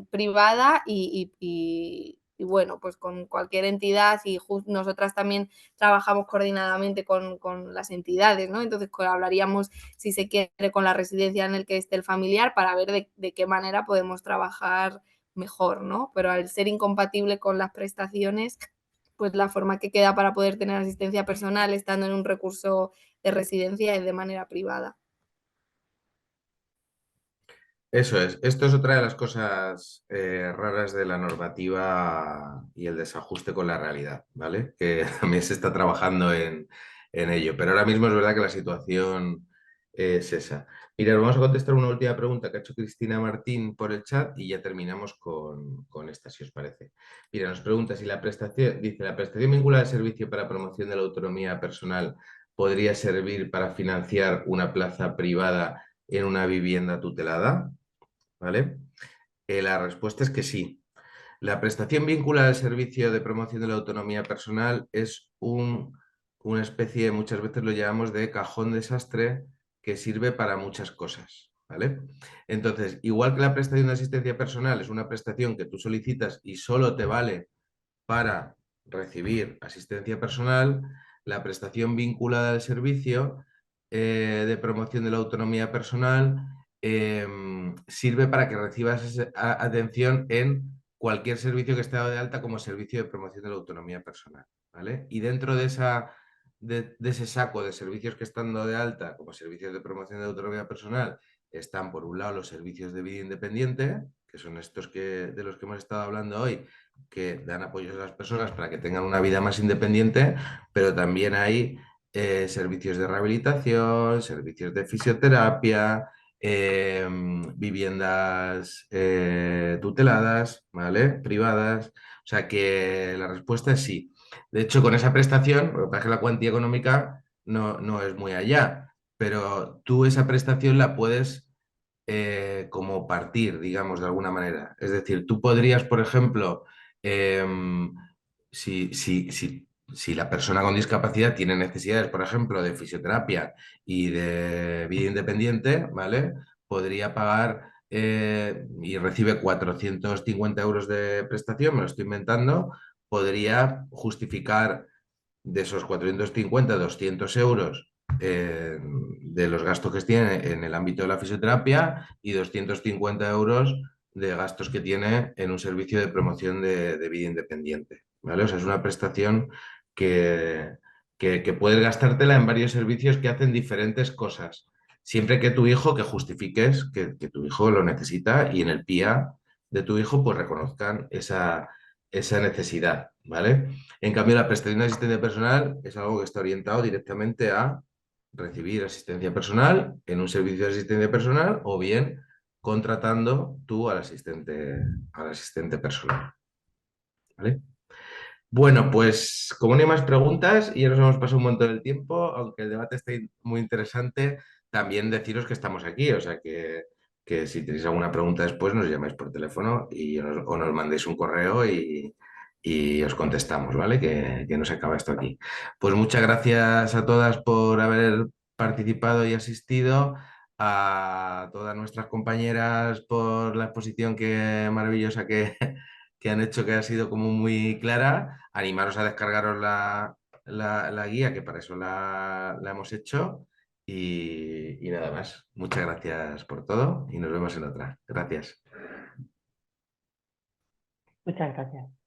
privada y bueno, pues con cualquier entidad, y nosotras también trabajamos coordinadamente con las entidades, ¿no? Entonces hablaríamos, si se quiere, con la residencia en el que esté el familiar para ver de qué manera podemos trabajar mejor, ¿no? Pero al ser incompatible con las prestaciones, pues la forma que queda para poder tener asistencia personal estando en un recurso de residencia es de manera privada. Eso es. Esto es otra de las cosas raras de la normativa y el desajuste con la realidad, ¿vale? Que también se está trabajando en ello. Pero ahora mismo es verdad que la situación es esa. Mira, vamos a contestar una última pregunta que ha hecho Cristina Martín por el chat y ya terminamos con esta, si os parece. Mira, nos pregunta si la prestación vinculada al servicio para promoción de la autonomía personal podría servir para financiar una plaza privada en una vivienda tutelada. ¿Vale? La respuesta es que sí. La prestación vinculada al servicio de promoción de la autonomía personal es una especie, muchas veces lo llamamos de cajón desastre, que sirve para muchas cosas, ¿vale? Entonces, igual que la prestación de asistencia personal es una prestación que tú solicitas y solo te vale para recibir asistencia personal, la prestación vinculada al servicio de promoción de la autonomía personal sirve para que recibas atención en cualquier servicio que esté dado de alta como servicio de promoción de la autonomía personal, ¿vale? Y dentro de ese saco de servicios que están dados de alta como servicios de promoción de la autonomía personal están, por un lado, los servicios de vida independiente, que son estos de los que hemos estado hablando hoy, que dan apoyos a las personas para que tengan una vida más independiente, pero también hay servicios de rehabilitación, servicios de fisioterapia, viviendas tuteladas, ¿vale? Privadas. O sea que la respuesta es sí. De hecho, con esa prestación, lo que pasa es que la cuantía económica no es muy allá, pero tú esa prestación la puedes como partir, digamos, de alguna manera. Es decir, tú podrías, por ejemplo, si la persona con discapacidad tiene necesidades, por ejemplo, de fisioterapia y de vida independiente, ¿vale? Podría pagar y recibe 450 euros de prestación, me lo estoy inventando, podría justificar de esos 450, 200 euros de los gastos que tiene en el ámbito de la fisioterapia y 250 euros de gastos que tiene en un servicio de promoción de vida independiente, ¿vale? O sea, es una prestación que puedes gastártela en varios servicios que hacen diferentes cosas, siempre que tu hijo, que justifiques que tu hijo lo necesita y en el PIA de tu hijo pues reconozcan esa necesidad, ¿vale? En cambio, la prestación de asistencia personal es algo que está orientado directamente a recibir asistencia personal en un servicio de asistencia personal o bien contratando tú al asistente personal, ¿vale? Bueno, pues como no hay más preguntas y ya nos hemos pasado un montón del tiempo, aunque el debate está muy interesante, también deciros que estamos aquí, o sea que si tenéis alguna pregunta después nos llamáis por teléfono o nos mandéis un correo y os contestamos, ¿vale? Que no se acaba esto aquí. Pues muchas gracias a todas por haber participado y asistido, a todas nuestras compañeras por la exposición maravillosa que han hecho, que ha sido como muy clara. Animaros a descargaros la guía, que para eso la hemos hecho. Y nada más. Muchas gracias por todo y nos vemos en otra. Gracias. Muchas gracias.